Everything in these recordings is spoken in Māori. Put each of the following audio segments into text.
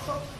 Oh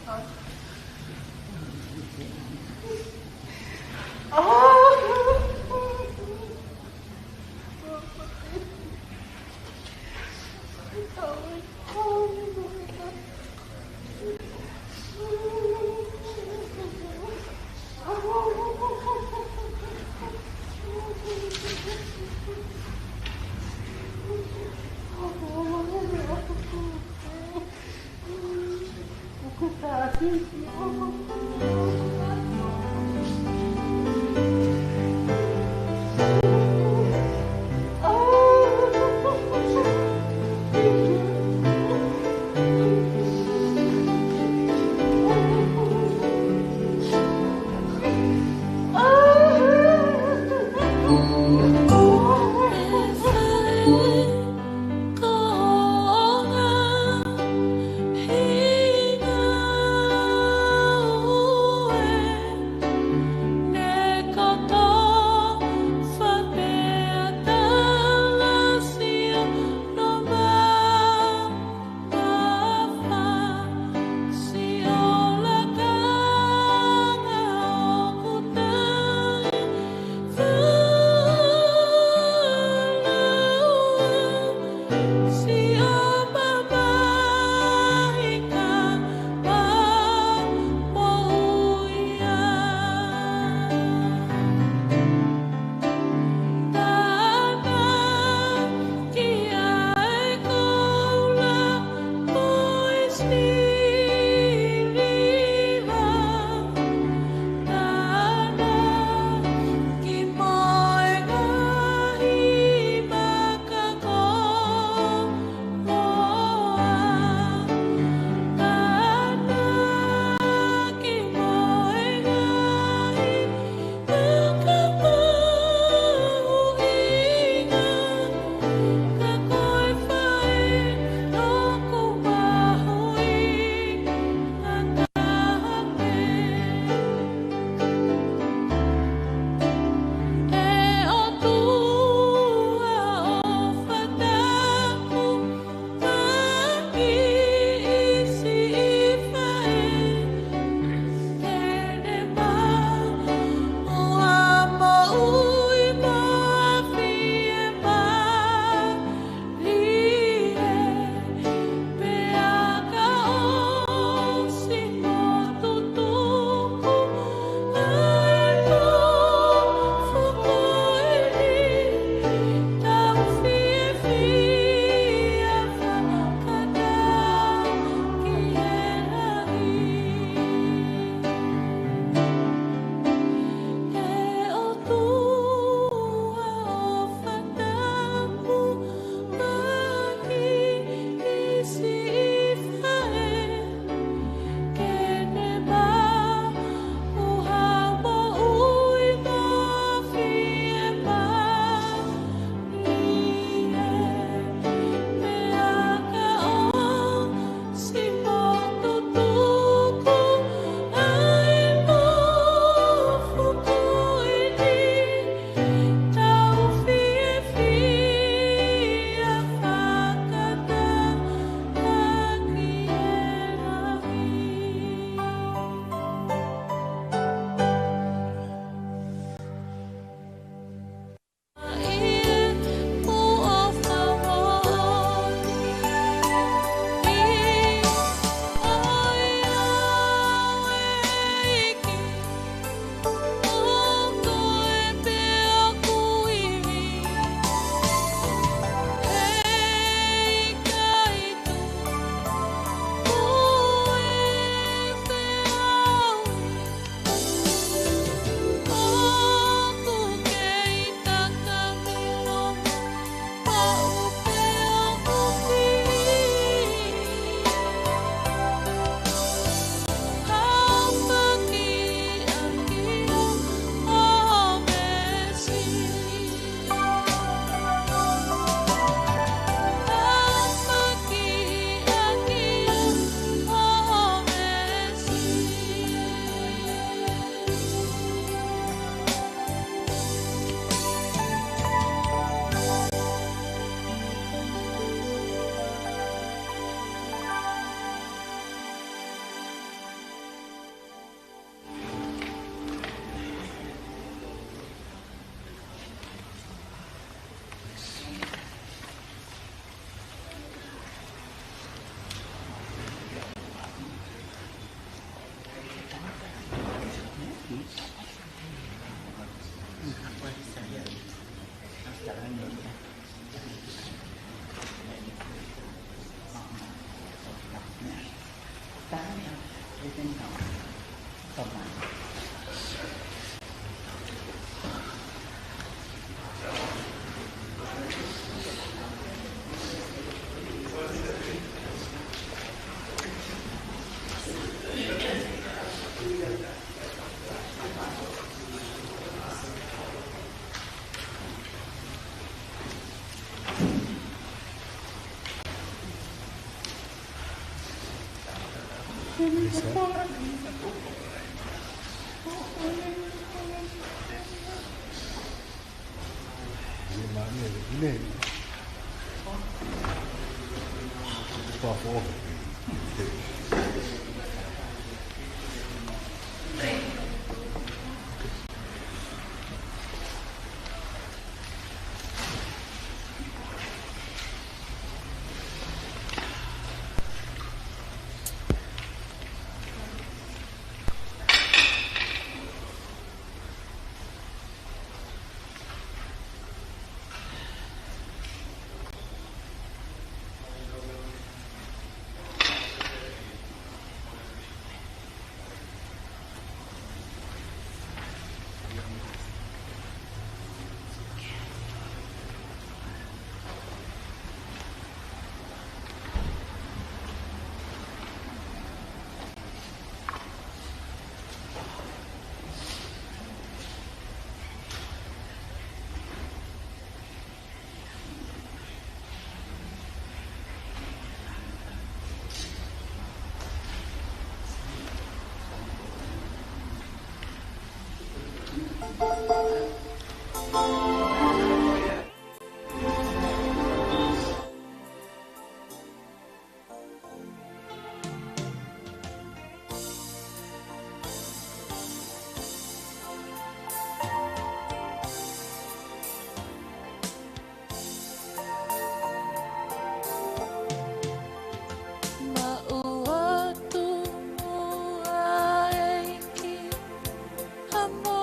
Hamo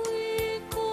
ui ko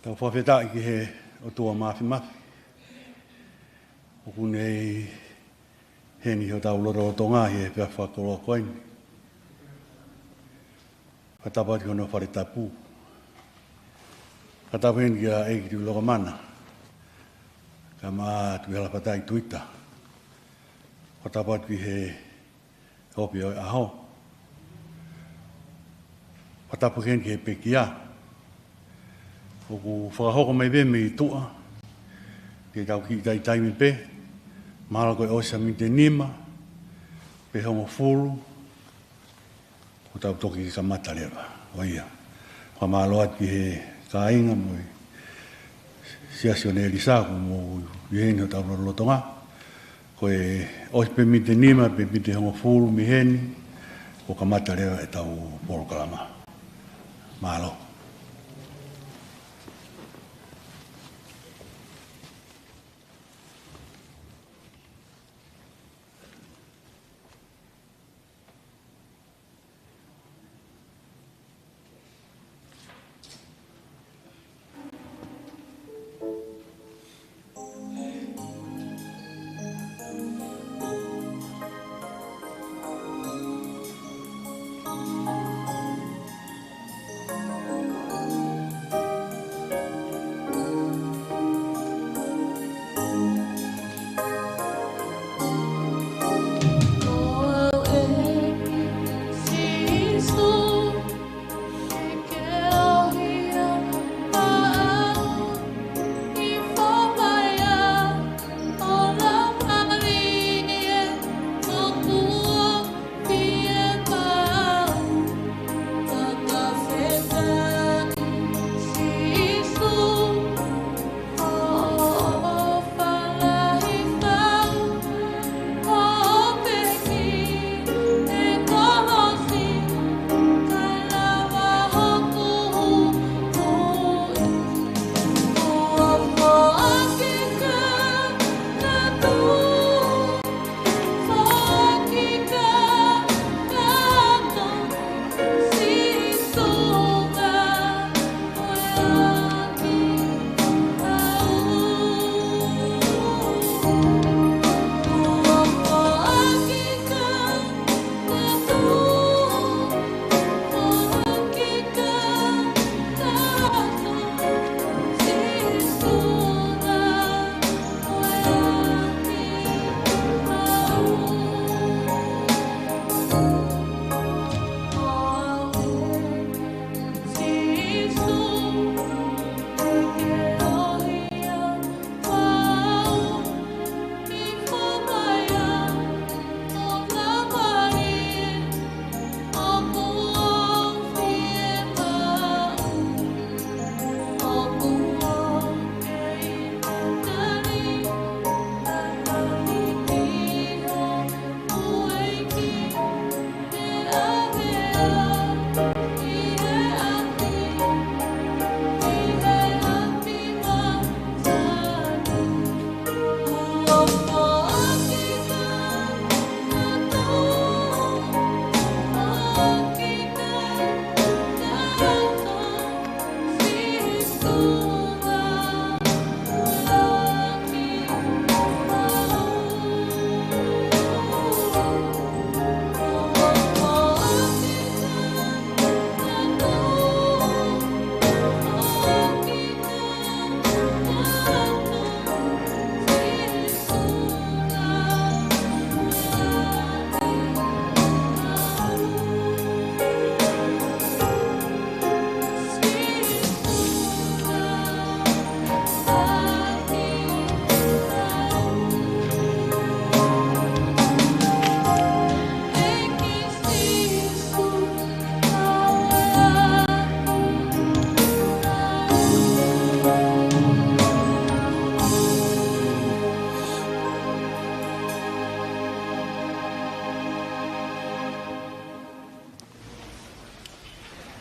Tau whawhetai ki he o tua mawhi mawhi. O kunei he ni ho tau loro o tonga he pia whakoro koini. Katapati hono whare tapu. Katapati ki a eiki tu loka mana. Ka maa tu hala patai tuita. Katapati ki he hopi o aho. Katapati ki he pekia. O ku whakahoko mai be me i tua. Te tau ki tai taimi pe. Mahalo koe osa mi te nima. Pe hongo furu. O tau toki ki ka mata lewa. O ia. Ka mahalo at ki he ka inga mo i. Siasi o Nelisa ku mo i heni o tau lotonga. Koe osa pe mi te nima pe mi te hongo furu mi heni. O ka mata lewa e tau polo kalama. Mahalo.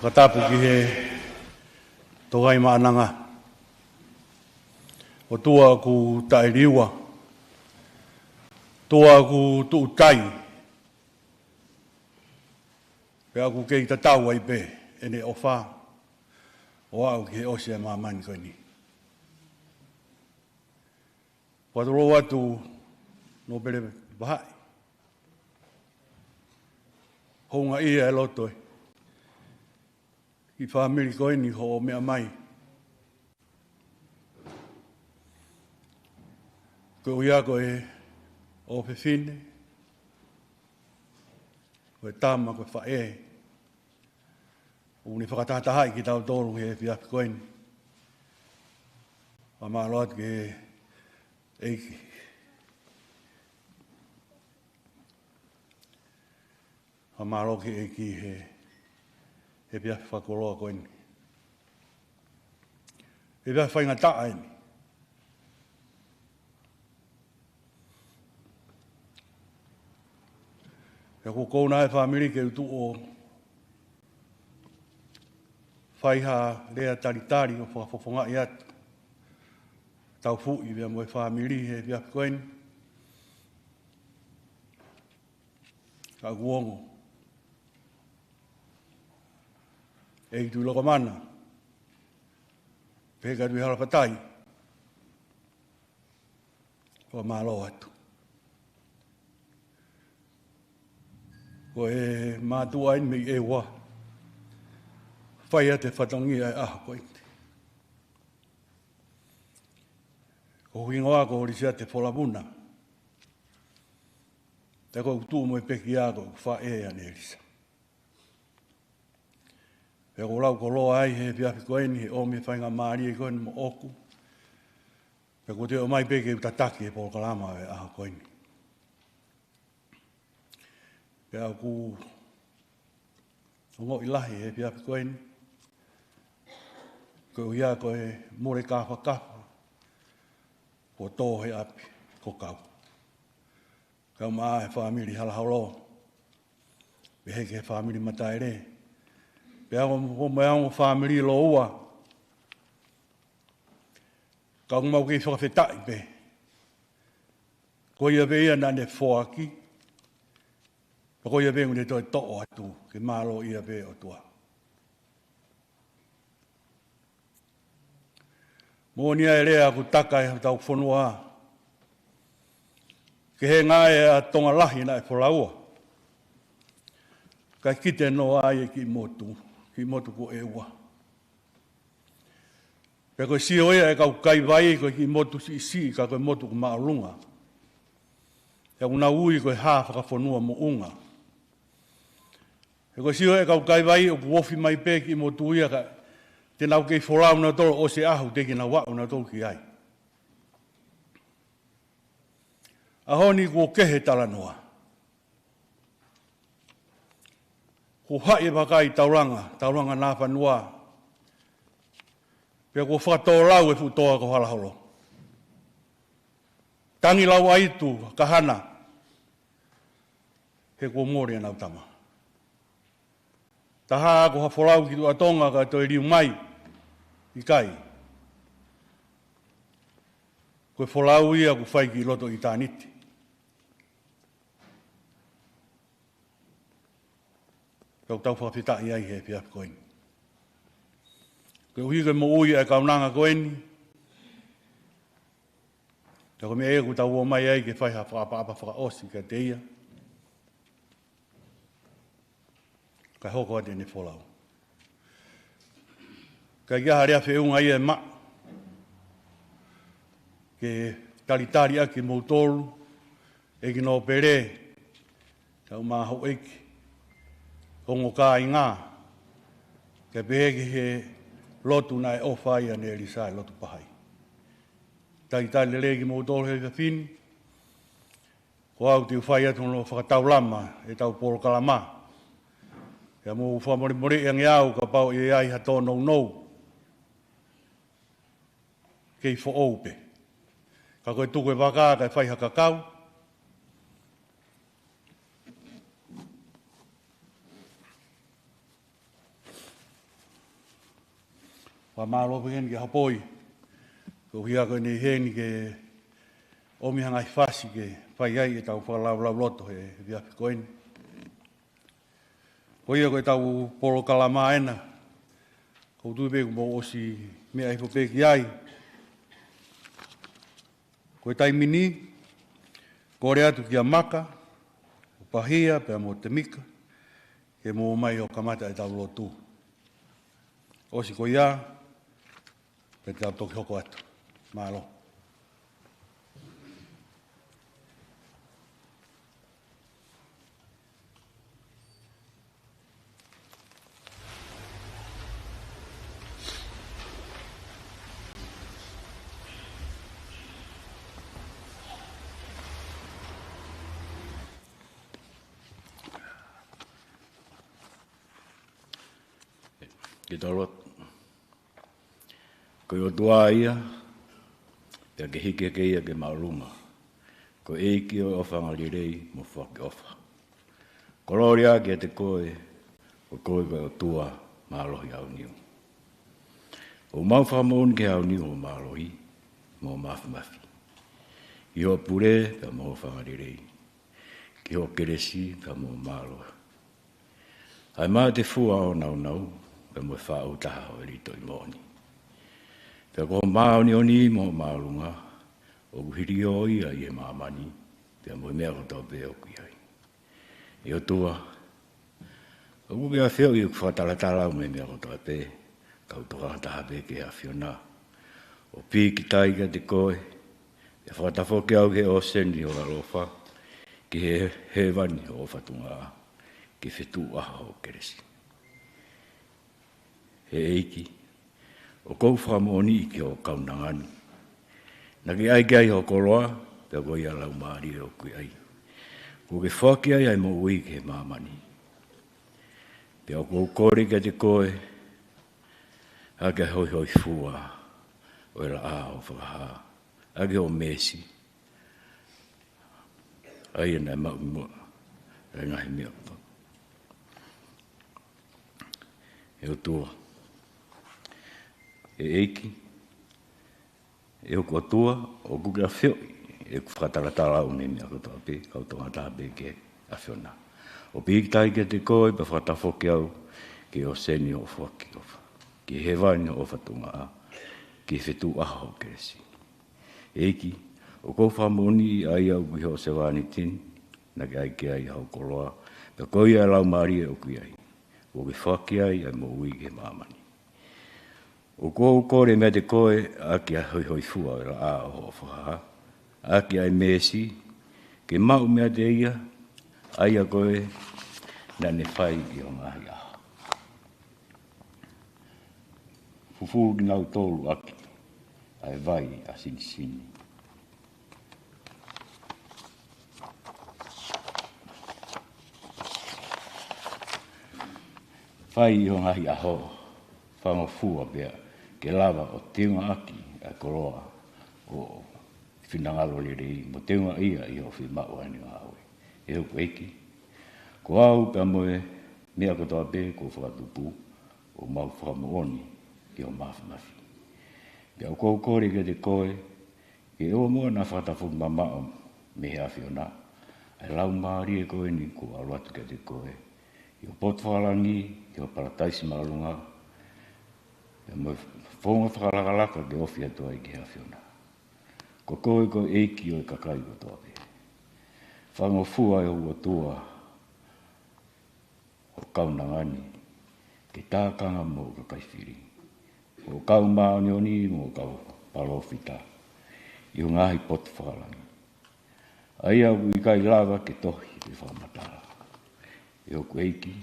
Katapu ki he togai maananga. O tua ku tairiwa. Tua ku tuutai. Pea ku kei tatau ai pe ene ofa. O au ki he ose mamani koe ni. Watoro watu no pere bahai. Honga ia e lotoi. Ki whamiri koe ni ho mea mai. Ko ia koe o whiwhine. Koe tama koe whae. Uni whakatatahai ki tau tōru he whiapi koe ni. Wa maa loat ke eiki. Wa maa loat ke eiki he whiapi whakoroa koe ni. He whiapi whainga taa ni. Ia ko kouna e whamiri ke utu o whaiha rea taritari o whakafofonga i atu. Tau fui vea mo e whamiri he whiapi koe ni. Ka guongo. E tu loko mana. Peka tui harapatai. Ko malo atu. Ko e mātua in mei e wa. Whaia te whatangi ai aha koe. Ko hingoa ko horisia te wholapuna. Te ko utu mo e peki a ko wha e a Nelisa. E ko lau ko loa ai he whiapi koe ni he omi whainga maari e koe ni mo oku. E ko te o mai peke utataki e polo kalama e aha koe ni. Pea ku ongo ilahi he whiapi koe ni. Ko ia koe more kafa kafa. Ko tō he api ko kau. Kau maa he whamiri Halaholo. Pe heke he whamiri mataere. Pea ko mai ango whamiri lo ua. Kau mau kei whakawhetai pe. Ko ia veia nane whoaki. Ko ia vengu ne toi to'o atu, ke malo ia ve o tua. Monia e rea ku taka e tau whanua. Ke he ngā e a tonga lahi na e whalaua. Kai kite no ai e ki motu ko e ua. Pe koe si oia e kau kai vai koe ki motu si ka koe motu ku maarunga. E una ui koe haa whakawhanua mo unga. E koe siho e kau kai vai o kuofi mai pe ki mo tuia ka te nau kei wholau na toro o se ahu te ki na wau na toro ki ai. Ahoni kua kehe tala noa. Ko hae wakai tauranga nā whanua. Pea kua whakatolau e futoa ko Halaholo. Tangi lau aitu kahana. He kua mōre nau tama. Taha ko hawholau ki tu atonga ka toi riu mai i kai. Koe wholau ia ku whai ki loto i tāniti. Kau tau whawhitai ai he whiapi koeni. Koe uhi koe mo ui e kaunanga koeni. Tako me e ku tau o mai ai ke whai ha whakapapa whakaosi ka te ia. Kai hoko ate ne wholau. Kai ia rea whiunga ia e ma. Ke taritari aki moutoru. Eki no pere. Kau maho eki. Kongo ka i ngā. Ke peheki he lotu na e ofa ia Nelisa e lotu pahai. Taritari le regi moutoru he whiwhini. Ko au te uwhai atu no whakatau lama e tau polo kalama. Ia mo whamore e ngeau ka pau i ai hato nou. Kei fo oupe. Ka koe tuku e waka kai whai hakakau. Whamalo pehen ke hapoi. Ko hia koe nei heni ke omi hangai whasi ke whai ai e tau whalalau loto he viapi koeni. Ko ia koe tau polo kalama ena. Ko tui peku mo osi mea hipo peki ai. Koe taimini, kore atu ki a maka, o pahia, pea mo te mika, ke mo mai o kamata e tau lotu. Osi ko ia, pe te tau toki hoko atu. Malo. Ke tolot. Ko o tua ia, pia ke hike ke ia ke maurunga. Ko eiki o ofanga lirei mo whake ofa. Ko loria ke te koe, ko koe koe o tua maalohi au niu. O mau whamaun ke au niu o maalohi, mo mafi. I o pure, pia mo ofanga lirei. Ki o keresi, pia mo maalohi. Ai maa te fua o nau, pe mo whao taha o rito i moni. Pe ko maoni oni mo maalunga, o hiri o ia i e maamani, pe mo mea koto pe o kui ai. I o tua, o kuki a whio i o whatalatala o me mea koto pe, kau toka taha pe ke a whiona. O pi ki taiga te koe, e whatafoke au ke o sendi o alofa, ki he vani o whatunga, ki whetu aha o keresi. He eiki, o kou whamoni ki o kaunangani. Naki ai ki ai ho koloa, pia koi a lau maari o kui ai. Ko ke whaki ai mo ui ke mamani. Pia o kou kore ke te koe, hake hoi fua, o ela a o whakaha, hake o mesi. Ai ena mau mua, rai ngahi mea. E o tua. E eiki, e o tua, o kukira whio, e ku whataratala o me mea kotoa pe, kau tonga taha pe ke a whiona. O pikitai ke te koe, pa whatafoki au, ke o seni o whaki ofa, ke he vani o whatunga a, ke whetu aha o keresi. Eiki, o kou whamoni ai au ki ho se wani tin, na ke ai ke ai hau koloa, pe koi ai lau maari o kui ai, o ke whaki ai mo ui ke mamani. O kou kore mea te koe, aki a hoi fua ora a o whaha. Aki ai mesi, ke mau mea te ia, ai a koe, na ne whai i o ngahi aha. Fufuru ki nau tolu aki, ai vai a sini. Whai i o ngahi aho, whango fua pia, ke lava o teunga aki a koroa o whinangalo lirei, mo teunga ia i o whimau ani o hawe. E huku eiki, ko au pia moe mea kotoa pe ko whakatupu o mau whakamooni i o mafi. Pia o kou kore ke te koe, ke eo mua na whakatafu mamao me hea whiona, ai lau maari e koe ni ko aluatu ke te koe, i o potwhalangi, i o parataisi malunga, e mo whonga whakalakalaka ke ofi atua i ke hea whiona. Ko koe ko eiki o i kakai o toa pe. Whango fua e hua tua o kaunangani, ke tākanga mo kakai whiri. O kau maoni oni mo kau palofita, i o ngahi potu whakalangi. Ai au i kai lava ke tohi i whamatara. E o eiki,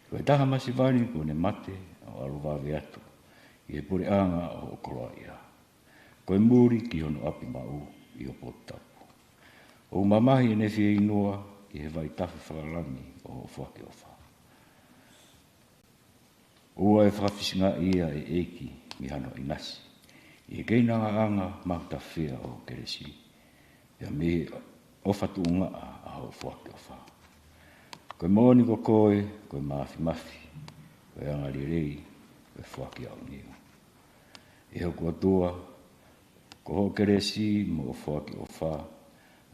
koe taha masivani ko ne mate o aluwawe atu, i e pure anga o koloa ia. Koe muri ki hono api mau i o potapu. O mamahi e newhi inua i he vai tafu whakalani o whake ofa. Ua e whakafisinga ia e eiki mi hano inasi. I e keinanga anga makta whia o keresi. Ia me ofatu unga a o whake ofa. Koe moni ko koe, koe mafi. Koe anga rei, koe whake au niu. E hoko atua, ko ho keresi mo o whaki o wha.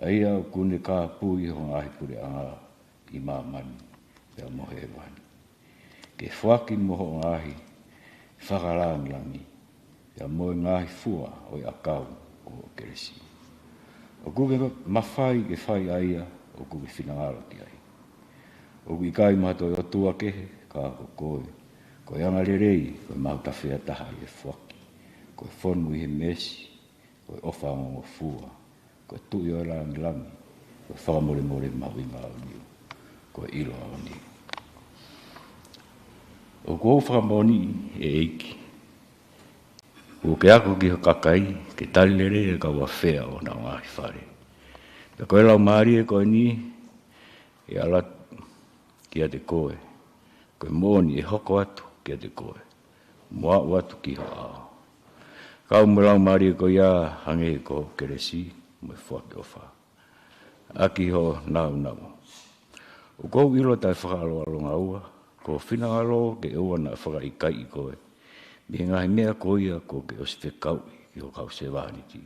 Aia o kune ka pui ho ngahi pure anga i mamani, pia mohe e wani. Ke whaki mo ho ngahi, whakarangi, pia moe ngahi fua o i akau o ho keresi. O kuke mawhai ke whai aia, o kuke whinangaro ti ai. O kui kai mato o tua kehe, ka o koe. Ko anga rerei, ko mauta whea taha i e whaki. Ko whonu i he mesi, ko ofa o fua. Ko tui o langi, ko whakamore mawinga o niu. Ko ilo o niu. O kou whakamoni e eiki. O ke ako ki ho kakai, ke talere e ka wa whea o na ngahi whare. Pe koe lau maari e koe ni, e ala kia te koe. Koe moni e hoko atu kia te koe. Moa watu ki ho ao. Kau mo lau maari e koe ia hange e ko keresi, mo e whake o wha. Aki ho nau. O kou ilo tai whakaaloalonga ua, ko whinangalo ke ua na whakaikai i koe. Mi ngahi mea koia ko ke o se kau i o kau se wahaniti.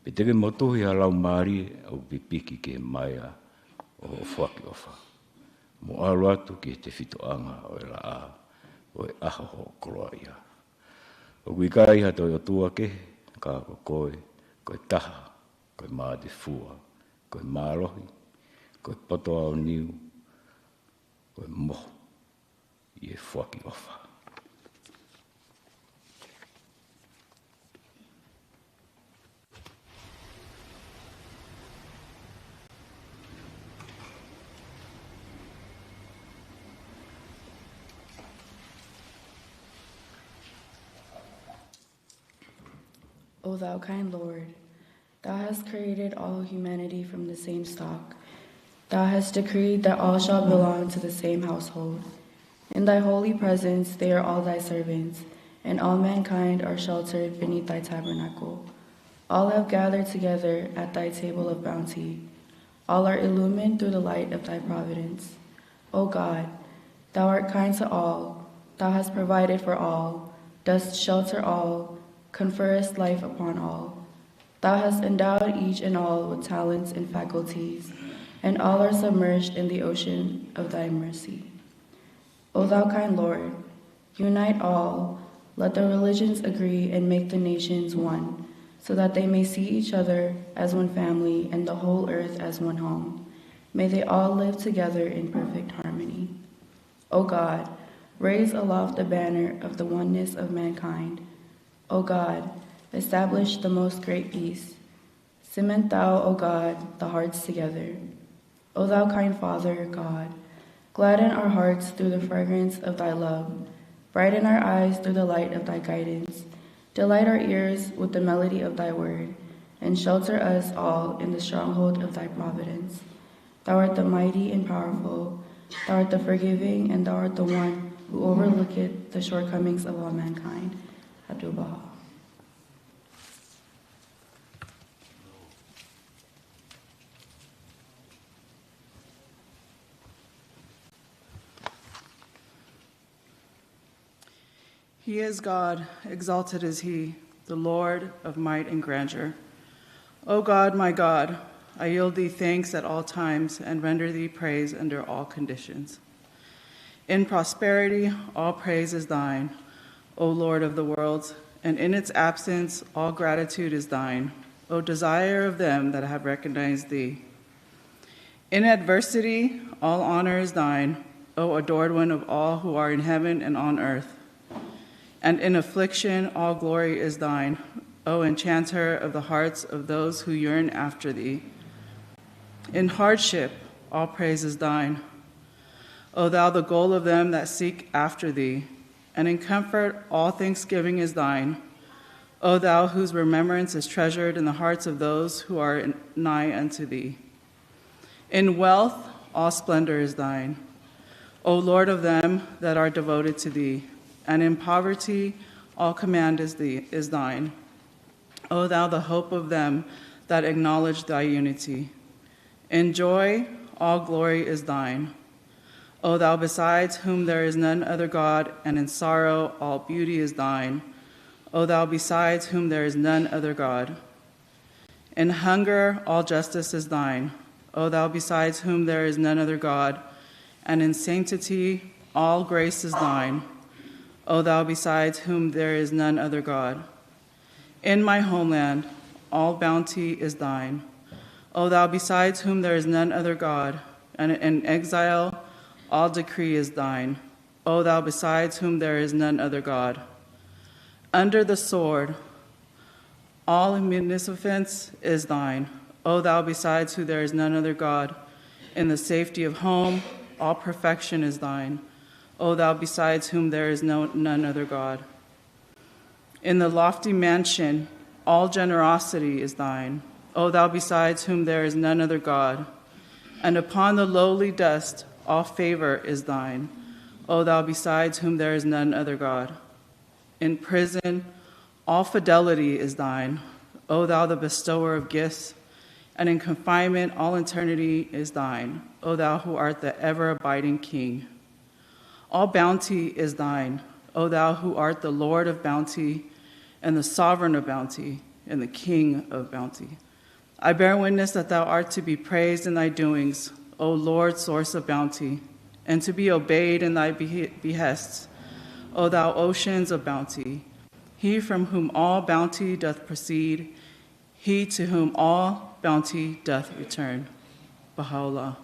Pe teke motuhi a lau maari au pipiki ke maia o whaki o wha. Mo alo atu ki te whitoanga o e la a, o e aha ho koloa ia. O kui kai hato i o tua ke, ka ko koe taha, koe maa te fua, koe maa lohi, koe poto au niu, koe moho, i e whaki o wha. O thou kind Lord, thou hast created all humanity from the same stock. Thou hast decreed that all shall belong to the same household. In thy holy presence they are all thy servants, and all mankind are sheltered beneath thy tabernacle. All have gathered together at thy table of bounty. All are illumined through the light of thy providence. O God, thou art kind to all, thou hast provided for all, dost shelter all, conferrest life upon all. Thou hast endowed each and all with talents and faculties, and all are submerged in the ocean of thy mercy. O thou kind Lord, unite all, let the religions agree and make the nations one, so that they may see each other as one family and the whole earth as one home. May they all live together in perfect harmony. O God, raise aloft the banner of the oneness of mankind. O God, establish the most great peace. Cement thou, O God, the hearts together. O thou kind Father, God, gladden our hearts through the fragrance of thy love. Brighten our eyes through the light of thy guidance. Delight our ears with the melody of thy word, and shelter us all in the stronghold of thy providence. Thou art the mighty and powerful. Thou art the forgiving, and thou art the one who overlooketh the shortcomings of all mankind. Abdu'l-Baha. He is God, exalted is he, the Lord of might and grandeur. O God, my God, I yield thee thanks at all times and render thee praise under all conditions. In prosperity, all praise is thine, O Lord of the worlds, and in its absence, all gratitude is thine, O desire of them that have recognized thee. In adversity, all honor is thine, O adored one of all who are in heaven and on earth. And in affliction, all glory is thine, O enchanter of the hearts of those who yearn after thee. In hardship, all praise is thine, O thou the goal of them that seek after thee. And in comfort, all thanksgiving is thine, O thou whose remembrance is treasured in the hearts of those who are nigh unto thee. In wealth, all splendor is thine, O Lord of them that are devoted to thee. And in poverty, all command is thine, O thou the hope of them that acknowledge thy unity. In joy, all glory is thine, O thou besides whom there is none other God, and in sorrow all beauty is thine, O thou besides whom there is none other God. In hunger all justice is thine, O thou besides whom there is none other God, and in sanctity all grace is thine, O thou besides whom there is none other God. In my homeland all bounty is thine, O thou besides whom there is none other God, and in exile all decree is thine, O thou besides whom there is none other God. Under the sword all munificence is thine, O thou besides whom there is none other God. In the safety of home all perfection is thine, O thou besides whom there is none other God. In the lofty mansion all generosity is thine, O thou besides whom there is none other God. And upon the lowly dust all favor is thine, O thou besides whom there is none other God. In prison all fidelity is thine, O thou the bestower of gifts, and in confinement all eternity is thine, O thou who art the ever-abiding King. All bounty is thine, O thou who art the Lord of bounty, and the sovereign of bounty, and the King of bounty. I bear witness that thou art to be praised in thy doings, O Lord, source of bounty, and to be obeyed in thy behests, O thou oceans of bounty. He from whom all bounty doth proceed, he to whom all bounty doth return. Baha'u'llah.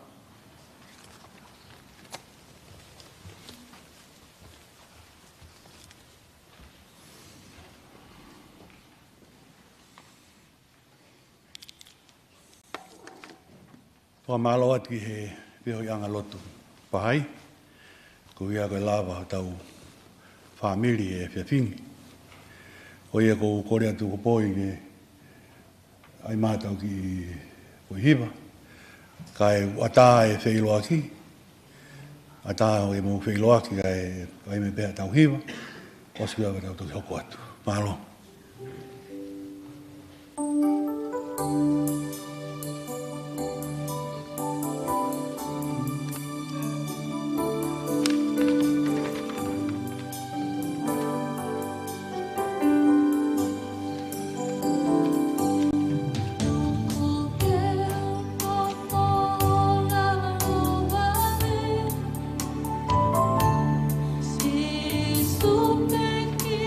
Whamalo ati he peo ianga lotu pahai, ko ia koe lava tau whamiri e whiawhingi. Ko ia ko kore atu ko poi ke ai mātau ki ko hiwa. Kai ata e whailoa ki, ata o e mo whailoa ki kai me pēa tau hiwa, osu ia tau toki hoko atu. Mahalo. Si supe que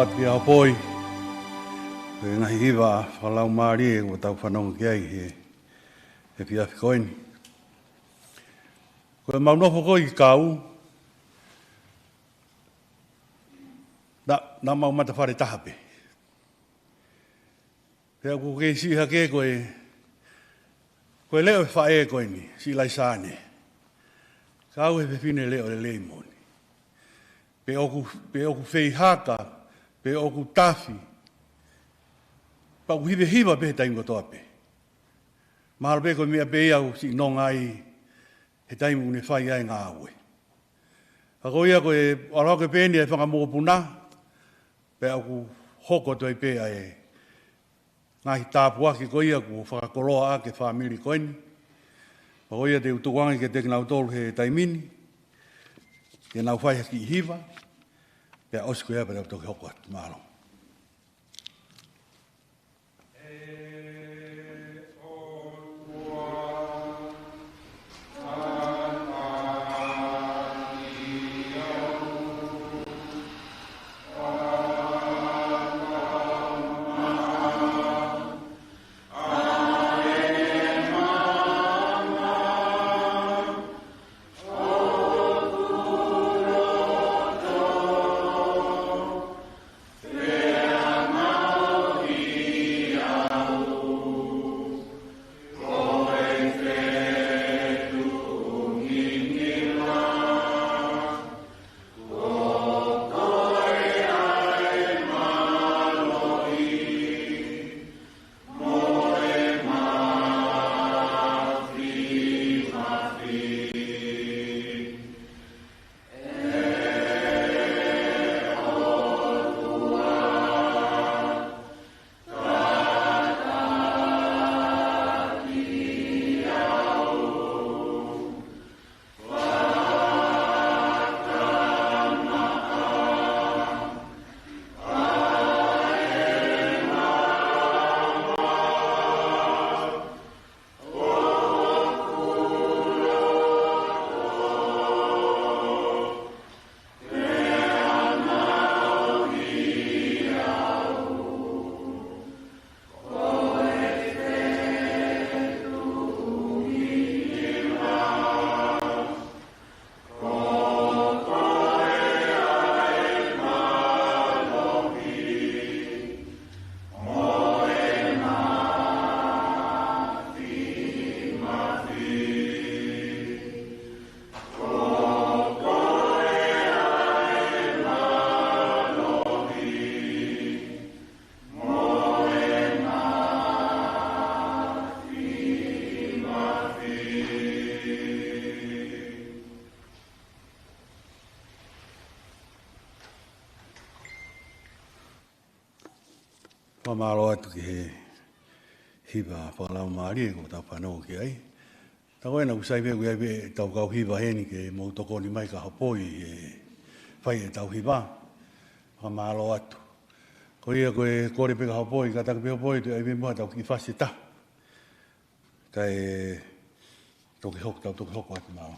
at ki hapoi. E ngahi hiwa whalau maari e o tau whanonga ki ai he piafi koini. Koe maunofo koi ki kau. Nā mau mata whare tahape. Pea ku ke si hake koe leo e whae koini, si lai sāne. Kau he whine leo le lei moni. Pe oku whei haka, pe oku tafi. Pa ku hive hiva pe he taimu katoa pe. Mahalo pe koe mea pe iau si nonga ai he taimu ne whai ai ngā aue. Ako ia koe arauke pēni e whangamoko puna, pe oku hoko toi pe ai ngahi tāpuaki koe ia ku whakakoroa ake whamiri koeni. Ako ia te utuwangi ke te nau tolu he taimini, ke nau whai haki i hiva, pe osko ia pe toki hoko atu mahalo. Whamaro atu ki he hiva whalau maari e ko tau whanau ki ai. Tā koe na kusai pēku ai pē tau kau hiva heni ke mou toko ni mai ka hapoi e whai e tau hiva. Whamaro atu. Ko ia koe kore pēka hapoi, ka taka pē hapoi tu ai pē mua tau ki whasi ta. Kai toki hoko atu mao.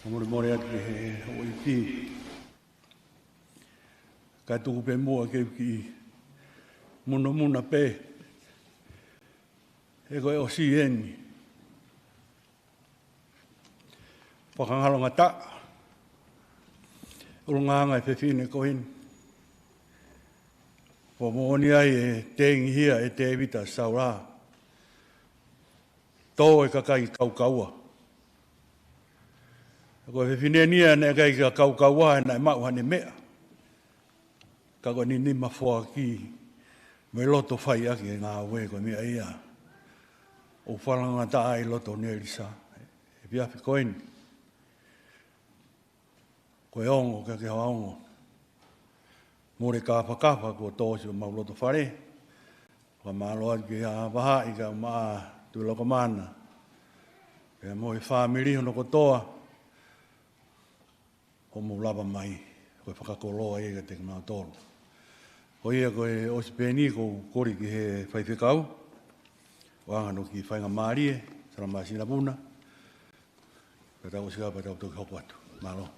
Amore more atu he o i ki. Ka tuku pe mua ke ki muno muna pe. E koe o si eni. Whakangalo ngata. Urunganga e whewhine kohin. Pomooni ai e tengi hia e te evita saura. Tō e kakai kaukaua. Ko he whinenia ne kai ka kaukaua na mau hane mea. Ka ko ni mafua ki me loto fai aki ngā we ko mea ia. O whalanga ta ai loto Nelisa. E pia fi koin. Ko e ongo ka ke haongo. More kapa ko tōsi o mau loto whare. Ko māloa ki a waha i ka maa tu loko mana. Pea mo he whamiri hono ko toa. Ko mo lava mai, ko whakakoloa e ka te ngā tōru. Ko ia ko e osipeni ko kori ki he whaiwhekau, o angano ki whainga mārie, saramāsina puna, ka tau osika pa tau toki hoko atu. Mālo.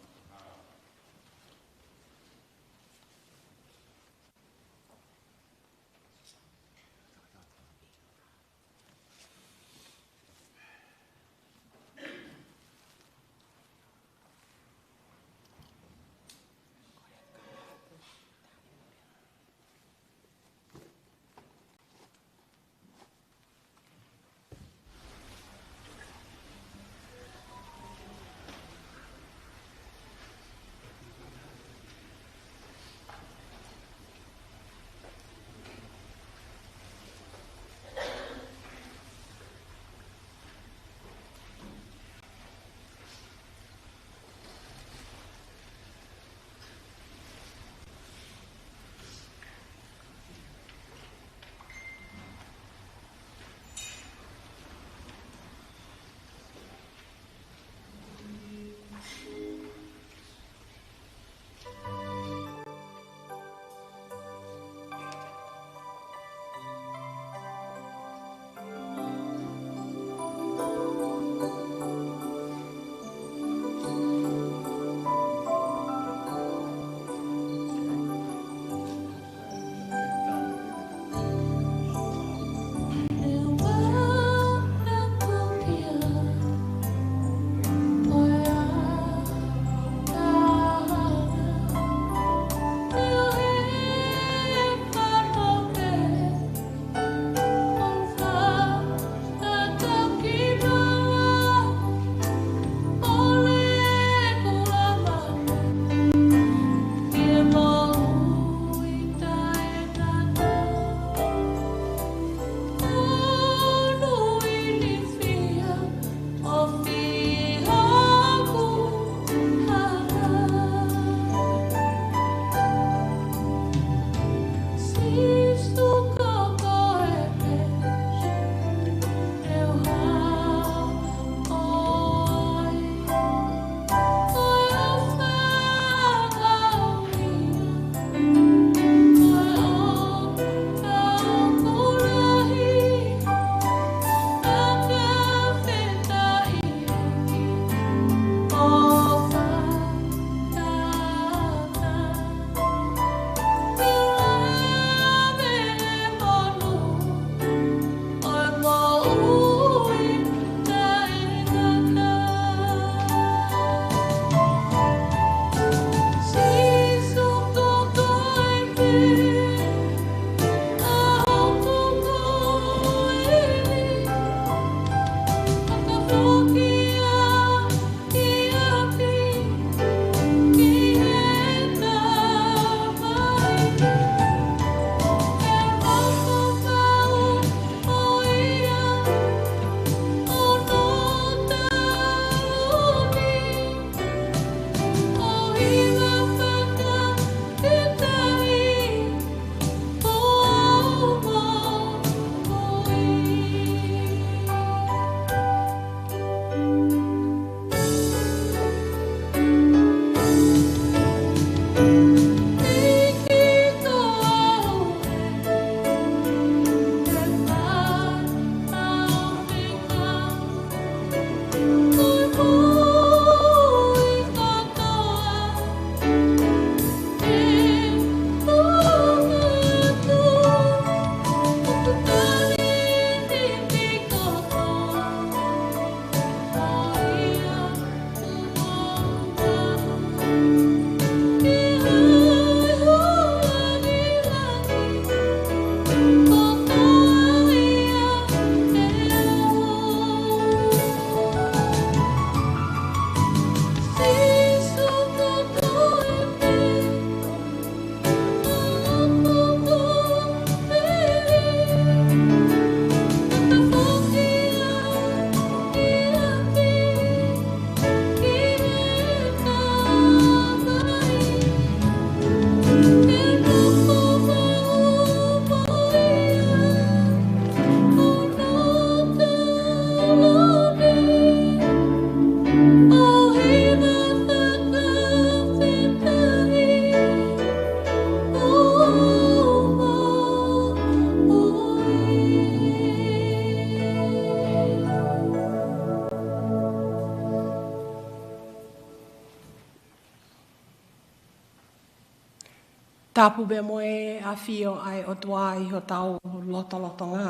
Tapu be moe a fio ai o tua I ho tau loto ngā.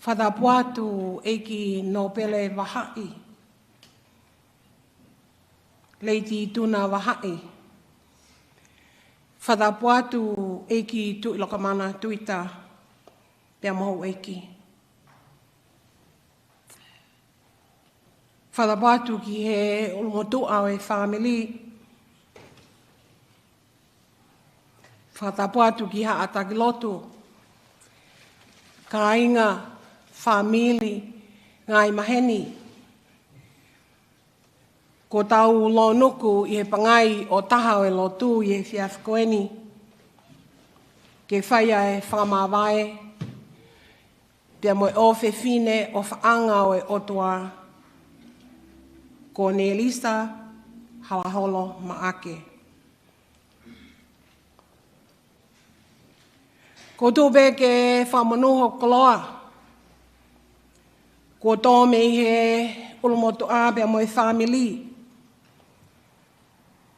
Whadapuatu eiki no pele wahai. Leiti tuna wahai. Whadapuatu eiki tu ilokamana tuita pia mohu eiki. Whadapuatu ki he ulmotu au e whamili. Whatapuatu ki ha atakilotu. Ka inga, whamili, ngai maheni. Ko tau lo nuku I he pangai o taha o e lotu I he whiawhikoeni. Ke whaia e whamawai. Pia moe o whiwhine o whaanga o e otua. Ko Nelisa Halaholo maake. Ko tōpe ke whamonuho koloa. Ko tō me he ulumotu a pia moe whamili.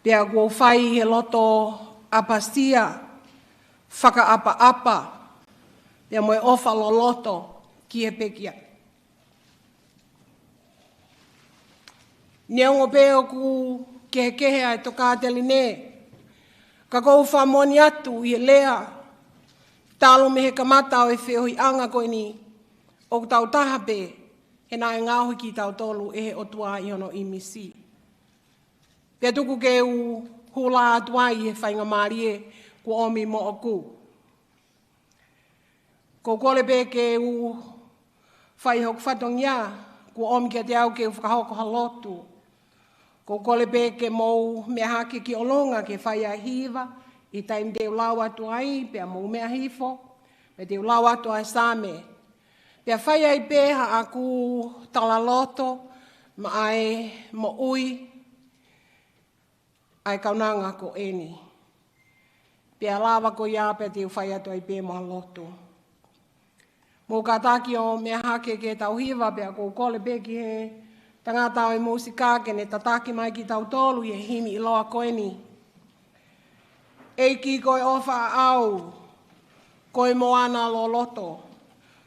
Pia ko whai he loto apasia, whakaapa-apa, pia moe ofa lo loto ki he pekia. Neongo peo ku kehe ai toka teli ne. Ka kou whamoni atu I he lea. Talo me he kamata o e whiohi anga koe ni. O tau taha pe. He nai ngāhui ki tau tolu e he otua I ono imisi. Pea tuku ke u hula atua I he whainga marie ko omi mo oku. Ko kole pe ke u whaihok whatongia ko omi kia te au ke u whakahoko halotu. Ko kole pe ke mou mea hake ki olonga ke whaia hiva. I taim te ulau atu ai, pia mou mea hifo, me te ulau atu ai same. Pia whai ai pēha aku talaloto, ma ai mo ui, ai kaunanga ko eni. Pia lawa ko ia pia te whai atu ai pē moa loto. Mō ka taki o mea hake ke tau hiva, pia ko kole peki he tangata o I musika ke ne tataki mai ki tau tolu, I himi I loa ko eni. Eiki koe ofa au, koe moana lo loto.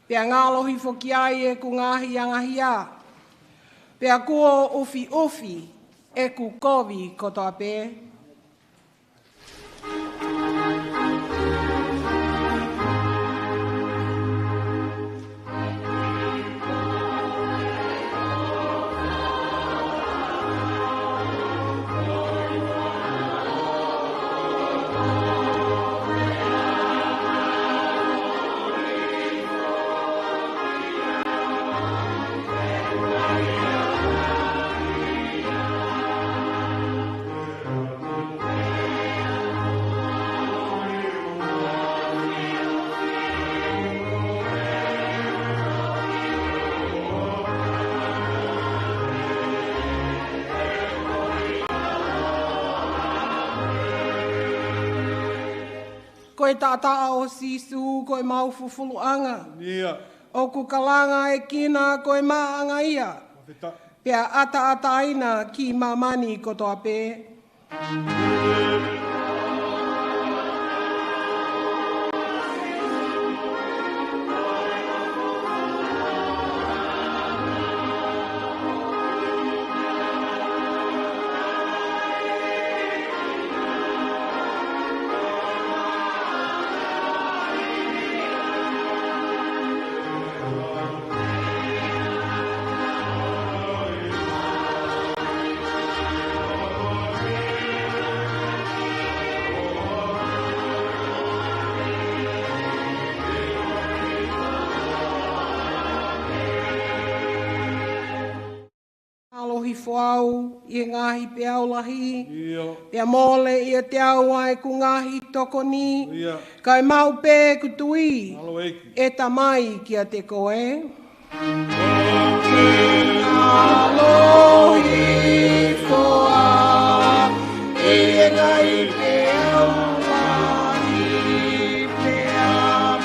Pea ngālohi whoki ai e ku ngāhi angahia. Pea kua ufi, e ku kovi kotoa pē. Koe tātaa o sisu, koe mau fufuluanga. O ku kalanga e kina, koe maanga ia. Pea ata aina ki mamani kotoa pē. Alohi whau I ngahi peaulahi. Pea mole I te au ai ku ngahi tokoni. Kai mau pē ku tui. E tamai kia te koe. Alohi whau I ngahi peaulahi. Pea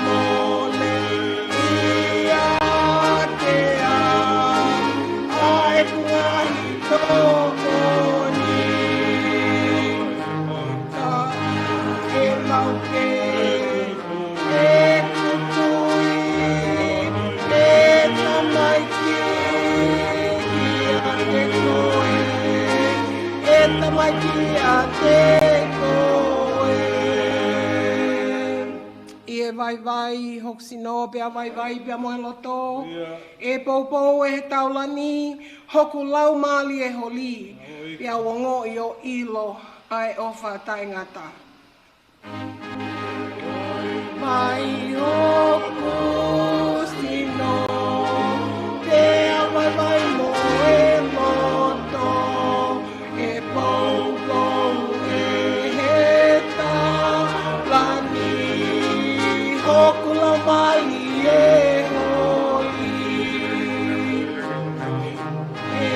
mole I te au ai ku ngahi tokoni. Vai hoksino pea vai pea moe loto e popo e taulani hoku lau mali e holi pea wongo i o ilo ai ofa taingata vai hoku sino pea vai moe loto e popo e heta lani Okula mali e holi e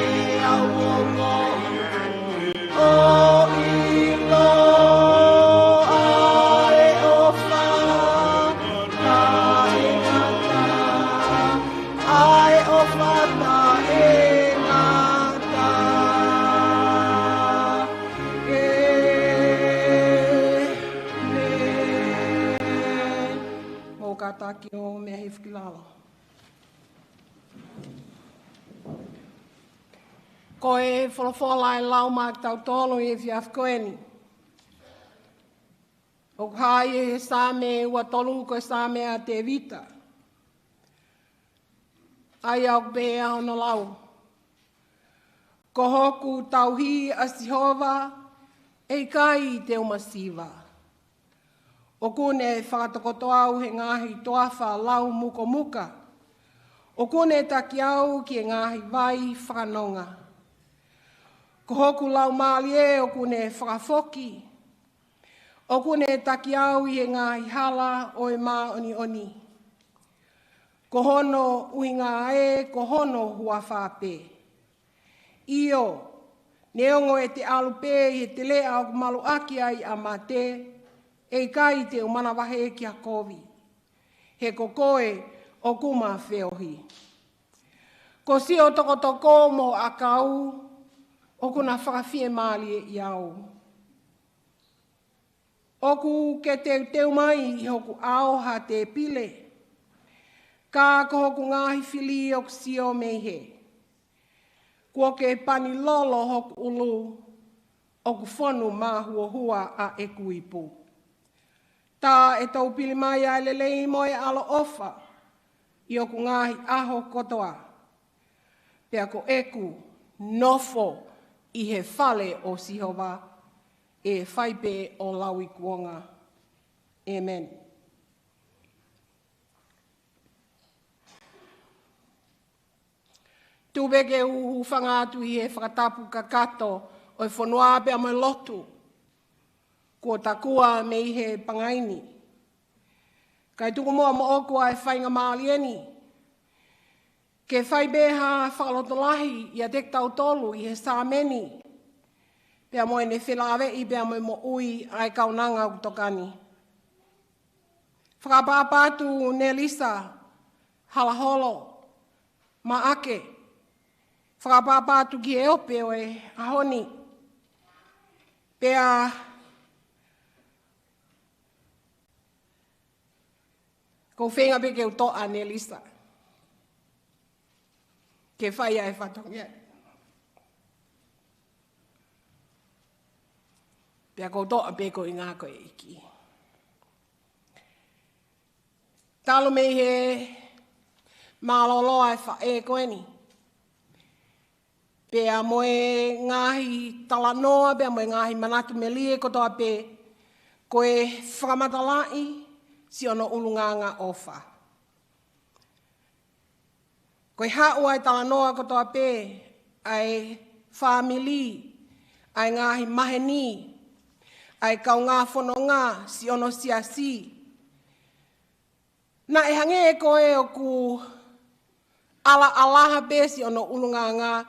awongo o ilo ai ofa ai ngata na e ngata Kataki o mea hifkilala. Ko e wholofola e lau mak tau tolo e fiaf koeni. O hai e same ua tolu ko e same a te vita. Ai au bea hono lau. Ko hoku tauhi a Sihova e kai te umasiva. O kune whakatokoto au he ngahi toawha lau muko muka. O kune taki au ki e ngahi vai whakanonga. Ko hoku lau maali e o kune whakafoki. O kune taki au i he ngahi hala o e mā oni oni. Ko hono uinga e, ko hono hua whape. Io, neongo e te alupe i te lea o malu aki ai a mate. E kai te umana wahe ki a kovi. He ko koe o kuma whiohi. Ko si o toko mo a kau, o kuna whakawhie maali e iau. Oku ke teu mai i hoku ao ha te pile. Ka ko hoku ngahi whili o ksio meihe. Kua ke pani lolo hoku ulu, oku whonu mahuahua a eku ipu. Tā e tau pili mai a lelei moe alo ofa i oku ngahi aho kotoa. Pea ko eku nofo i he whale o Sihova e whaipe o laui kuonga. Amen. Tūbeke uhu whangātu i he whakatapu kakato o e whanua pea moe lotu. Ko takua me i he pangaini. Kai tuku mua mo oku ai whainga maalieni. Ke whai beha whakalotolahi i a tek tau tolu i he sāmeni. Pea moe ne whilawe i pea moe mo ui ai kaunanga u tokani. Whakapapatu Nelisa Halaholo ma ake. Whakapapatu ki e ope o e ahoni. Pea ko whenga pe ke u toa Nelisa. Ke whai ai whatongia. Pea ko toa pe ko i ngā koe iki. Talo me he mālolo ai wha e koeni. Pea moe ngahi talanoa, pea moe ngahi manatu me lie kotoa pe koe whakamatalai si ono ulunganga ofa. Koe hau ai talanoa kotoa pe ai whamili, ai ngahi maheni, ai kau ngā whanonga si ono siasi. Na e hange e koe o ku alaha pe si ono ulunganga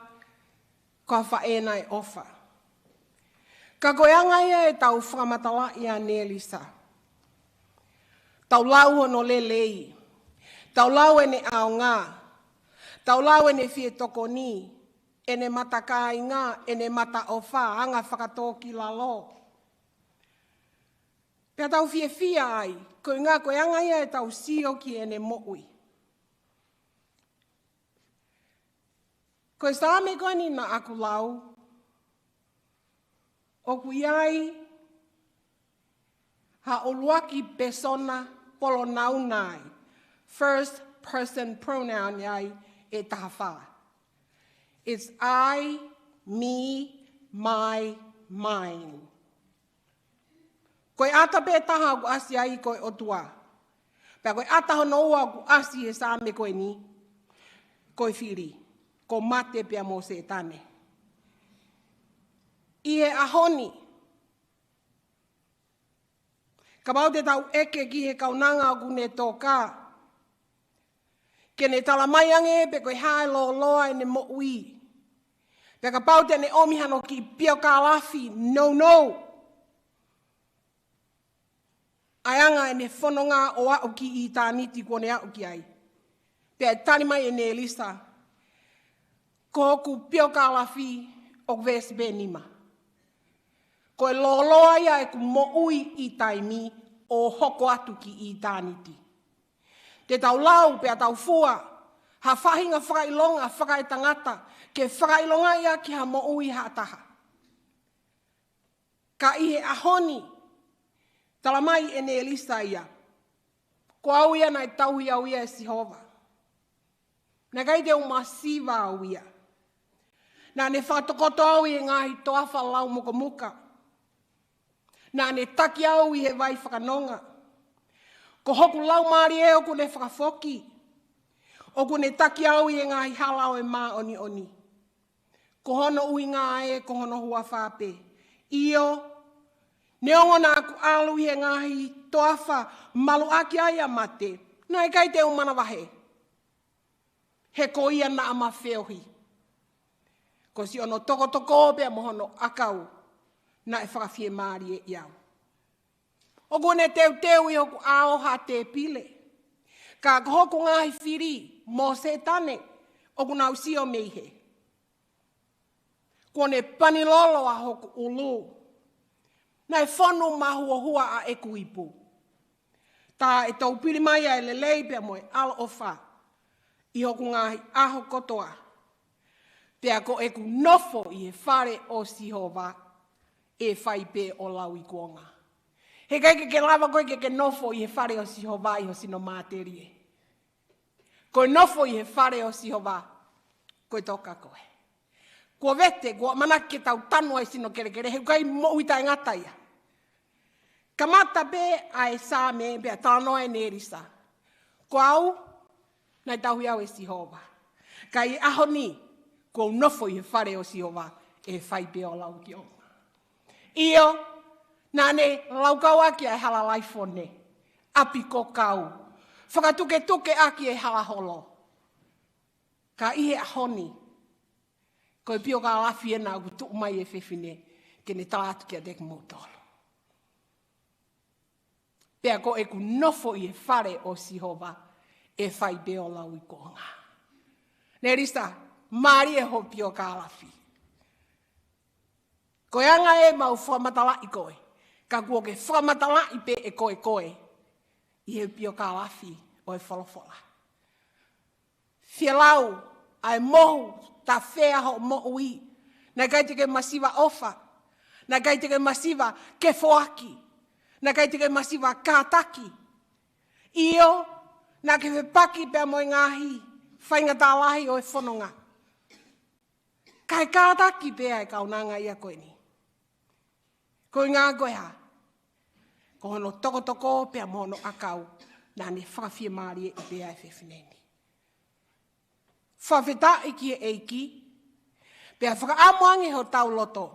ka whaenai ofa. Ka koe angai e tau whakamatala i a Nelisa. Tau lau hono lelei. Tau lau ene ao ngā. Tau lau ene fie toko ni. Ene mata kai ngā, ene mata ofa, anga whakatoki lalo. Pea tau fia ai, ko ngā koe anga ia e tau sio ki ene mo'ui. Koe sa me koe ni na aku lau, o kui ai, ha oluaki persona polo nau nai, first person pronoun ai e taha wha. It's I, me, my, mine. Koe ata pe taha ku asi ai koe otua. Pea koe ata hono ua ku asi e sa me koe ni, koe whiri. Ko mate pia mo se tane. I e ahoni. Ka mau te tau eke ki he kaunanga ku ne tōka. Ke ne tala mai ange pe koe hae lo loa e ne mo ui. Pe ka pau te ne omihano ki pio ka lafi. No, no. Aianga e ne whanonga o au ki i tāniti kone au ki ai. Pe tani mai e Nelisa. Ko ku pio ka lafi o ves benima. Ko e loloa ia e ku mo ui i taimi o hoko atu ki i tāniti. Te tau lau pe a tau fua, ha whahinga whakailonga whakaitangata, ke whakailonga ia ki ha mo ui ha taha. Ka i he ahoni, tala mai e Nelisa ia. Ko au ia nai tauhi au ia e Sihova. Na kai te umasiva au ia. Na ne whatokoto au i ngahi toafa lau muka muka. Na ne taki au i he vai whakanonga. Ko hoku lau maari e oku ne whakafoki. Oku ne taki au i ngahi halau e mā oni oni. Ko hono ui ngā e, ko hono hua whape. Io, ne ongona aku alu i he ngahi toafa malu aki ai a mate. Na e kai te umana wahe. He ko ia na ama whiohi. Ko si ono toko pia mohono akau na e whakawhie maari e iau. O kone teu i hoku ao ha te pile. Ka hoku ngahi whiri mo se tane o kuna usio meihe. Kone panilolo a hoku ulu. Na e whonu mahua hua a eku ipu. Tā e tau pili mai a ele leipea mo e al ofa. I hoku ngahi aho kotoa. Pea ko e ku nofo i he whare o Sihova e whaipe o lau i kuonga. He kai ke lava koe ke nofo i he whare o Sihova i ho sino māterie. Koe nofo i he whare o Sihova, koe toka koe. Kua vete, kua manake tau tanua i sino kerekere, he kai mo uita e ngataia. Kamata be a e sā me, pea tānoa e Nelisa. Ko au, nai tahui au e Sihova. Kai ahoni, ko nofo i he whare o Sihova e whaipe o lau ki onga. Io, nā ne laukau aki e hala laifone, api ko kau. Whakatuke aki e halaholo. Ka ihe ahoni, ko e pio ka lafi ena u tuk mai e whewhine, ke ne talatu ki a dek mūtolo. Pea ko e ku nofo i he whare o Sihova e whaipe o lau i konga. Nelisa, Mari e ho pio ka lafi. Ko anga e mau whamatala i koe. Ka kua ke whamatala i pe e koe. I he pio ka lafi o e wholofola. Whialau ai mohu ta whea ho mo ui. Na kai te ke masiva ofa. Na kai te ke masiva ke foaki. Na kai te ke masiva kātaki. Io, na ke whepaki pia mo i ngahi. Whainga tā lahi o e whanonga. Kai kātaki pēa e kaunanga ia koe ni. Koe ngā koe ha. Ko hono toko pēa mono akau nā ne whakawhia maari e pēa e whewhineni. Whawheta iki e eiki. Pēa whakaamoangi ho tau loto.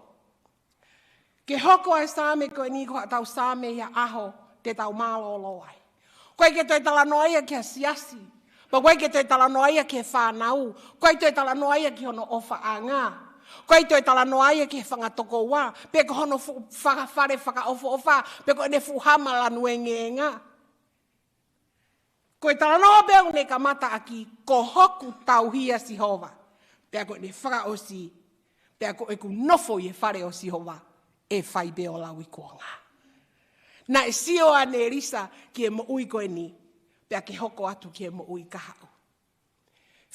Ke hoko e sāme koe ni koha tau sāme ia aho te tau mālo loai. Koe ke toi tala noaia ki a siasi. Pa koe ke toi tala noaia ki e whānau. Koe toi tala noaia ki hono ofa a ngā. Koe toi tala noaia ki e whangatoko wā. Pe ko hono whakawhare whakaofo ofa. Pe ko ene fuhama lanu e ngā. Koe tala noa pēu ne ka mata aki ko hoku tau hia Sihova. Pe ko ene whakaosi. Pe ko e ku nofo i e whare o Sihova. E whaibe o lau i kuonga. Na e sio a Nelisa ki e mo ui koe ni. Pea ke hoko atu ki e mo ui ka hau.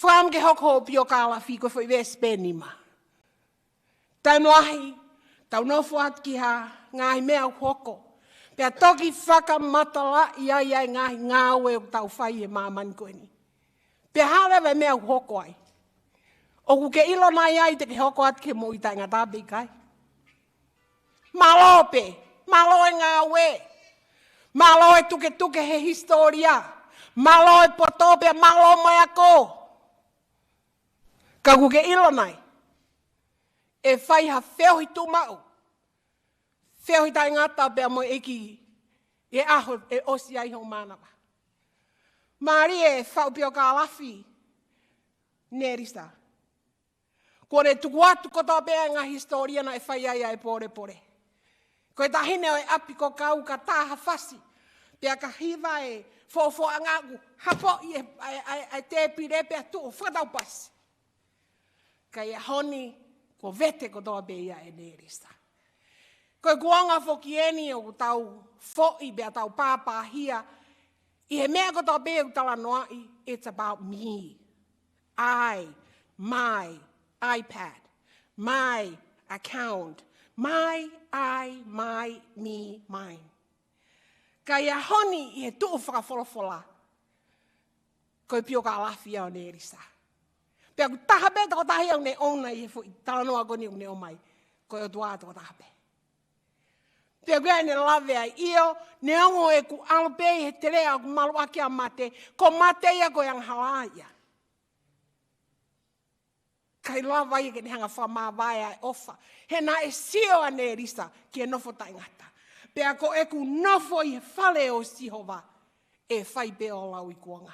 Whaam ke hoko o pio ka ala fi koe fo i ve Sepitema. Tau noahi, tau nofo atu ki ha ngahi mea u hoko. Pea toki whakamatala ia ngahi ngāwe o tau whai e māmani koe ni. Pea halewe mea u hoko ai. O ku ke ilo nai ai te ke hoko atu ke mo i tai ngā tāpei kai. Malope, malo e ngāwe. Malo e tuke he historia. Malo e potope, malo mai ako. Ka ku ke ilo nai. E whai ha wheo hi tu mau. Wheo hi tai ngata pia mo eki e aho e osi ai ho manawa. Maari e whau pio ka alafi. Nelisa. Kore tuku atu koto pia ngā historia na e whai ai pore. Ko e tahine o e api ko kau ka taha whasi. Pea ka hiva e fofo angagu. Hapo i e te pire pea tu o whakatau pasi. Ka e honi ko vete ko toa pia e Nelisa. Ko e kuanga foki eni o tau fo'i bea tau pāpāhia. I he mea ko toa pia utala noai. It's about me. My iPad. My account. My, me, mine. Ka ia honi i he tuu whakawholofola. Ko i pio ka alawhia o Nelisa. Pea ku tahape tako tahi au ne ona i he fo i talanoa koni au ne o mai. Ko i o tua tako tahape. Pea kua ne lawe ai io, ne ongo e ku alope i he tere au ku malu aki a mate. Ko mate ia ko yang halaia. Kai lawa i ke ne hanga whamawai ai ofa. He na e sio a Nelisa ki e nofo tai ngata. Pea ko e ku nofo i he whale o Sihova e whai pe o lau i kuanga.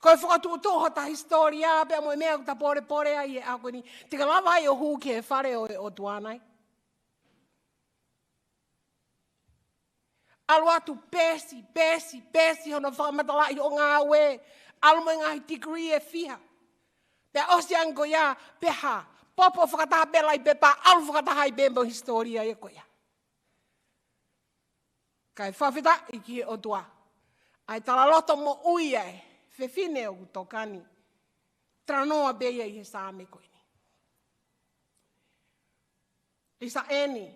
Ko e whakatuutoho ta historia pea mo e mea ta pore ai e ako ni. Tika lawa i o hu ki he whale o tuanai. Alu atu pesi hono whakamatala i o ngā we. Alu mo ngā degree e whiha. Pea osiango ia peha. Popo whakataha pela i pepa, alu whakataha i bembo historia e koia. Kai whawhita i ki o tua. Ai tala loto mo ui ai, whewhine o kutokani. Tranoa beia i he sāme koini. Isa eni.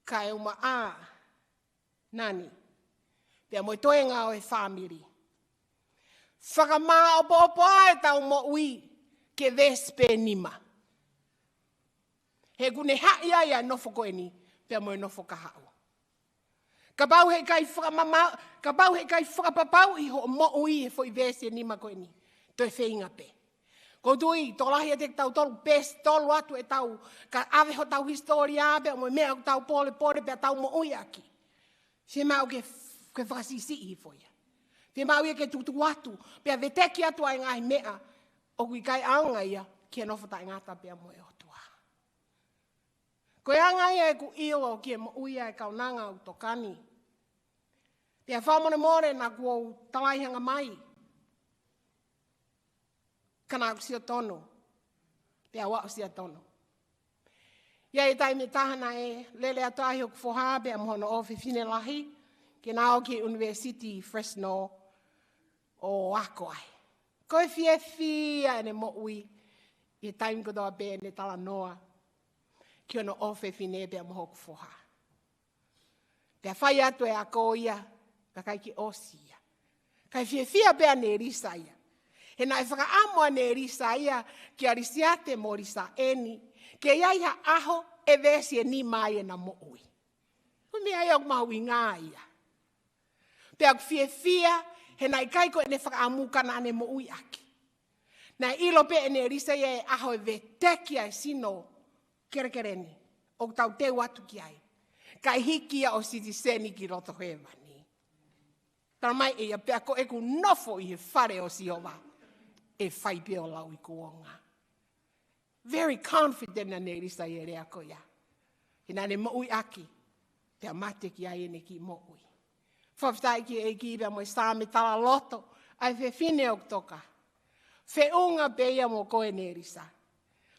Kai uma nani. Pea moi toe ngā o e whamiri. Whakamā opo ai tau mo ui. Ke Sepitema. He kune hai ai a nofo koe ni, pia mo e nofo ka hau. Ka pau he kai whakapapau i ho mo ui e fo i Sepitema koe ni. To e whainga pe. Ko tui, tō lahi e te tau tolu pes, tolu atu e tau, ka ave ho tau historia, pia mo e mea tau pole, pia tau mo ui aki. Se mau ke whakasisi i fo ia. Se mau e ke tutu atu, pia veteki atu ai ngai mea, o kui kai aunga ia, ki e nofo tai ngata pia mo e otua. Ko e anga ia e ku ilo ki e mo uia e kaunanga u tokani. Pia whamone more na kua talaihanga mai. Kana aku sia tono. Pia wau sia tono. Ia e taimi tahana e lele atu ahi o kufoha pia mohono o whiwhine lahi. Ki nao ki University Fresno o ako ai. Ko e whia ne mo ui, i taimi ko toa pē ne tala noa, ki ono ofe whine pia moho kufoha. Pia whai atu e ako ia, ka kai ki osia. Kai whia pia Nelisa ia. He nai whaka amoa Nelisa ia, ki arisiate mo risa eni, ke iai ha aho e vesi e ni mai e na mo ui. Umi ai au mahu i ngā ia. Pia whia, he nai kai ko e ne whakaamuka na ne mo ui aki. Nai ilo pe e Nelisa ia e aho e veteki ai sino kerekereni. O tau te watu ki ai. Kai hiki a o sitiseni ki roto hewani. Tara mai e a pea ko e ku nofo i he whare o Sihova. E whai pia o lau i kuonga. Very confident na Nelisa ia rea ko ia. Hina ne mo ui aki. Pea mate ki ai ene ki mo ui. Whawhitai ki e ki pia mo i sāme tala loto, ai whiwhine o toka. Whiunga peia mo koe Nelisa.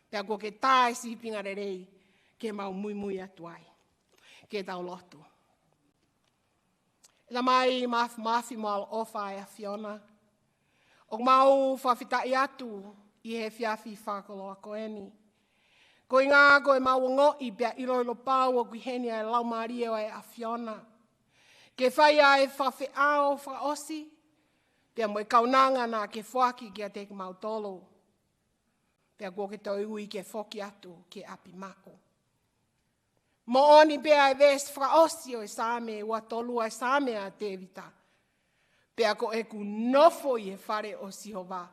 Pea ko ke tāe si pinga rerei, ke mau mui atu ai. ke tau lotu. Ila mai mafi moal ofa e a Fiona. O mau whawhitai atu i he whiawhi whakolo a koeni. Ko inga ko e mau ngo i bea iloilo pau o kuheni ai lau maria e a Fiona. Ke whai ai whawhi ao whaosi, pia mo i kaunanga na ke whaki ki a teke mau tolo. Pia kua ke tau ui ke whoki atu ke api mako. Mo oni pia e ves whaosi o e same, ua tolu ai same a te vita. Pea ko e ku nofo i e whare o Sihova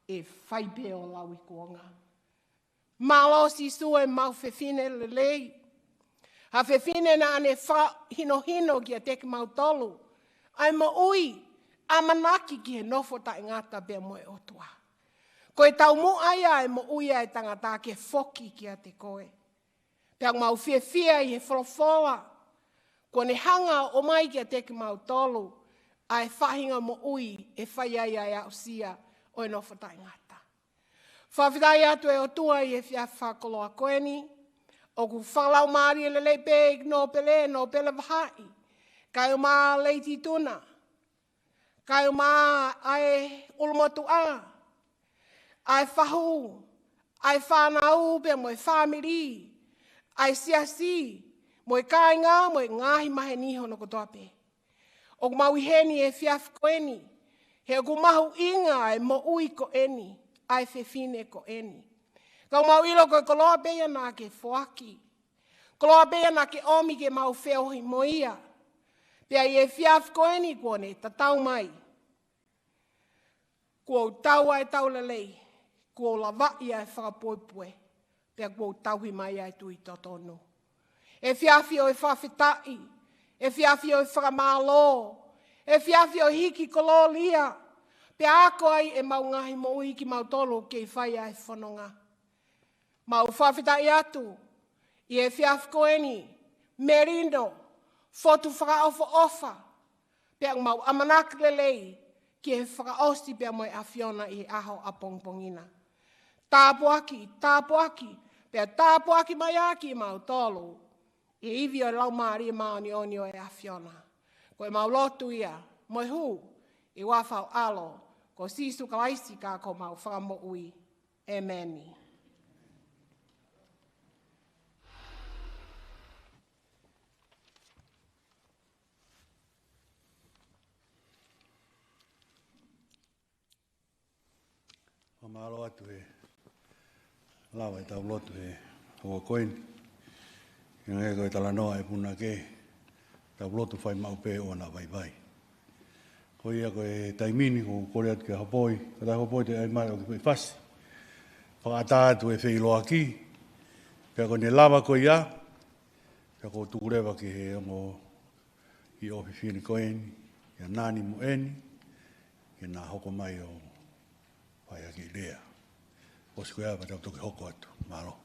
e whaipe o lau i kuonga. Malo si su e mau whewhine le lei. Ha whewhine na ane hino hino ki a teke mau tolu. Ai mo ui, a manaki ki he nofo ta ingata pea mo e otua. Ko e tau mo aia e mo ui ai tangata ke whoki ki a te koe. Pea mau whiawhia i he wholofoa. Ko ne hanga o mai ki a teke mau tolu. Ai whahinga mo ui e whai ai au sia o e nofo ta ingata. Whawhitai atu e o tua i e whakolo a koeni. O ku whalau maari e lelei pēk no pele vahai. Kai o maa leiti tuna. Kai o maa ai ulumotu a. Ai whahu. Ai whanau pe mo e whamiri. Ai siasi. Mo e kāinga mo e ngahi mahe niho no kotoa pe. O mau heni e whiaf koeni. He o mahu inga e mo ui koeni. Ai whewhine koeni. Kau mau ilo koe koloa beia nā ke whoaki. Koloa beia nā ke omi ke mau wheohi mo ia. Pea i e whiaf koeni kone, ta tau mai. Kua tau ai tau lelei. Kua lava ia e whakapoipue. Pea kua tauhi mai ai tui totonu. E whiafi o e whawhitai. E whiawhi o whakamālo, e whiawhi o hiki kolo lia, pe ako ai e mau ngahi mo ui ki mau tolo ke i whai ai whanonga. Mau whawhitai atu, i e whiawhi koeni, merindo, whotu whakaofa ofa, pe mau amanak lelei, ki e whakaosi pe mo e a Fiona i aho a pongpongina. Tāpuaki, pe tāpuaki mai aki i mau tolo, e iwi o lau maari e maoni oni o e a Fiona. Ko e mau lotu ia, moi hu, i wafau alo, ko sisu kalaisi ka ko mau whakamo ui. Ameni. O maalo atu e, lawa e tau lotu e, o koini. Nga koe tala noa e puna ke, tau lotu whai mau pē o na vai. Ko ia koe taimini, ko kore atu ke hapoi, ka tai hapoi te ai mai o ki koe whasi. Whakata atu e whei loa ki, pia ko ne lava ko ia, pia ko tukurewa ki he ongo i ohi whini koeni, ia nani mo eni, ia nā hoko mai o whai aki lea. Osi koe awa tau toki hoko atu, malo.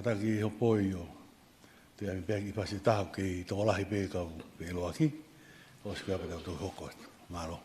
Kata ki hopoi o te ai pēki i pasi tahu ki tō lahi pēkau pe loa ki, o si kapa tau tō hoko atu, maro.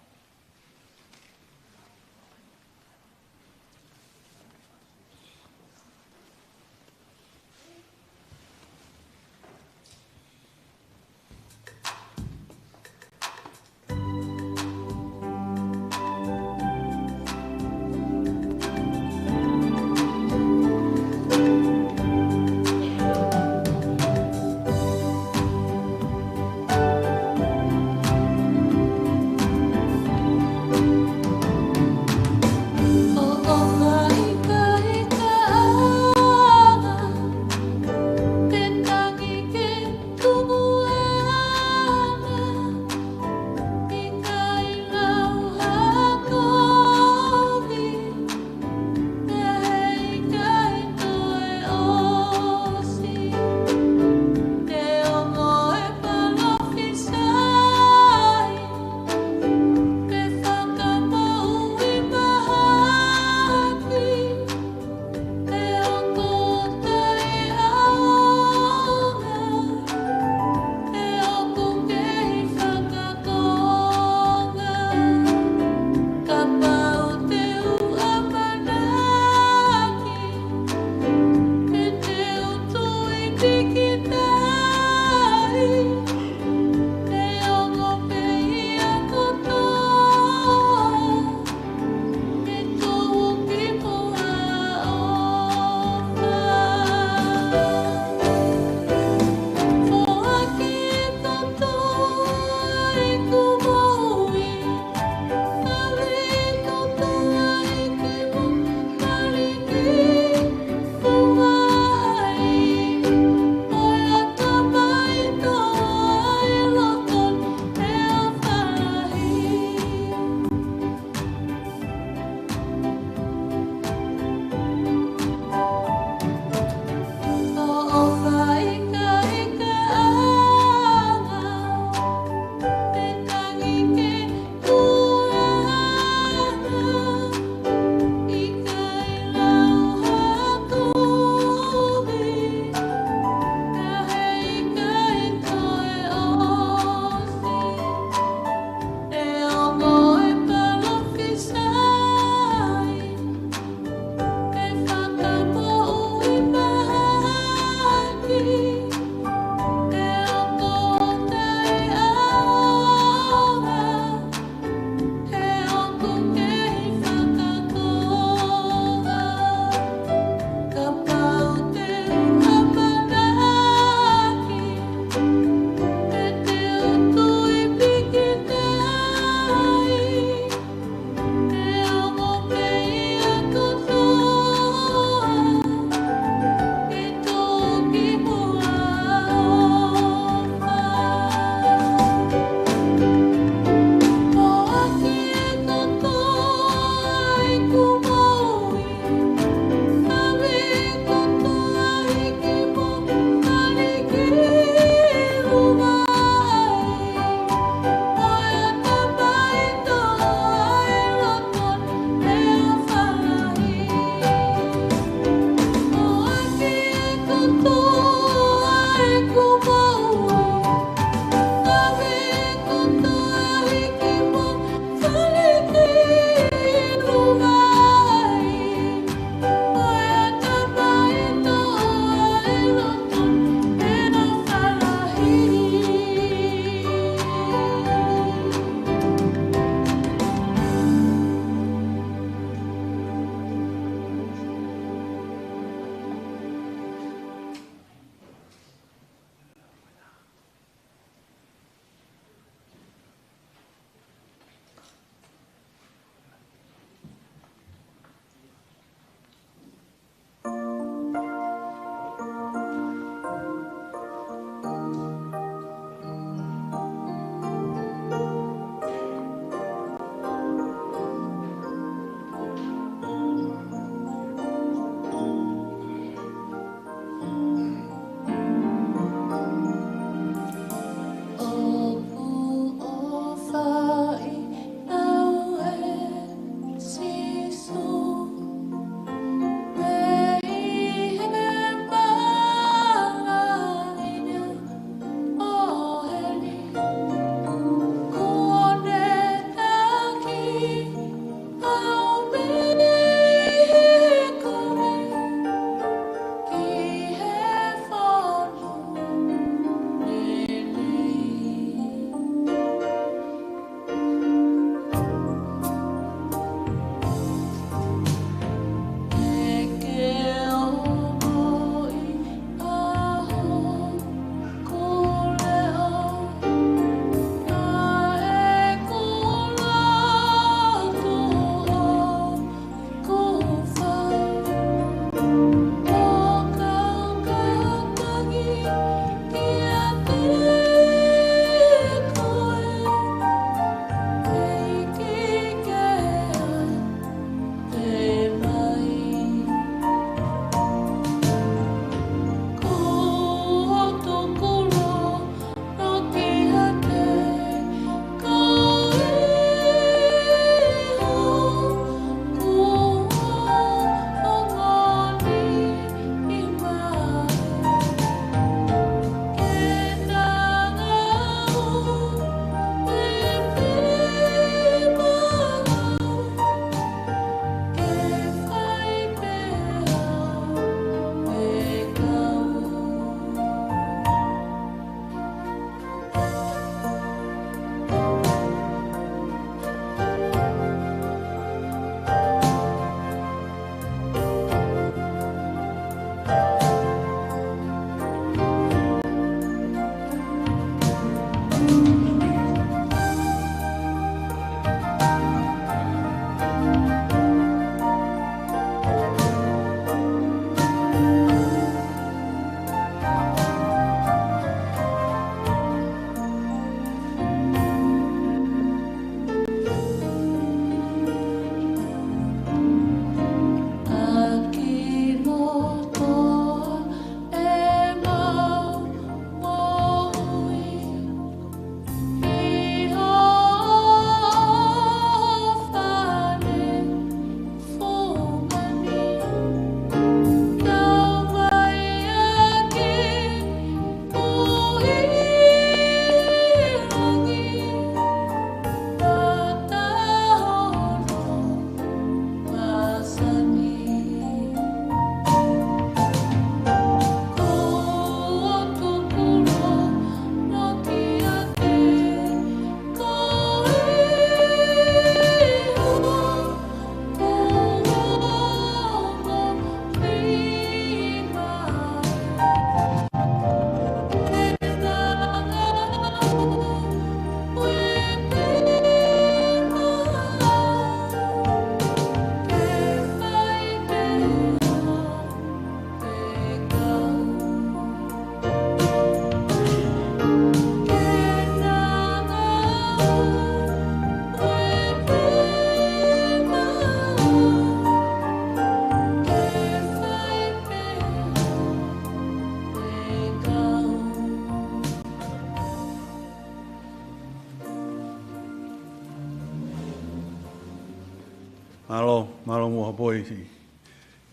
moha boi si.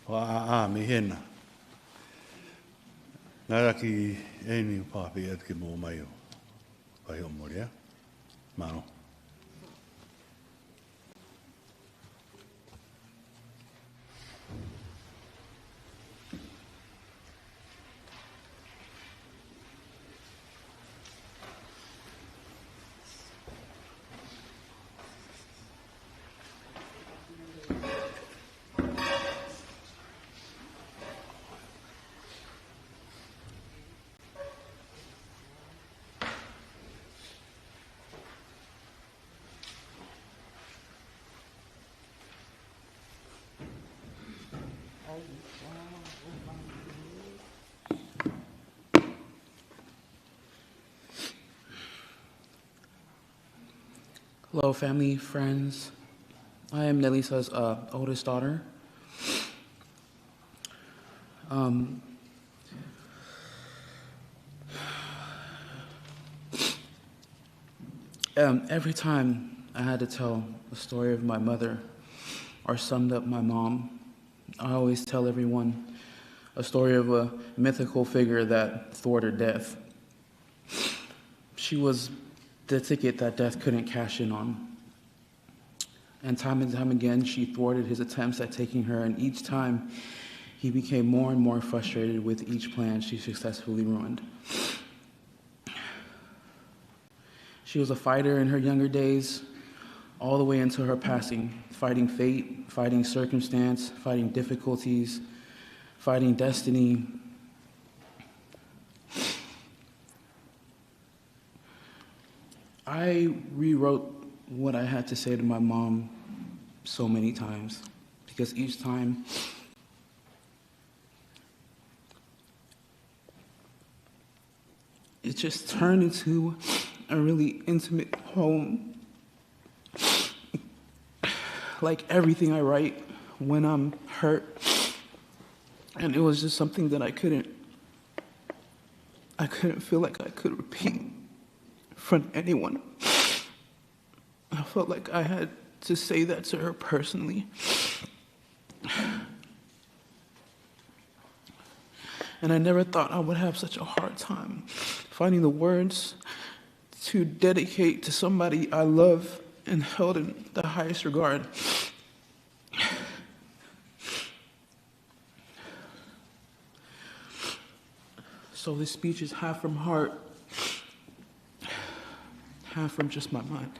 O a me hena. Nara ki eni papi at ki mo mai o. Pai o moria. Mano. Hello, family, friends. I am Nelisa's oldest daughter. Every time I had to tell the story of my mother or summed up my mom, I always tell everyone a story of a mythical figure that thwarted death. She was the ticket that death couldn't cash in on. And time again, she thwarted his attempts at taking her, and each time he became more and more frustrated with each plan she successfully ruined. She was a fighter in her younger days, all the way into her passing, fighting fate, fighting circumstance, fighting difficulties, fighting destiny. I rewrote what I had to say to my mom so many times, because each time it just turned into a really intimate poem. Like everything I write when I'm hurt, and it was just something that I couldn't feel like I could repeat in front of anyone. I felt like I had to say that to her personally. And I never thought I would have such a hard time finding the words to dedicate to somebody I love and held in the highest regard. So this speech is half from heart, half from just my mind.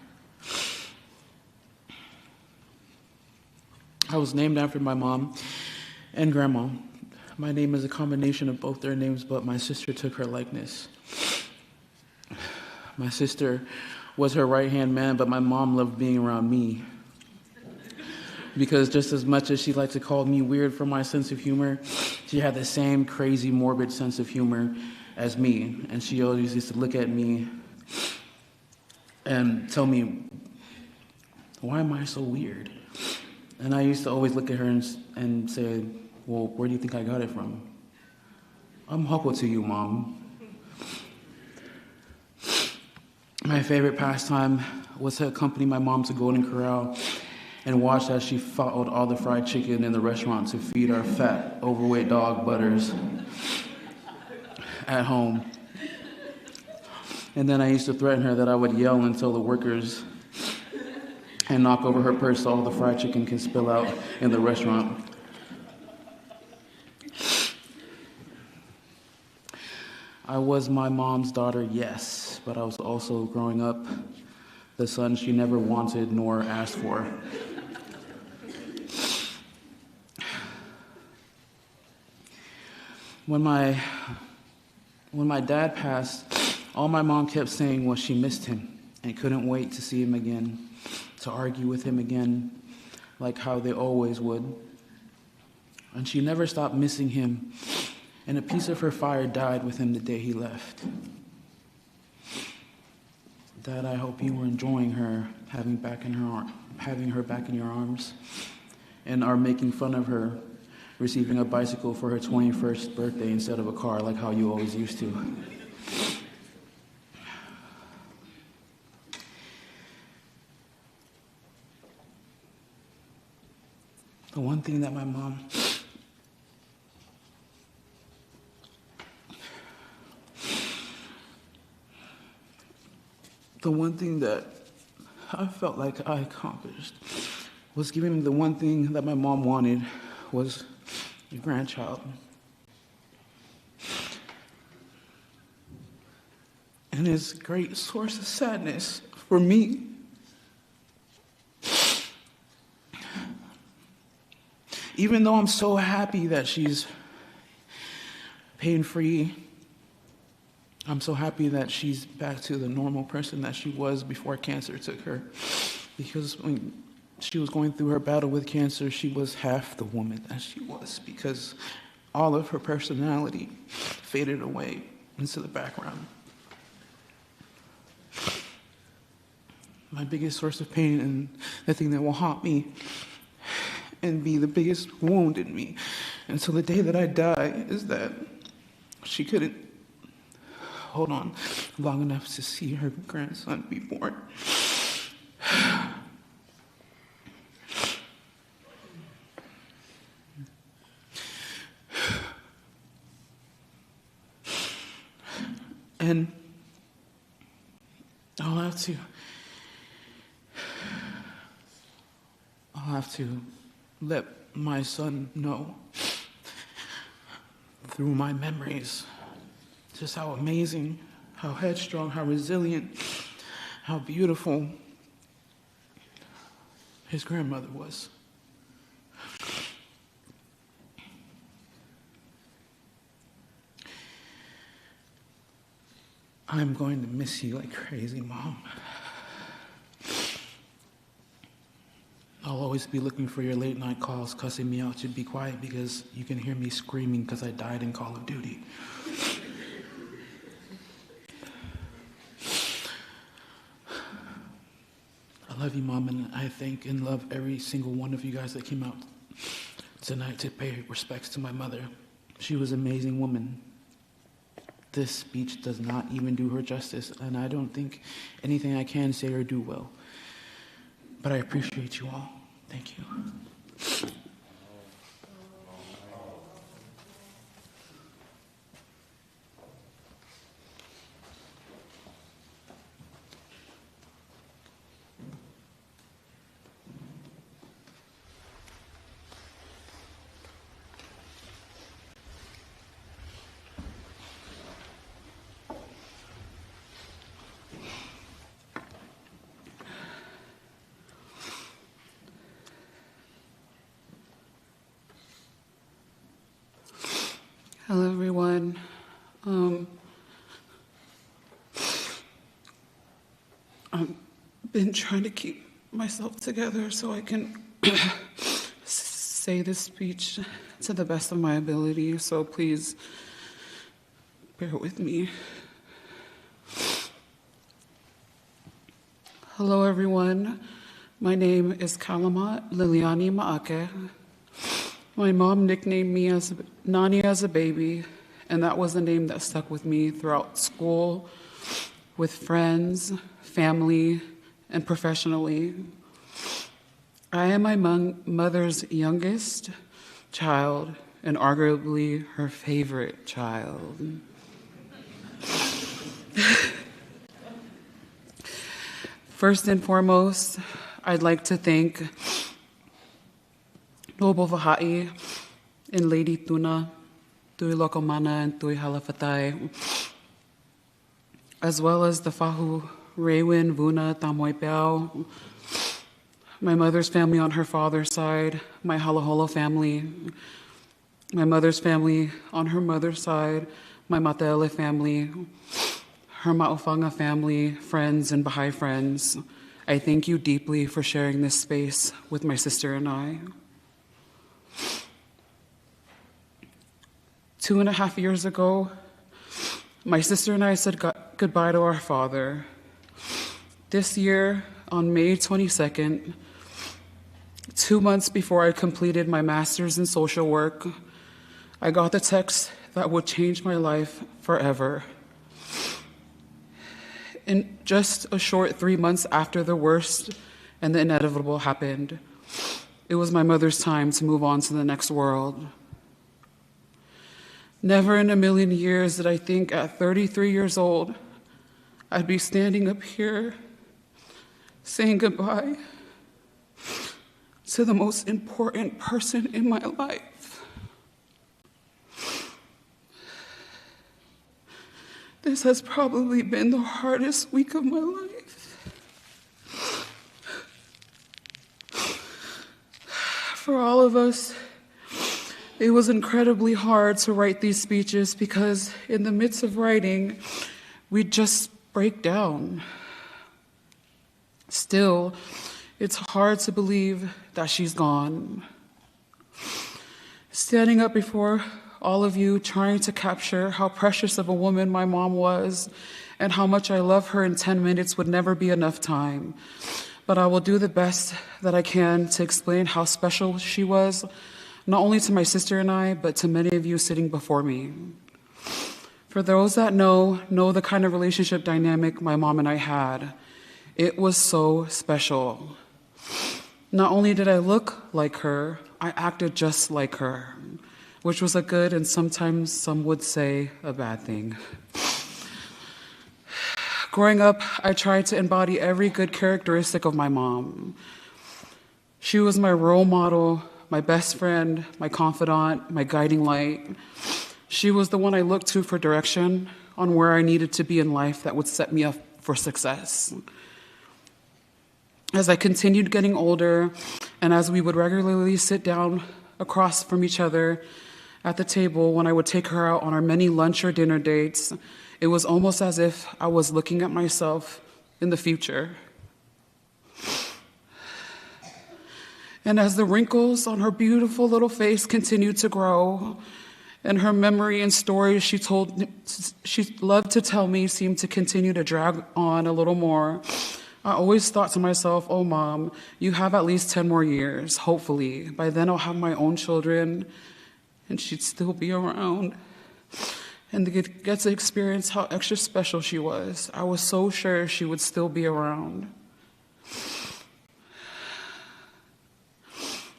I was named after my mom and grandma. My name is a combination of both their names, but my sister took her likeness. My sister was her right-hand man, but my mom loved being around me. Because just as much as she liked to call me weird for my sense of humor, she had the same crazy, morbid sense of humor as me. And she always used to look at me and tell me, why am I so weird? And I used to always look at her and say, well, where do you think I got it from? I'm hoko to you, Mom. My favorite pastime was to accompany my mom to Golden Corral and watch as she followed all the fried chicken in the restaurant to feed our fat, overweight dog Butters at home. And then I used to threaten her that I would yell until the workers and knock over her purse so all the fried chicken can spill out in the restaurant. I was my mom's daughter, yes, but I was also, growing up, the son she never wanted nor asked for. When my dad passed, all my mom kept saying was she missed him and couldn't wait to see him again, to argue with him again, like how they always would. And she never stopped missing him, and a piece of her fire died with him the day he left. Dad, I hope you were enjoying her, having her back in your arms, and are making fun of her receiving a bicycle for her 21st birthday instead of a car, like how you always used to. The one thing that my mom I felt like I accomplished was giving me the one thing that my mom wanted was a grandchild. And it's a great source of sadness for me. Even though I'm so happy that she's pain-free, I'm so happy that she's back to the normal person that she was before cancer took her. Because when she was going through her battle with cancer, she was half the woman that she was, because all of her personality faded away into the background. My biggest source of pain and the thing that will haunt me and be the biggest wound in me until the day that I die is that she couldn't hold on long enough to see her grandson be born. And I'll have to let my son know through my memories just how amazing, how headstrong, how resilient, how beautiful his grandmother was. I'm going to miss you like crazy, Mom. I'll always be looking for your late night calls, cussing me out to be quiet because you can hear me screaming because I died in Call of Duty. I love you, Mom, and I thank and love every single one of you guys that came out tonight to pay respects to my mother. She was an amazing woman. This speech does not even do her justice, and I don't think anything I can say or do will. But I appreciate you all. Thank you. Hello, everyone. I've been trying to keep myself together so I can say this speech to the best of my ability, so please bear with me. Hello, everyone. My name is Kalamat Liliani Ma'ake. My mom nicknamed me as Nani as a baby, and that was a name that stuck with me throughout school, with friends, family, and professionally. I am my mother's youngest child and arguably her favorite child. First and foremost, I'd like to thank Lobo Vaha'i and Lady Tuna, Tui Lokomana and Tui Halafatai, as well as the Fahu Rewin, Vuna, Tamoy Peao, my mother's family on her father's side, my Halaholo family, my mother's family on her mother's side, my Mataele family, her Ma'ofanga family, friends, and Baha'i friends. I thank you deeply for sharing this space with my sister and I. 2.5 years ago, my sister and I said goodbye to our father. This year, on May 22nd, 2 months before I completed my master's in social work, I got the text that would change my life forever. In just a short 3 months after the worst and the inevitable happened, It was my mother's time to move on to the next world. Never in a million years did I think at 33 years old, I'd be standing up here saying goodbye to the most important person in my life. This has probably been the hardest week of my life. For all of us, it was incredibly hard to write these speeches because in the midst of writing, we'd just break down. Still, it's hard to believe that she's gone. Standing up before all of you, trying to capture how precious of a woman my mom was and how much I love her in 10 minutes would never be enough time. But I will do the best that I can to explain how special she was, not only to my sister and I, but to many of you sitting before me. For those that know the kind of relationship dynamic my mom and I had. It was so special. Not only did I look like her, I acted just like her, which was a good and sometimes some would say a bad thing. Growing up, I tried to embody every good characteristic of my mom. She was my role model, my best friend, my confidant, my guiding light. She was the one I looked to for direction on where I needed to be in life that would set me up for success. As I continued getting older, and as we would regularly sit down across from each other at the table when I would take her out on our many lunch or dinner dates, it was almost as if I was looking at myself in the future. And as the wrinkles on her beautiful little face continued to grow, and her memory and stories she loved to tell me seemed to continue to drag on a little more, I always thought to myself, oh, Mom, you have at least 10 more years, hopefully. By then I'll have my own children, and she'd still be around. And to get to experience how extra special she was. I was so sure she would still be around.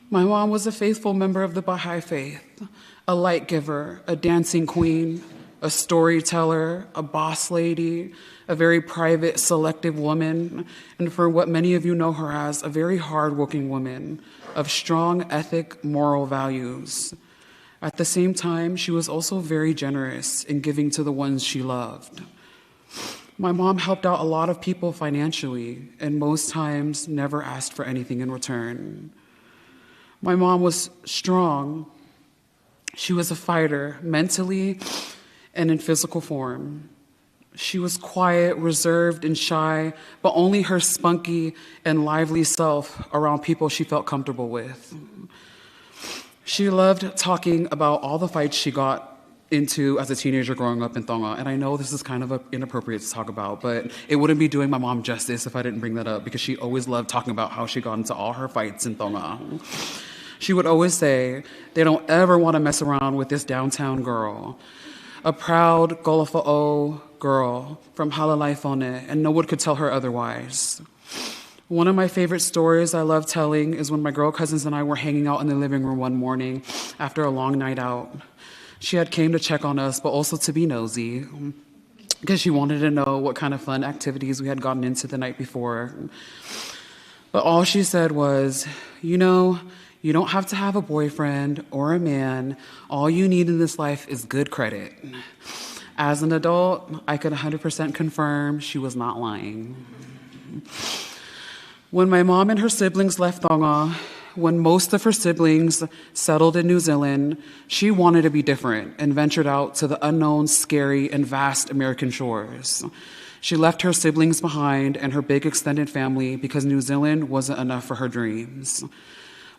My mom was a faithful member of the Baha'i faith, a light giver, a dancing queen, a storyteller, a boss lady, a very private, selective woman, and for what many of you know her as, a very hardworking woman of strong ethic, moral values. At the same time, she was also very generous in giving to the ones she loved. My mom helped out a lot of people financially, and most times never asked for anything in return. My mom was strong. She was a fighter, mentally and in physical form. She was quiet, reserved, and shy, but only her spunky and lively self around people she felt comfortable with. She loved talking about all the fights she got into as a teenager growing up in Tonga. And I know this is kind of inappropriate to talk about, but it wouldn't be doing my mom justice if I didn't bring that up, because she always loved talking about how she got into all her fights in Tonga. She would always say, they don't ever want to mess around with this downtown girl, a proud Golafa'o girl from Halalaifone, and no one could tell her otherwise. One of my favorite stories I love telling is when my girl cousins and I were hanging out in the living room one morning after a long night out. She had came to check on us, but also to be nosy, because she wanted to know what kind of fun activities we had gotten into the night before. But all she said was, you know, you don't have to have a boyfriend or a man. All you need in this life is good credit. As an adult, I could 100% confirm she was not lying. When my mom and her siblings left Tonga, when most of her siblings settled in New Zealand, she wanted to be different and ventured out to the unknown, scary, and vast American shores. She left her siblings behind and her big extended family because New Zealand wasn't enough for her dreams.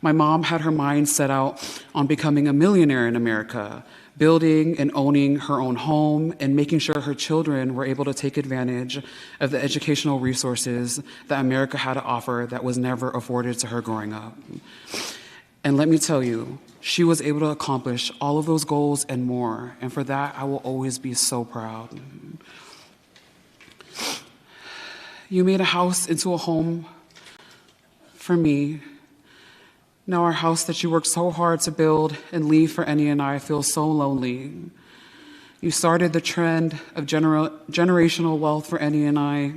My mom had her mind set out on becoming a millionaire in America, building and owning her own home and making sure her children were able to take advantage of the educational resources that America had to offer that was never afforded to her growing up. And let me tell you, she was able to accomplish all of those goals and more, and for that, I will always be so proud. You made a house into a home for me, Now our house that you worked so hard to build and leave for Annie and I feels so lonely. You started the trend of generational wealth for Annie and I.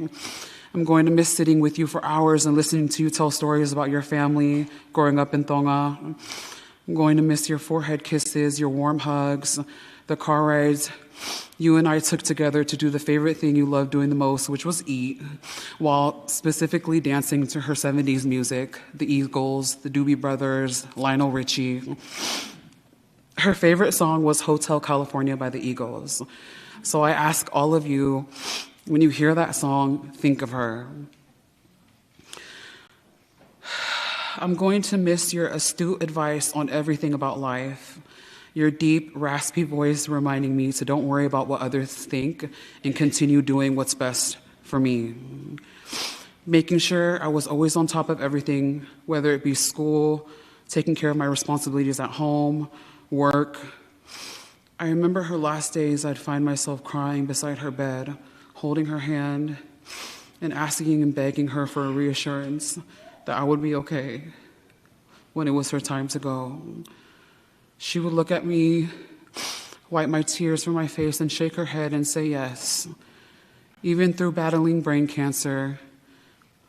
I'm going to miss sitting with you for hours and listening to you tell stories about your family growing up in Tonga. I'm going to miss your forehead kisses, your warm hugs, the car rides you and I took together to do the favorite thing you loved doing the most, which was eat, while specifically dancing to her 70s music, the Eagles, the Doobie Brothers, Lionel Richie. Her favorite song was Hotel California by the Eagles. So I ask all of you, when you hear that song, think of her. I'm going to miss your astute advice on everything about life, your deep, raspy voice reminding me to don't worry about what others think and continue doing what's best for me. Making sure I was always on top of everything, whether it be school, taking care of my responsibilities at home, work. I remember her last days, I'd find myself crying beside her bed, holding her hand and asking and begging her for a reassurance that I would be okay when it was her time to go. She would look at me, wipe my tears from my face, and shake her head and say yes. Even through battling brain cancer,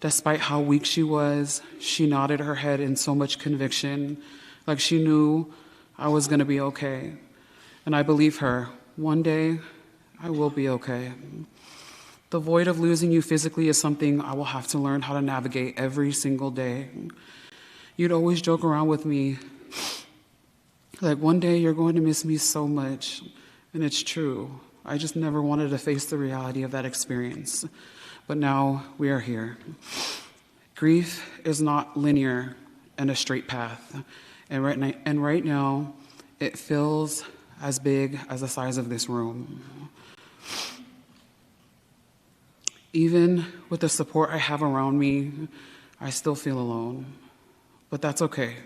despite how weak she was, she nodded her head in so much conviction, like she knew I was going to be okay. And I believe her. One day, I will be okay. The void of losing you physically is something I will have to learn how to navigate every single day. You'd always joke around with me, like, one day you're going to miss me so much. And it's true. I just never wanted to face the reality of that experience. But now we are here. Grief is not linear and a straight path. And right now, it feels as big as the size of this room. Even with the support I have around me, I still feel alone. But that's okay.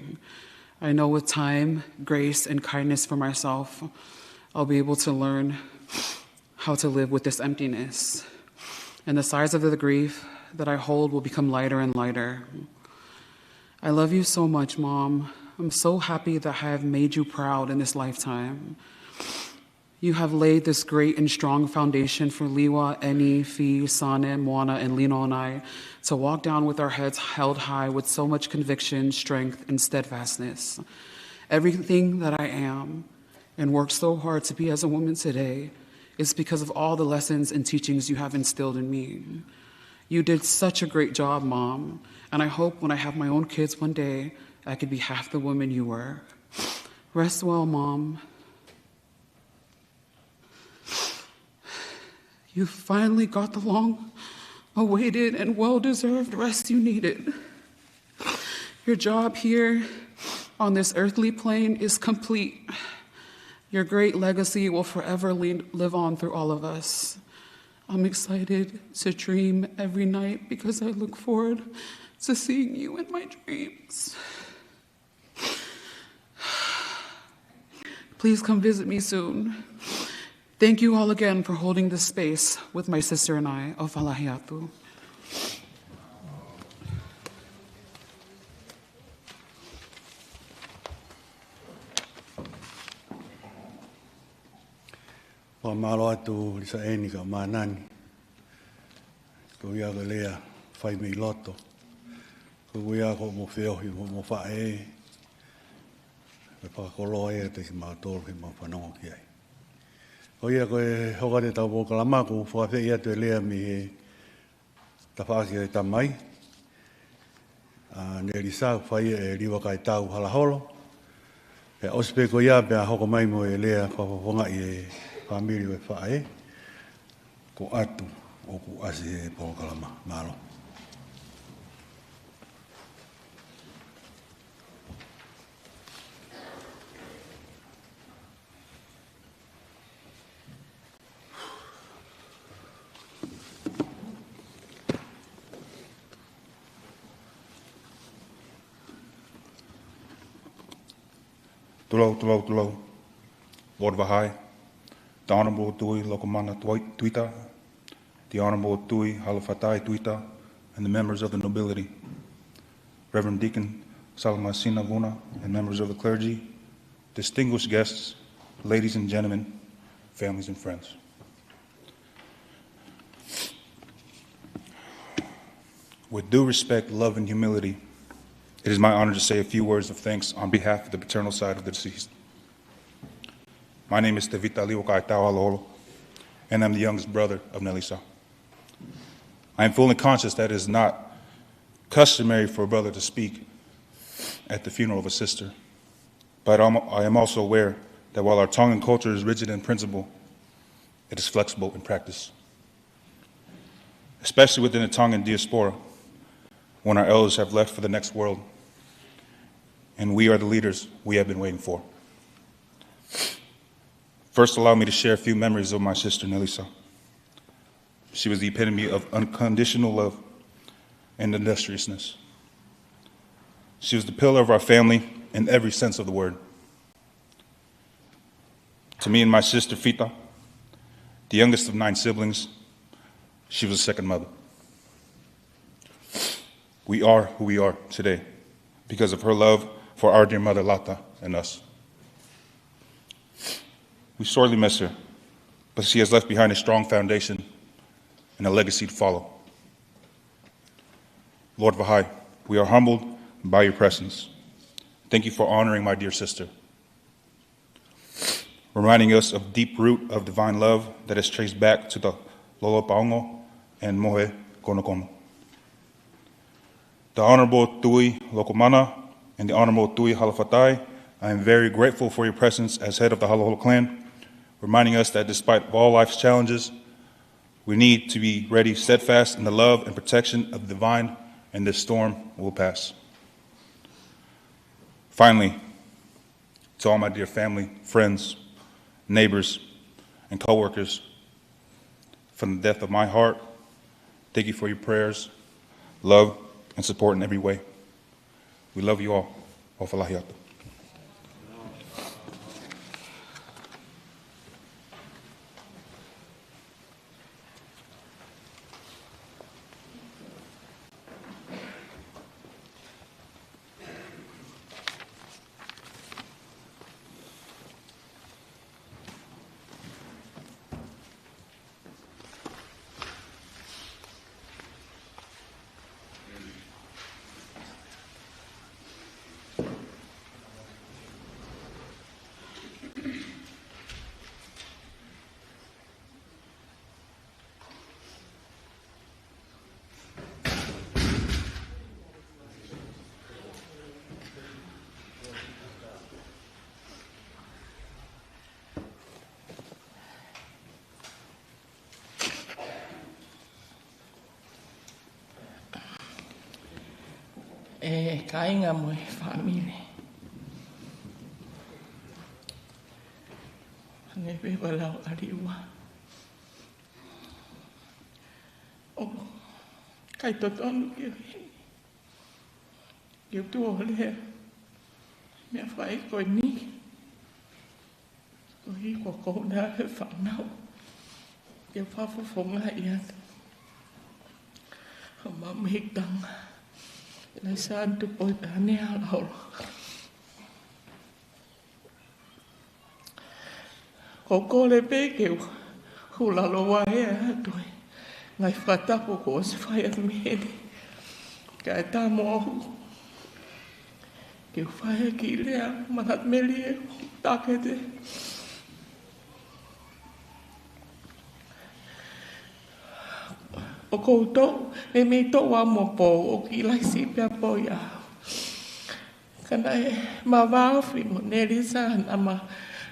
I know with time, grace, and kindness for myself, I'll be able to learn how to live with this emptiness. And the size of the grief that I hold will become lighter and lighter. I love you so much, Mom. I'm so happy that I have made you proud in this lifetime. You have laid this great and strong foundation for Liwa, Eni, Fi, Sane, Moana, and Lino and I to walk down with our heads held high with so much conviction, strength, and steadfastness. Everything that I am and worked so hard to be as a woman today is because of all the lessons and teachings you have instilled in me. You did such a great job, Mom, and I hope when I have my own kids one day, I could be half the woman you were. Rest well, Mom. You finally got the long-awaited and well-deserved rest you needed. Your job here on this earthly plane is complete. Your great legacy will forever live on through all of us. I'm excited to dream every night because I look forward to seeing you in my dreams. Please come visit me soon. Thank you all again for holding this space with my sister and I. O Falahiatu. Wa malo atu lisa eni ka manani. Ko ia ka lea whai mei loto. Ko ia ko mo whiohi mo whae. Me whakakolo e te ki mātoro ki mā whanongo ki ai. Ko ia koe hokare tau po kalama ko whakawhi ia te lea mi he tawhaki e tamai. Nelisa whai e Riwa Tau Halaholo. E ospe ko ia pe a hoko mai mo e lea whawhonga i e whamiri o e whae. Ko atu o ku asi e po kalama. Malo. Tulau. Lord Vahai, the Honourable Tui Lokomana Tuita, the Honourable Tui Halafatai Tuita, and the members of the nobility. Reverend Deacon Salama Sinavuna, and members of the clergy, distinguished guests, ladies and gentlemen, families and friends. With due respect, love, and humility, it is my honor to say a few words of thanks on behalf of the paternal side of the deceased. My name is Nelisa Halaholo, and I'm the youngest brother of Nelisa. I am fully conscious that it is not customary for a brother to speak at the funeral of a sister, but I am also aware that while our Tongan culture is rigid in principle, it is flexible in practice, especially within the Tongan diaspora, when our elders have left for the next world, and we are the leaders we have been waiting for. First, allow me to share a few memories of my sister, Nelisa. She was the epitome of unconditional love and industriousness. She was the pillar of our family in every sense of the word. To me and my sister, Fita, the youngest of 9 siblings, she was a second mother. We are who we are today because of her love for our dear mother, Lata, and us. We sorely miss her, but she has left behind a strong foundation and a legacy to follow. Lord Vahai, we are humbled by your presence. Thank you for honoring my dear sister, reminding us of deep root of divine love that is traced back to the Lolo Paongo and Mohe Konokono. The Honorable Tui Lokomana and the Honorable Tui Halafatai, I am very grateful for your presence as head of the Halaholo clan, reminding us that despite all life's challenges, we need to be ready, steadfast in the love and protection of the divine, and this storm will pass. Finally, to all my dear family, friends, neighbors, and co-workers, from the depth of my heart, thank you for your prayers, love, and support in every way. We love you all. Ofalahiatu. Kainga mo family. Nebe walau ariwa. Oh, kai toton eu tu ole. Me fai ko ni. Ko hi ko na fa nau. Eu fa fo fo nga ia. Ma me dang. La santo poi bene Halaholo. Ko le peke hula loa e atoi. Ngai whatapo ko se whai atu mehene. Ka e tā mohu. Ke whai ki lea manat meli e takete. O koutou, me me tō wa mo po o ki laisi pia po ia. Kana e ma wāwhi mo Nelisa na ma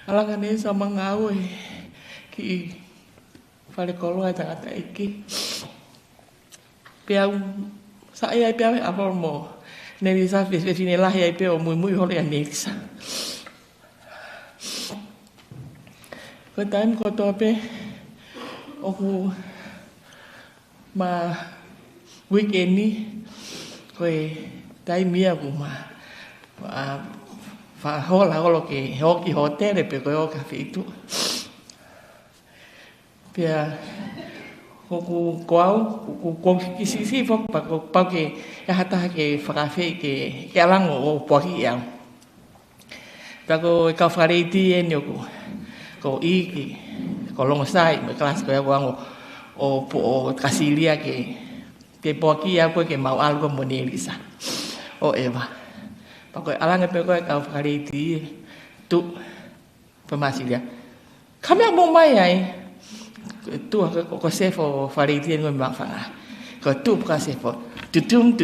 alanga nesa mga aue ki whare koloa e tangata iki. Pia sa ia pia e apor mo Nelisa fine lahi ai pia o mui hole a Nelisa. Ko taim ko tope o ku ma weekend ni koe tai mia ku ma fa hola ke hoki hotel pe koe o ka fitu pia Ko ko kisi fo pa ke ya hata ke frafe ke alang o poki ya. Pa ko ka fariti en yo ko iki ko long sai me kelas ko ya o kasilia ke poki ya ko ke mau algo monelisa. O Eva. Pa ko alang pe ko ka fariti tu pemasilia. Kami mau mai ai tu ko sefo fariti ngoi mak fa ko tu ka sefo tutum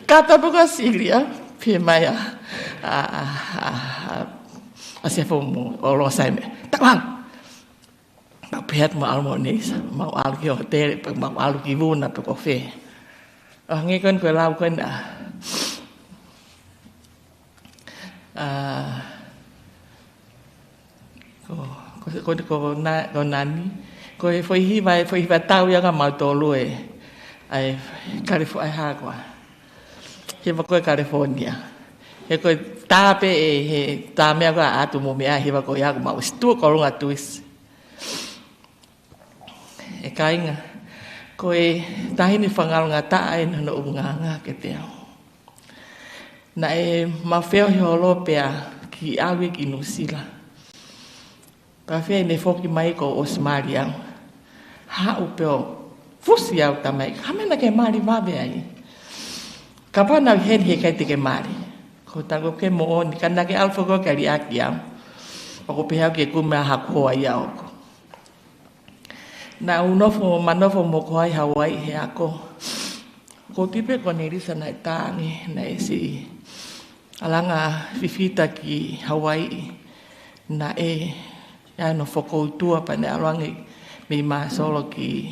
kata buka silia pi maya sefo mo lo sai me tak bang pak pet mo almonis mau al ki hotel mau al ki vuna pe ko fe ngi kon ko lau kon ko nani ko foi hiva tau ya ka mau tolu ai California ha kwa hiva ko California ko tape ta me ka atu mo me hiva ko ya mau stu ko lunga tuis kainga ko tahini fangal ngata ai no unganga ke na ma feo holo pe ki awe ki nusila Pafé ne foki mai ko osmaria. Ha upeo. Fusi au tamai. Hamena ke mari vabe ai. Kapana he kai te ke mari. Ko tango ke mo on kana ke alfo ko ke riakia. Ko pe ha ke ku ma ha ko ai au. Na unofo manofo mo ko ai Hawaii he ako. Ko tipe ko Nelisa na tani na isi. Alanga fifita ki Hawaii na ya no fokoutua pa ne alangi mi ma solo ki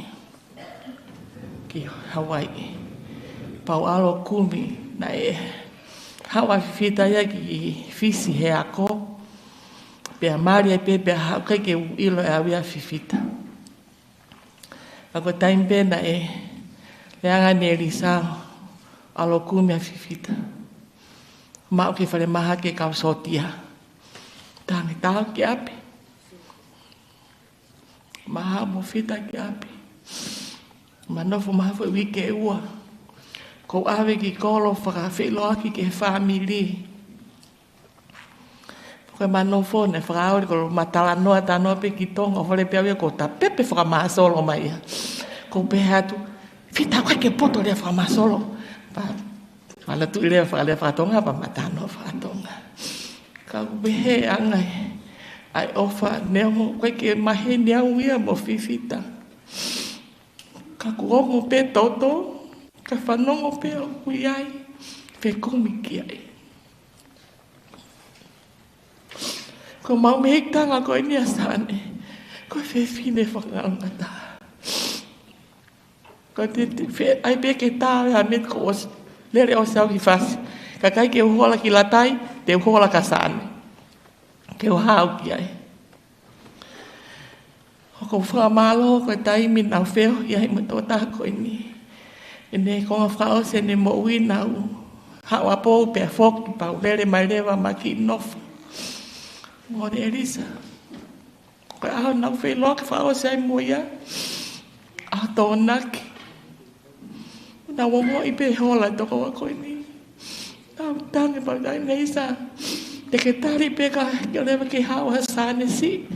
Hawaii pau alo kumi na Hawaii fita ya ki fisi he ako pe maria pe ha ke ilo ya fifita ako taimpe na le anga Nelisa alo kumi a fifita ma ke fale maha ke kausotia tangi tau ki api maha mo fita ki api manofo maha fo wike ua ko ave ki kolo whaka whilo aki ke family ko manofo ne whakaori ko matala noa tanoa pe ki tonga whare pe awe ko ta pepe whaka maasolo mai ko pe hatu fita koe ke poto rea whaka maasolo pa wala tu rea whaka tonga pa matano whaka tonga ka ubehe angai ai ofa neo koe ke mahe nea uia mo fifita. Ka kuongo pe toto, ka whanongo pe o kuiai, pe kumi ki ai. Ko mau me hektanga koe ni asane, koe fe fine whakangata. Ko te ai pe ke tāwe a met ko os, lere o sau ki fasi. Ka kai ke uhola ki latai, te uhola ka sane. Ke o hau ki ai. Ko whamalo ko tai min au feo ia mo to ta ko ni. Ene ko nga se ne mo wina u. Ha wa po pe fok pa lere mai leva maki nof. Mo Nelisa. Ko a na fe lo ka fao se mo ia. A to nak. Na wo mo I pe hola to ko ni. Tang pa dai Nelisa. Te ke tari pe ka ke leva ke ha wa sa ne si.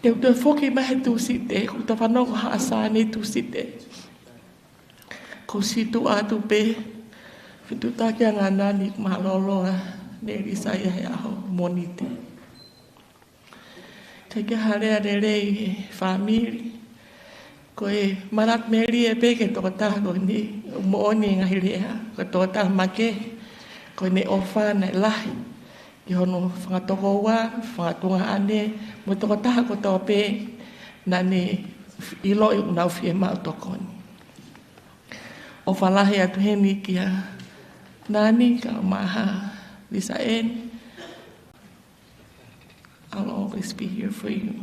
Te foki mahe tu site, ko ta whanongo haasane tu site. Ko situ atu pe, fitu take ngā nani malolo Nelisa ia he aho monite. Te ke harea rei family, ko marak meri pe ke toko taha ko ni, mooni ngahi rea, ko toko taha make, ko ne ofa na lahi. Ki hono whangatoko wa, whangatunga ane, mo toko taha ko tō pe, nane ilo I unau fie mau tokoni. O whalahi atu hemi kia, nani ka maha, Lisa en, I'll always be here for you.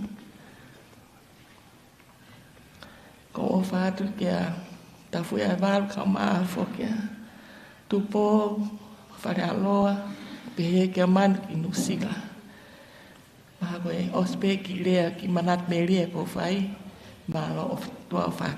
Ko o whātu kia, tawhui ai waru ka maha fo kia, tupo, whare aloa, pehe kia manu ki nusila. Maha koe ospe ki lea ki manat me lea ko whai, ma lo of tua whatu.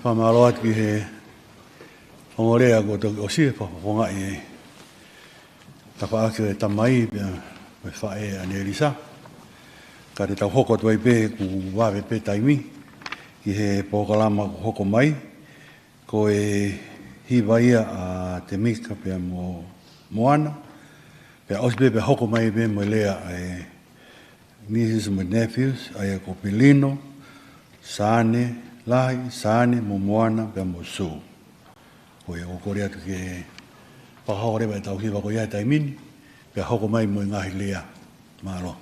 Whamaro atu ki he ongorea ko toki o sia whawhonga i e. Taka ake e tamai pia me whae a Nelisa. Ka te tau hoko tuai pē ku wawe pē taimi. I he pōkalama ku hoko mai. Ko e hiwa ia a te mika pia mo moana. Pia ospe pia hoko mai pē mo lea e nieces and nephews. Aia ko Pilino, Sane, Lahi, Sane, mo moana pia mo su. Ko e o kore atu ke pahaorewa e tau hiwa ko ia taimini. Pia hoko mai mo i ngahi lea. Mahalo.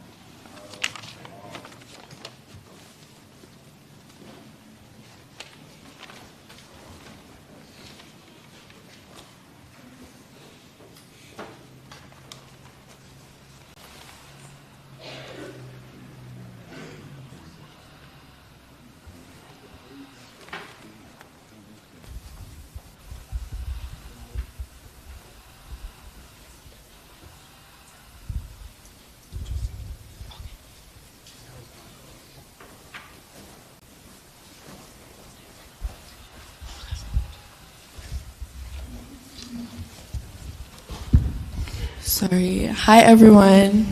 Sorry. Hi, everyone,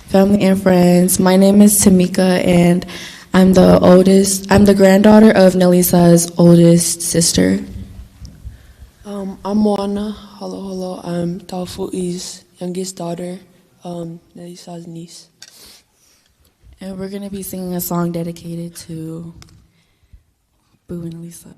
family and friends. My name is Tamika, and I'm the granddaughter of Nelisa's oldest sister. I'm Moana Halaholo. I'm Taufu'i's youngest daughter, Nelisa's niece. And we're going to be singing a song dedicated to Boo and Nelisa.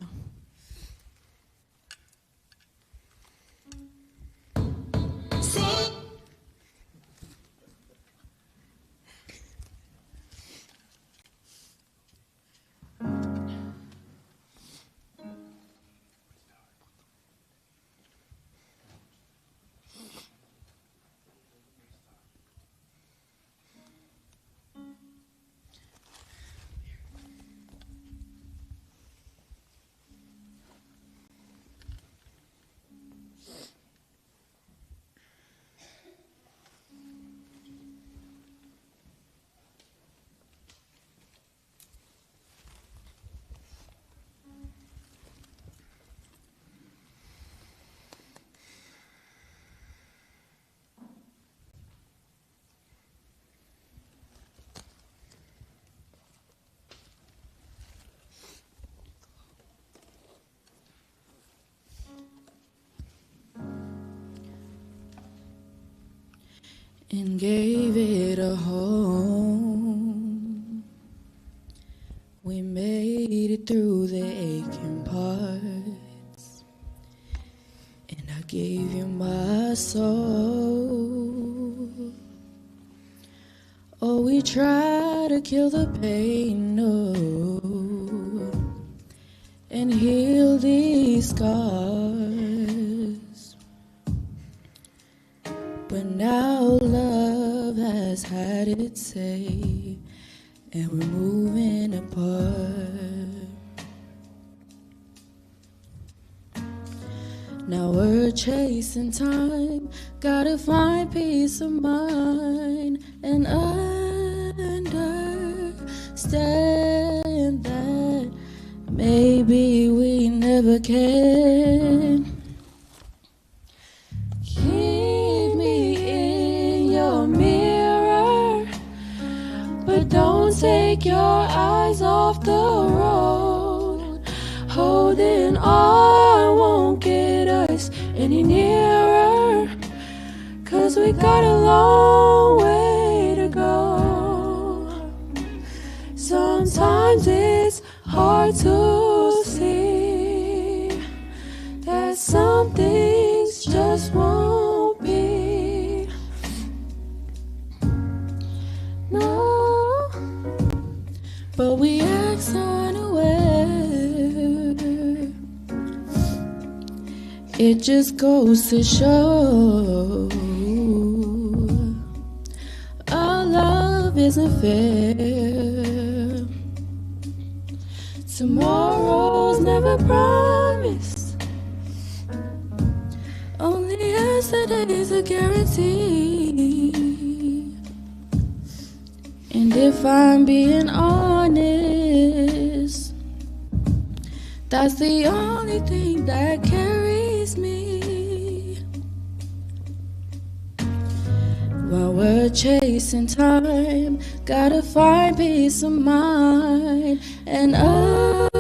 And gave it a home. We made it through the aching parts, and I gave you my soul. Oh, we tried to kill the pain, no, and heal these scars. But now love has had its say, and we're moving apart. Now we're chasing time, gotta find peace of mind, and understand that maybe we never can. Keep me in your mirror, but don't take your eyes off the road. Holding on won't get us any nearer, 'cause we got a long way to go. Sometimes it's hard to see that some things just won't be. No, but we act unaware. It just goes to show our love isn't fair. Tomorrow's never promised. Only yesterday's a guarantee. And if I'm being honest, that's the only thing that carries me. While we're chasing time, gotta find peace of mind and understand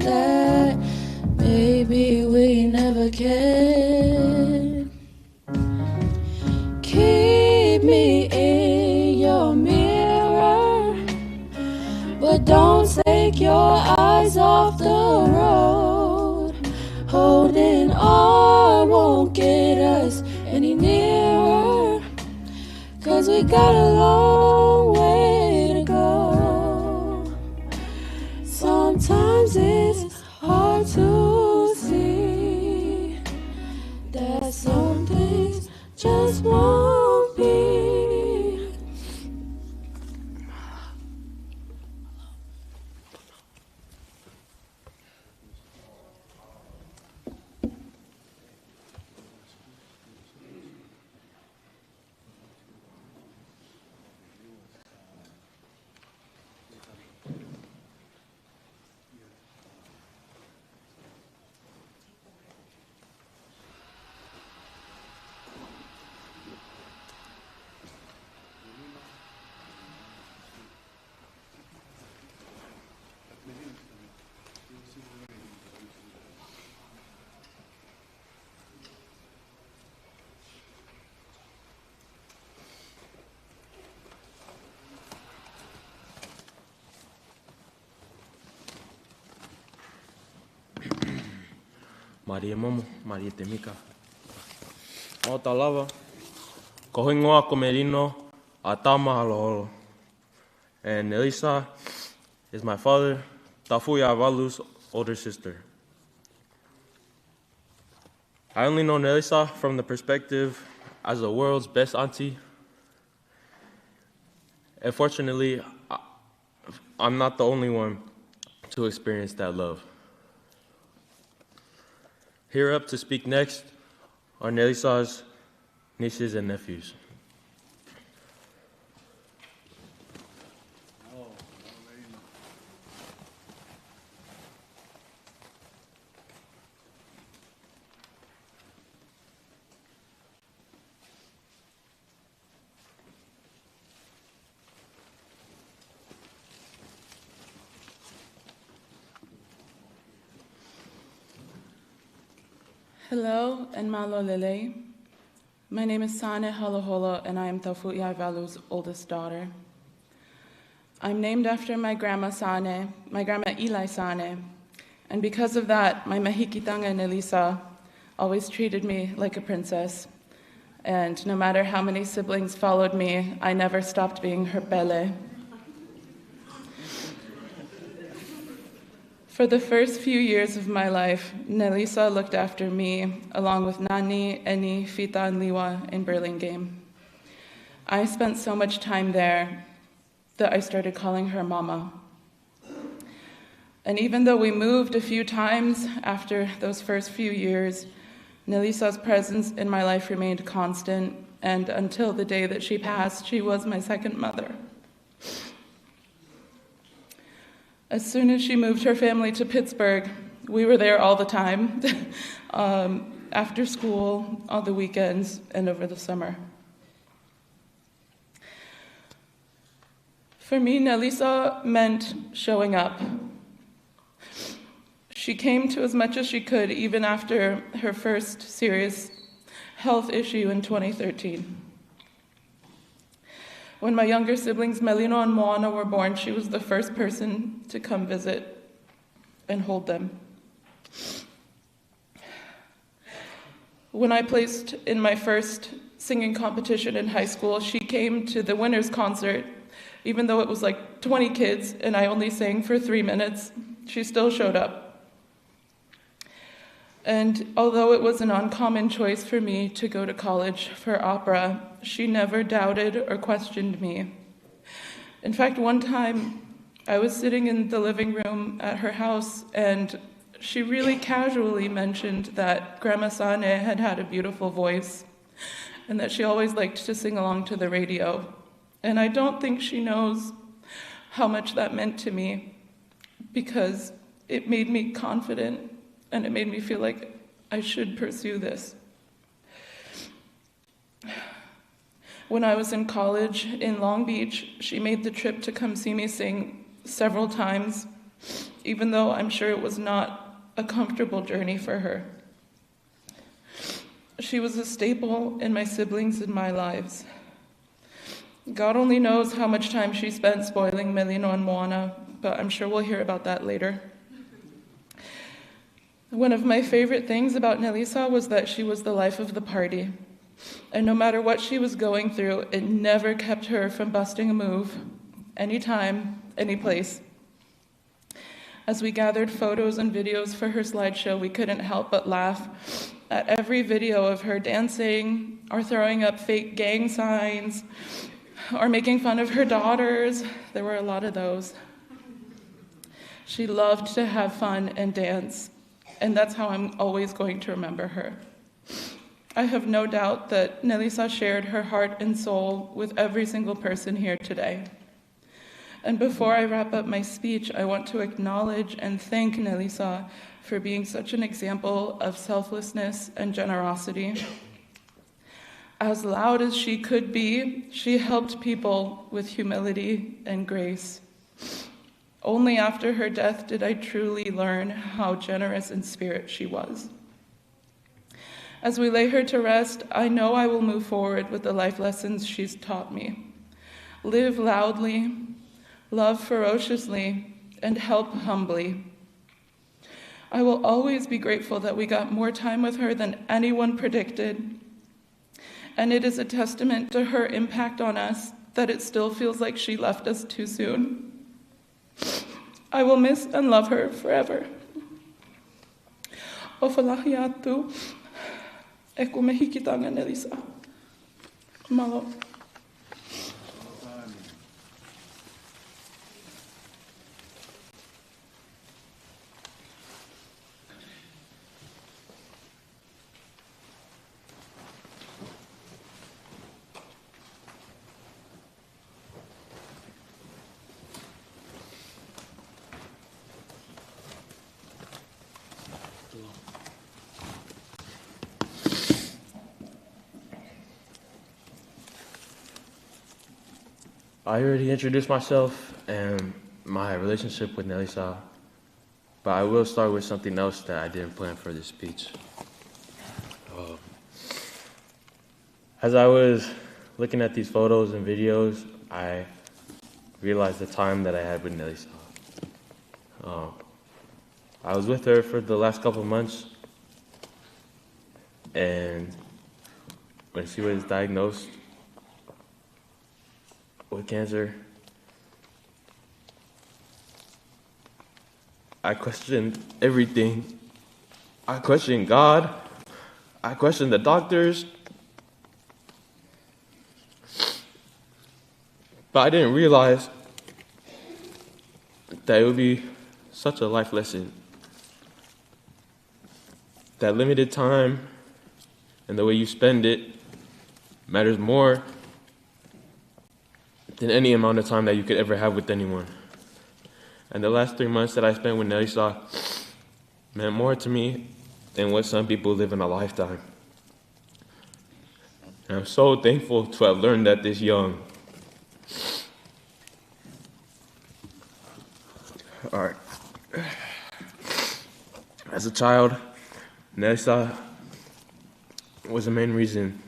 that maybe we never can. Keep me in your mirror, but don't take your eyes off the road. Holding on won't get us any nearer, 'cause we got a long way to go. Sometimes it's hard to see that some things just won't be. Maria Momo, Maria Temika. O Talawa, ko hingoa ko merino a Tama Halaholo. And Nelisa is my father, Tafuya Avalu's older sister. I only know Nelisa from the perspective as the world's best auntie. And fortunately, I'm not the only one to experience that love. Here up to speak next are Nelisa's nieces and nephews. Hello and malo lele. My name is Sane Halaholo and I am Tafuya Valu's oldest daughter. I'm named after my grandma Sane, my grandma Eli Sane, and because of that, my mahikitanga Nelisa always treated me like a princess. And no matter how many siblings followed me, I never stopped being her pele. For the first few years of my life, Nelisa looked after me, along with Nani, Eni, Fita, and Liwa in Burlingame. I spent so much time there that I started calling her Mama. And even though we moved a few times after those first few years, Nelisa's presence in my life remained constant, and until the day that she passed, she was my second mother. As soon as she moved her family to Pittsburgh, we were there all the time, after school, on the weekends, and over the summer. For me, Nelisa meant showing up. She came to as much as she could, even after her first serious health issue in 2013. When my younger siblings, Melino and Moana, were born, she was the first person to come visit and hold them. When I placed in my first singing competition in high school, she came to the winner's concert. Even though it was like 20 kids and I only sang for 3 minutes, she still showed up. And although it was an uncommon choice for me to go to college for opera, she never doubted or questioned me. In fact, one time I was sitting in the living room at her house, and she really casually mentioned that Grandma Sane had a beautiful voice and that she always liked to sing along to the radio. And I don't think she knows how much that meant to me, because it made me confident and it made me feel like I should pursue this. When I was in college in Long Beach, she made the trip to come see me sing several times, even though I'm sure it was not a comfortable journey for her. She was a staple in my siblings and my lives. God only knows how much time she spent spoiling Melino and Moana, but I'm sure we'll hear about that later. One of my favorite things about Nelisa was that she was the life of the party. And no matter what she was going through, it never kept her from busting a move, anytime, any place. As we gathered photos and videos for her slideshow, we couldn't help but laugh at every video of her dancing, or throwing up fake gang signs, or making fun of her daughters. There were a lot of those. She loved to have fun and dance, and that's how I'm always going to remember her. I have no doubt that Nelisa shared her heart and soul with every single person here today. And before I wrap up my speech, I want to acknowledge and thank Nelisa for being such an example of selflessness and generosity. As loud as she could be, she helped people with humility and grace. Only after her death did I truly learn how generous in spirit she was. As we lay her to rest, I know I will move forward with the life lessons she's taught me. Live loudly, love ferociously, and help humbly. I will always be grateful that we got more time with her than anyone predicted. And it is a testament to her impact on us that it still feels like she left us too soon. I will miss and love her forever. O falahi atu, e kumehikitanga Nelisa. Malo. I already introduced myself and my relationship with Nelisa, but I will start with something else that I didn't plan for this speech. As I was looking at these photos and videos, I realized the time that I had with Nelisa. I was with her for the last couple of months, and when she was diagnosed with cancer, I questioned everything. I questioned God. I questioned the doctors. But I didn't realize that it would be such a life lesson. That limited time and the way you spend it matters more than any amount of time that you could ever have with anyone. And the last 3 months that I spent with Nelisa meant more to me than what some people live in a lifetime. And I'm so thankful to have learned that this young. All right. As a child, Nelisa was the main reason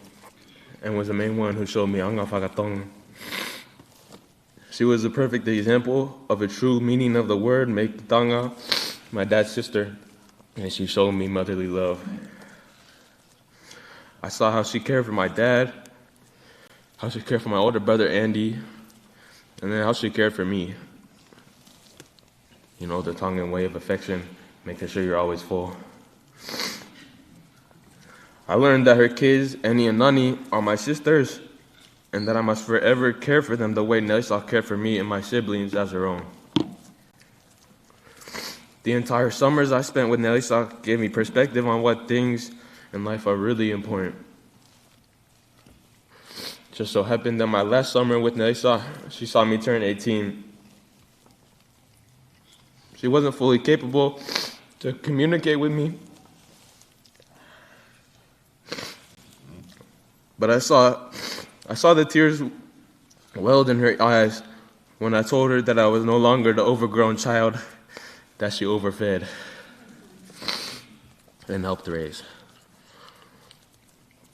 and was the main one who showed me anga whakatong. She was the perfect example of a true meaning of the word, make tanga, my dad's sister, and she showed me motherly love. I saw how she cared for my dad, how she cared for my older brother, Andy, and then how she cared for me. You know, the Tongan way of affection, making sure you're always full. I learned that her kids, Annie and Nani, are my sisters, and that I must forever care for them the way Nelisa cared for me and my siblings as her own. The entire summers I spent with Nelisa gave me perspective on what things in life are really important. Just so happened that my last summer with Nelisa, she saw me turn 18. She wasn't fully capable to communicate with me, but I saw the tears welled in her eyes when I told her that I was no longer the overgrown child that she overfed and helped raise.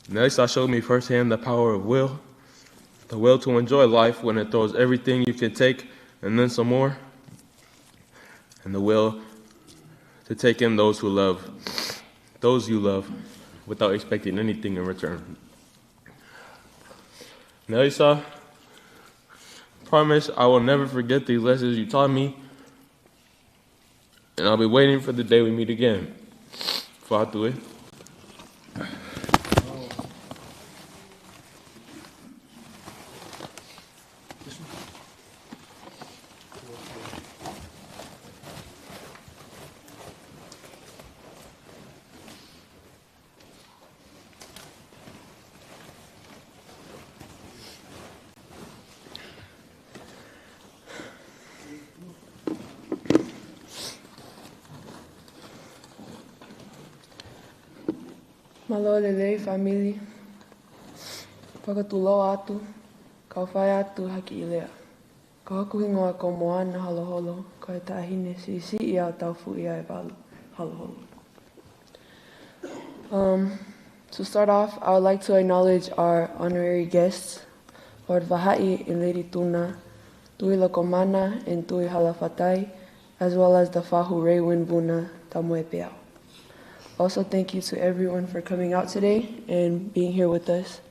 Nelisa showed me firsthand the power of will, the will to enjoy life when it throws everything you can take and then some more, and the will to take in those you love, without expecting anything in return. Nelisa, promise I will never forget these lessons you taught me, and I'll be waiting for the day we meet again. Fatue. Malolele family, pakatulo atu, kauwhai atu haki ilea. Ko haku hingoa ko moana haloholo, ko e tahine si ia taufu ia e haloholo. To start off, I would like to acknowledge our honorary guests, Lord Vahai and Lady Tuna, Tui Lakomana and Tui Halafatai, as well as the Fahu Reywin Vuna Tamuepeao. Also, thank you to everyone for coming out today and being here with us.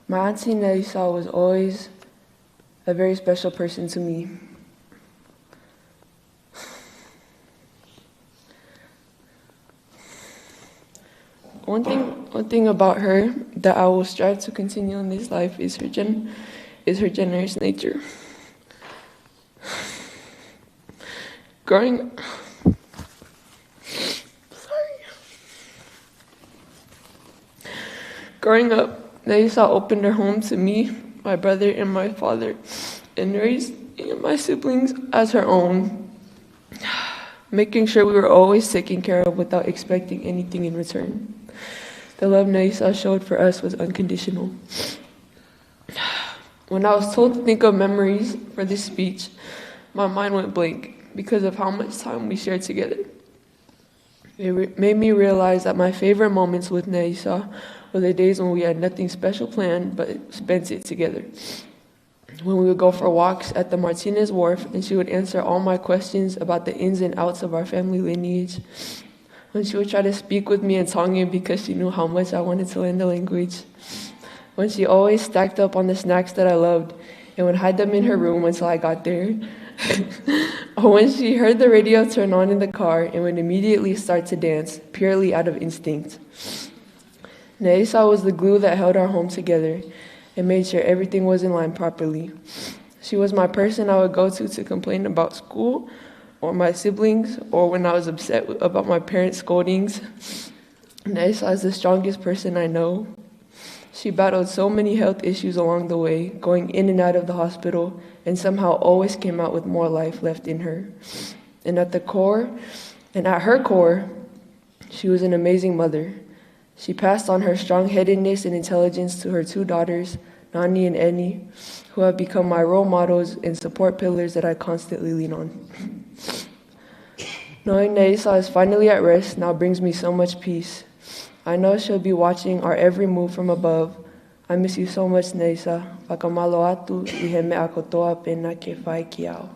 My auntie Nelisa was always a very special person to me. One thing about her that I will strive to continue in this life is her generous nature. Growing up, Nelisa opened her home to me, my brother, and my father, and raised my siblings as her own, making sure we were always taken care of without expecting anything in return. The love Nelisa showed for us was unconditional. When I was told to think of memories for this speech, my mind went blank because of how much time we shared together. It made me realize that my favorite moments with Nelisa were the days when we had nothing special planned but spent it together. When we would go for walks at the Martinez Wharf and she would answer all my questions about the ins and outs of our family lineage. When she would try to speak with me in Tongan because she knew how much I wanted to learn the language. When she always stacked up on the snacks that I loved and would hide them in her room until I got there. Or when she heard the radio turn on in the car and would immediately start to dance, purely out of instinct. Nelisa was the glue that held our home together and made sure everything was in line properly. She was my person I would go to complain about school or my siblings, or when I was upset about my parents' scoldings. Nelisa is the strongest person I know. She battled so many health issues along the way, going in and out of the hospital, and somehow always came out with more life left in her. And at her core, she was an amazing mother. She passed on her strong-headedness and intelligence to her two daughters, Nani and Eni, who have become my role models and support pillars that I constantly lean on. Knowing Nelisa is finally at rest now brings me so much peace. I know she'll be watching our every move from above. I miss you so much, Nelisa. Whakamalo atu I he mea kotoa pena ke whai ki au.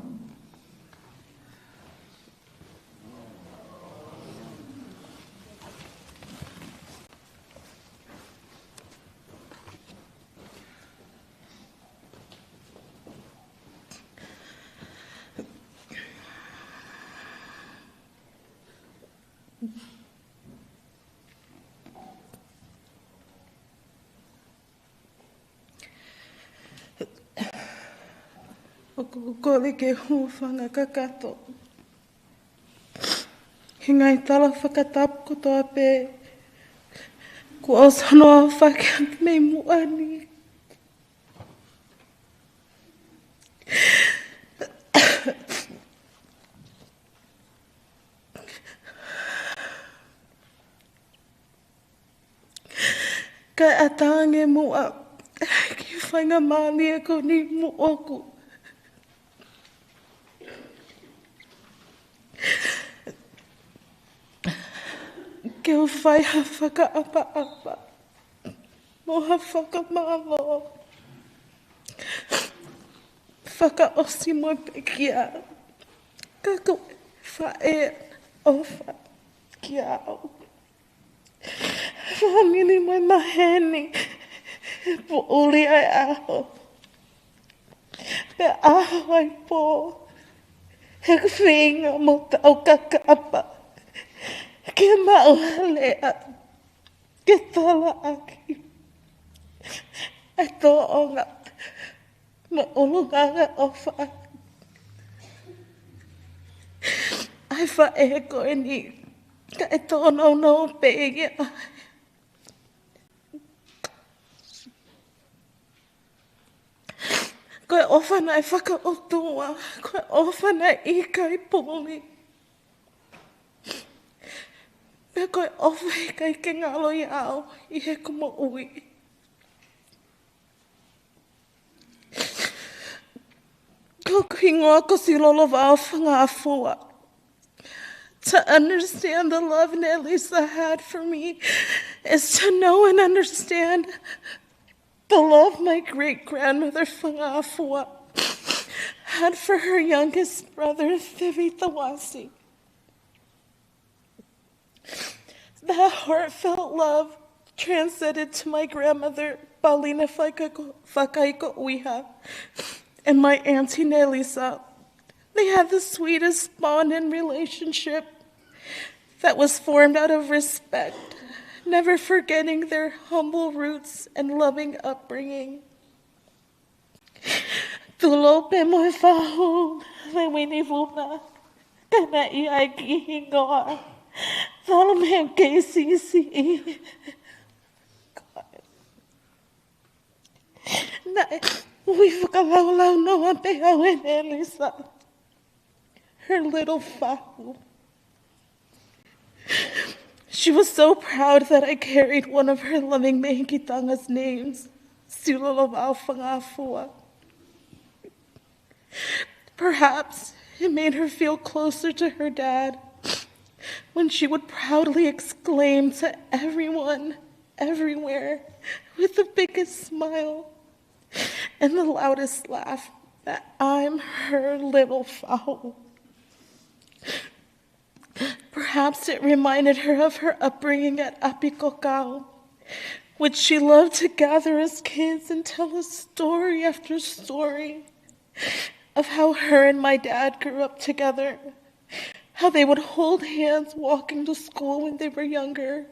o kukole ke hūwhanga kakato. He ngai tala whakatapu ko toa pē, ko o sanoa whakeak mei muani. Kai atange mua, ki whainga mālia ko ni muoku. Ke o whai ha whakaapa-apa, mo ha whakamālo. Whakaosi mo pekia, ka koe whae o whakiao. Whamini mai maheni, po uli ai aho. Pe aho ai po, he whinga mo tau kakapa. Ke maulea, ke tala aki. Ai tō onga, ma ulunganga o wha. Ai whae koe ni, ka e tōnau nau pēgia. Koe owhana e whakaotua, koe owhana I kai pōmi. Pea koe owhai kai ke ngalo I ao, I he kumo ui. Ko kingoa ko silolo wao whangāfua. To understand the love Nelisa had for me is to know and understand the love my great-grandmother Whangāfua had for her youngest brother, Thivitawasi. That heartfelt love transcended to my grandmother, Paulina Whakaiko Uiha, and my auntie Nelisa. They had the sweetest bond and relationship that was formed out of respect, never forgetting their humble roots and loving upbringing. Tulo pe mo fahu le wini vuna kana I ai ki hingoa talo me KCC. Na we whakawaulau noa pe au e Nelisa, her little fahu. She was so proud that I carried one of her loving Mehikitanga's names, Siulalawao Whangāfua. Perhaps it made her feel closer to her dad when she would proudly exclaim to everyone, everywhere, with the biggest smile and the loudest laugh, that I'm her little fowl. Perhaps it reminded her of her upbringing at Apikokao, which she loved to gather as kids and tell us story after story of how her and my dad grew up together, how they would hold hands walking to school when they were younger,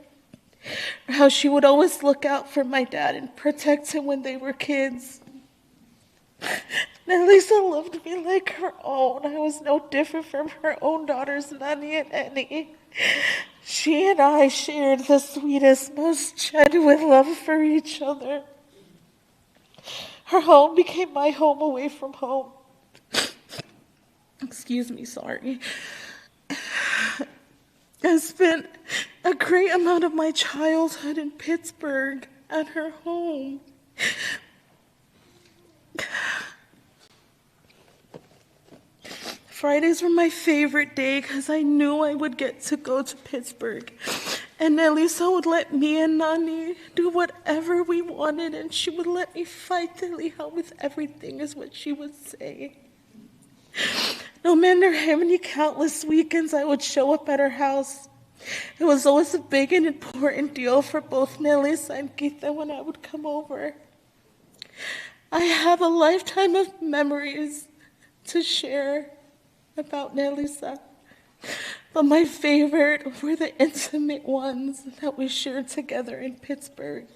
or how she would always look out for my dad and protect him when they were kids. Nelisa loved me like her own. I was no different from her own daughters, Nani and Annie. She and I shared the sweetest, most genuine love for each other. Her home became my home away from home. Excuse me, sorry. I spent a great amount of my childhood in Pittsburgh at her home. Fridays were my favorite day because I knew I would get to go to Pittsburgh. And Nelisa would let me and Nani do whatever we wanted, and she would let me fight the liha with everything, is what she would say. No matter how many countless weekends I would show up at her house, it was always a big and important deal for both Nelisa and Gita when I would come over. I have a lifetime of memories to share about Nelisa, but my favorite were the intimate ones that we shared together in Pittsburgh.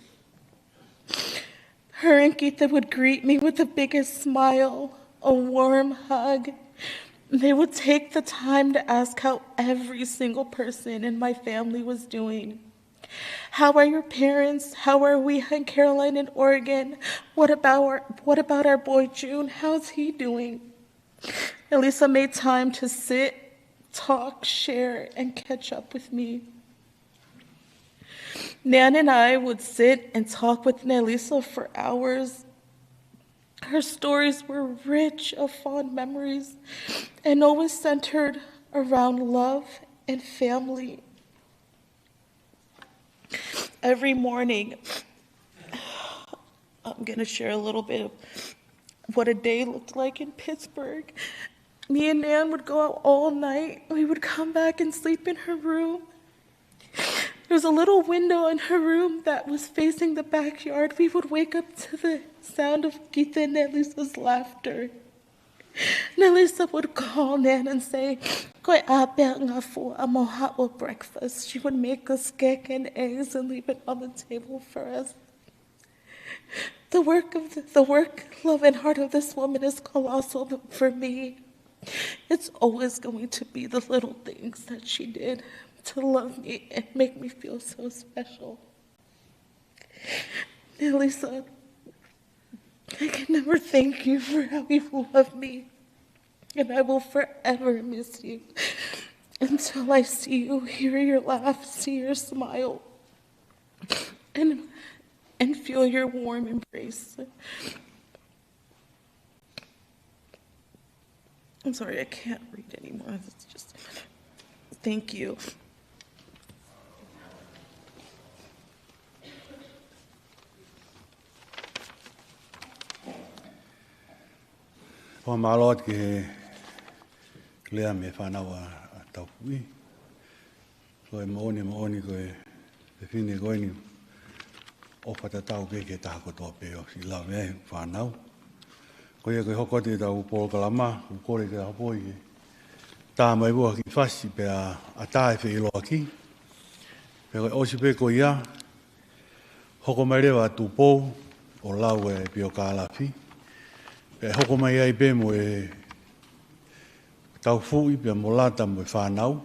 Her and Gita would greet me with the biggest smile, a warm hug. They would take the time to ask how every single person in my family was doing. How are your parents? How are we in Caroline and Oregon? What about our boy June? How's he doing? Nelisa made time to sit, talk, share, and catch up with me. Nan and I would sit and talk with Nelisa for hours. Her stories were rich of fond memories and always centered around love and family. Every morning, I'm going to share a little bit of what a day looked like in Pittsburgh. Me and Nan would go out all night. We would come back and sleep in her room. There was a little window in her room that was facing the backyard. We would wake up to the sound of Gita and Nelisa's laughter. Nelisa would call Nan and say, "Koi apea nga fu amoha or breakfast." She would make us cake and eggs and leave it on the table for us. The work, love, and heart of this woman is colossal, but for me, it's always going to be the little things that she did to love me and make me feel so special. Nelisa, I can never thank you for how you love me, and I will forever miss you until I see you, hear your laugh, see your smile, and feel your warm embrace. I'm sorry, I can't read anymore. It's just, thank you. Pa malot ke lea me whanawa a taupui. So e maoni ko e whine koe ni o whatatau ke taha kotoa peo si lau me whanau. Ko ia koe hoko te tau polo kalama, u kore ke hapoi ke tā mai bua ki whasi pe a tae whi iloa ki. Pe koe osi pe ko ia, hoko mai rewa tu pou o lau e pio ka alafi. Pe hoko mai ai pe mo e tau fui pe mo lata mo e whanau,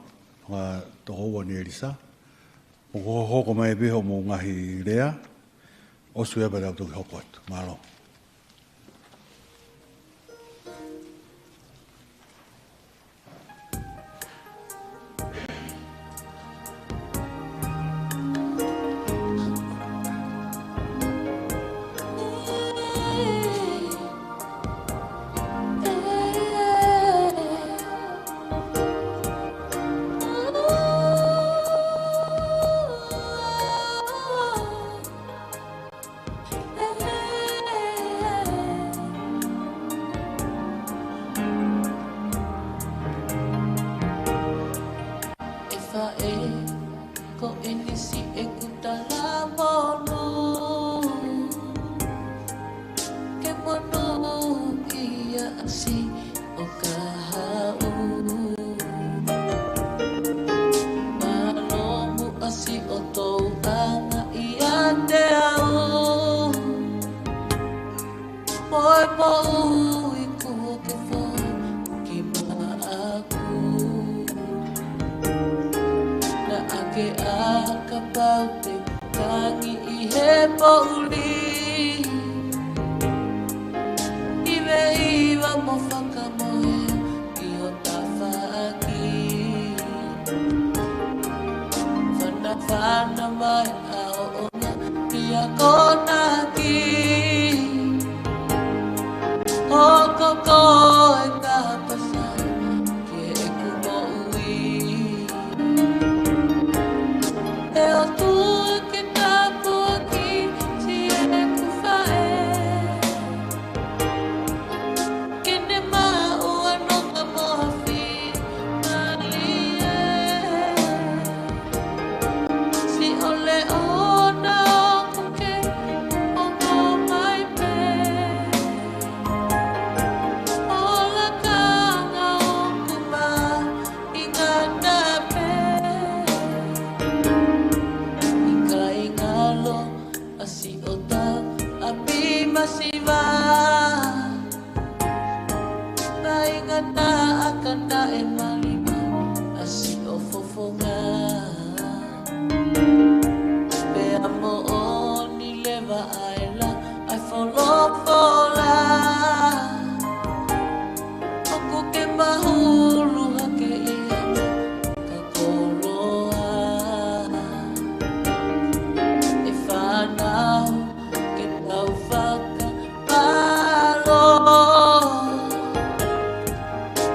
ngā tohoua ni Elisa. Mo hoko mai pe ho mo ngahi rea, osu eba rau toki hoko atu, malo.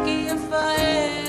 Kia whae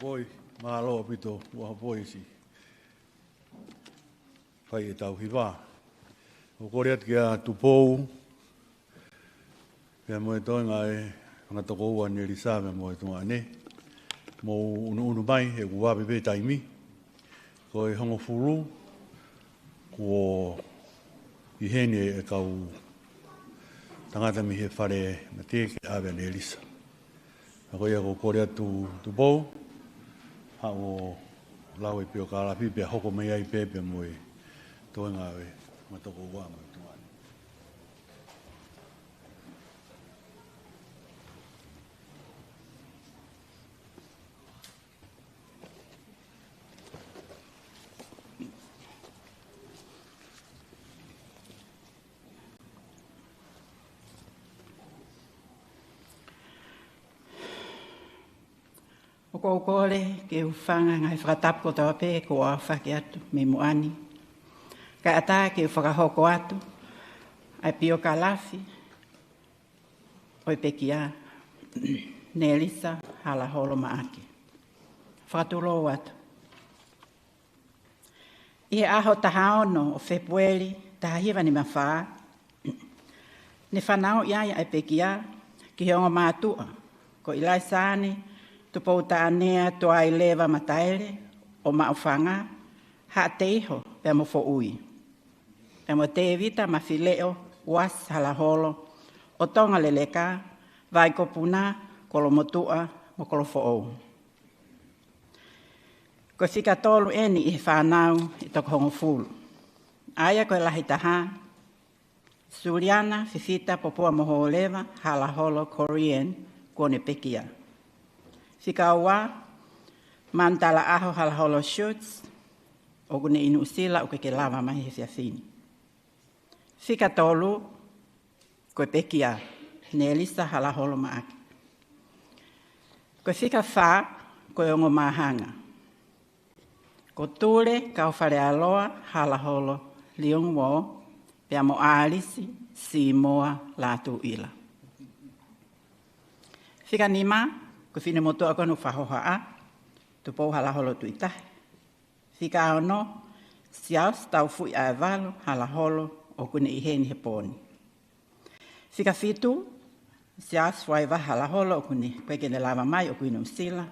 Poi, mahalo pito, wa poi si. Pai e tau hiwa. O koreat kia tupou. Pia moe toi ngai, ngatoko ua Nelisa me moe tunga ne. Mo unu mai, e kuwa pepe taimi. Ko e hongo furu. Ko i hene e kau tangata mi he whare na te ke awe Nelisa. Ko ia ko koreat tupou. O lau e pio karapi pe hoko mai ai pepe moe toi ngawe matoko ua mai tuani. O ko kore ke ufanga ngai whakatapu ko tawa pe ko a whake atu me moani. Ka ata ke whakahoko atu ai pio ka lafi oi pekia Nelisa Halaholo maake. Whakatulo atu. I aho tahaono o February, tahiwa ni mawha. Ne whanau ia e pekia, ki hongo mātua, ko ilai sāne, tupou ta anea toa i lewa mataere, o maufanga, ha teiho, pe mo fo ui. Pe mo te evita ma fileo, was halaholo, o tonga leleka, vai ko puna, kolo motua, mo kolo fo ou. Ko fika tolu eni I whanau I toko hongo fulu. Aia koe lahi taha, Suriana, fifita, popua moho lewa, halaholo, Korean, kone pekia. Fika awa, mantala aho halaholo shoots, o kune inu usila o ke lava mahi he fiafini. Fika tolu, koe pekia, Nelisa Halaholo maaki. Koe fika wha, koe ongo mahanga. Ko ture, kau whare aloa, halaholo, liong wo, pia mo aalisi, si moa, lātu ila. Fika nima, ko fine motoa konu whahoha a, tupou halaholo tuitahe. Fika ao no, siaus tau fui a valo, halaholo, o kune I heni he poni. Fika fitu, siaus fai wa halaholo, o kune kwekene lava mai, o kune usila.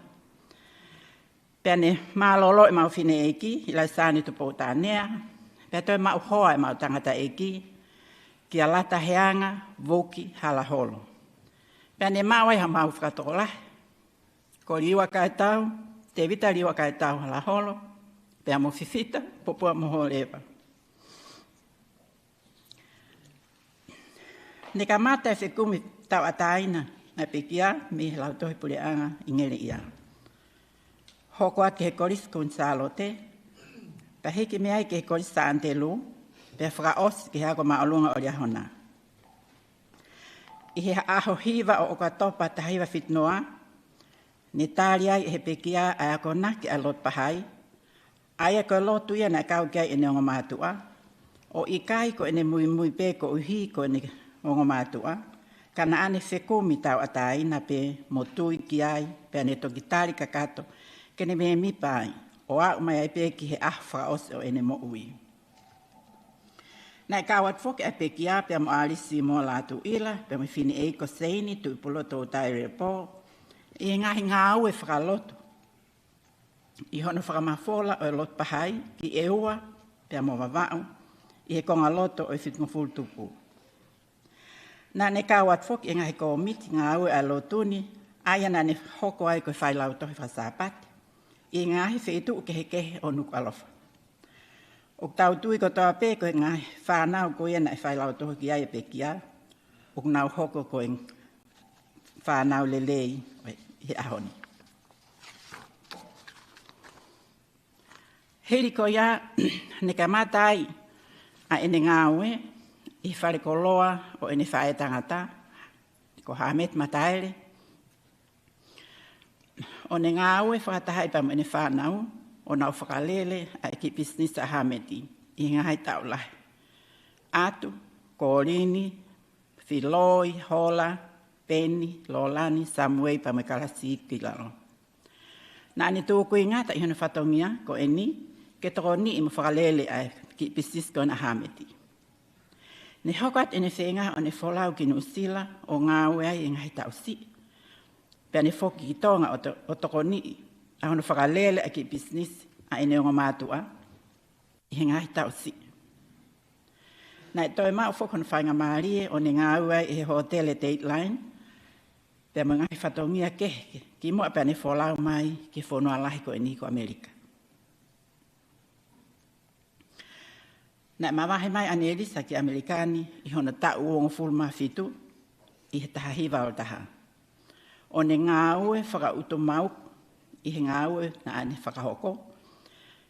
Pene malolo e mau fine eki, ilai sāni tupou tānea. Pea toi mau hoa e mau tangata eki, ki a lata heanga, voki, halaholo. Pene mau e ha mau whakatola. Ko liwa kai tau, te vita liwa kai tau halaholo, pea mo fifita, popua moho lewa. Ne ka mata e whekumi tau ataina, na pekia, mi lau tohi puleanga, ingere ia. Hoko ake he koris kun salote, pa hiki mea ke he koris sa antelu, pe whakaos ke hako maolunga o liahona. I he aho hiva o okatopa tahiwa fitnoa, ne tālia he pekia a ako naki a lot pahai, aia ko lotu ia na kau kia ene ongo mātua, o I kai ko ene mui pe ko uhi ko ene ongo mātua, kana ane whekumi tau atai na pe motui ki ai, pe ane toki tāri kakato, kene me mi pai, o au mai ai pe ki he ahwha ose o ene mo ui. Nai kawat foke ai pe ki a pe mo alisi mo lātu ila, pe mo fini eiko seini tu ipuloto o taire po, I ngahi ngā au e whakaloto. I hono whakamafola o e lot pahai, ki e ua, pe mo wawau, I he konga loto o e whitngofulu tupu. Nā ne kawat foke e ngahi ko miti ngā au e alotuni, aia nā ne hoko ai koe whailau tohi whasapati. I ngahi whetu ke he kehe o nuku alofa. O tau tui ko toa pe koe ngahi whanau koe na e whailau tohi ki ai e pekia. O nau hoko koe whanau lelei he ahoni. Heri ko ia ne ka matai a ene ngāue I whare koloa o ene whae tangata ko hamet mataere. O ne ngāue whakatahai pa mo ene whanau o nau whakalele a eki business a hameti I ngai tau lahi. Atu, Korini, Filoi, Hola, Penny, Lolani, Samuei pa me kalasi ki lalo. Na ane tūku I ngata I hana whatongia ko eni, ke toko ni I mo whakalele a ki business ko na hameti. Ne hokat ene whenga o ne wholau ki nusila o ngāue ai ngai tau si. Pea ne whoki ki tonga o toko ni, a hana whakalele a ki business a ene o ngamatua, I ngai tau si. Nai toi mau whokona whainga maarie o ne ngāue ai he hotel e Dateline, pea mo ngai whatongia kehe, ki mua pea ne wholau mai ki whonua lahi ko eni ko Amerika. Nai mawahe mai ane Elisa ki Amerikani I hona tau o ngofulma fitu I he taha hiva o taha. O ne ngāue whakauto mau I he ngāue na ane whakahoko.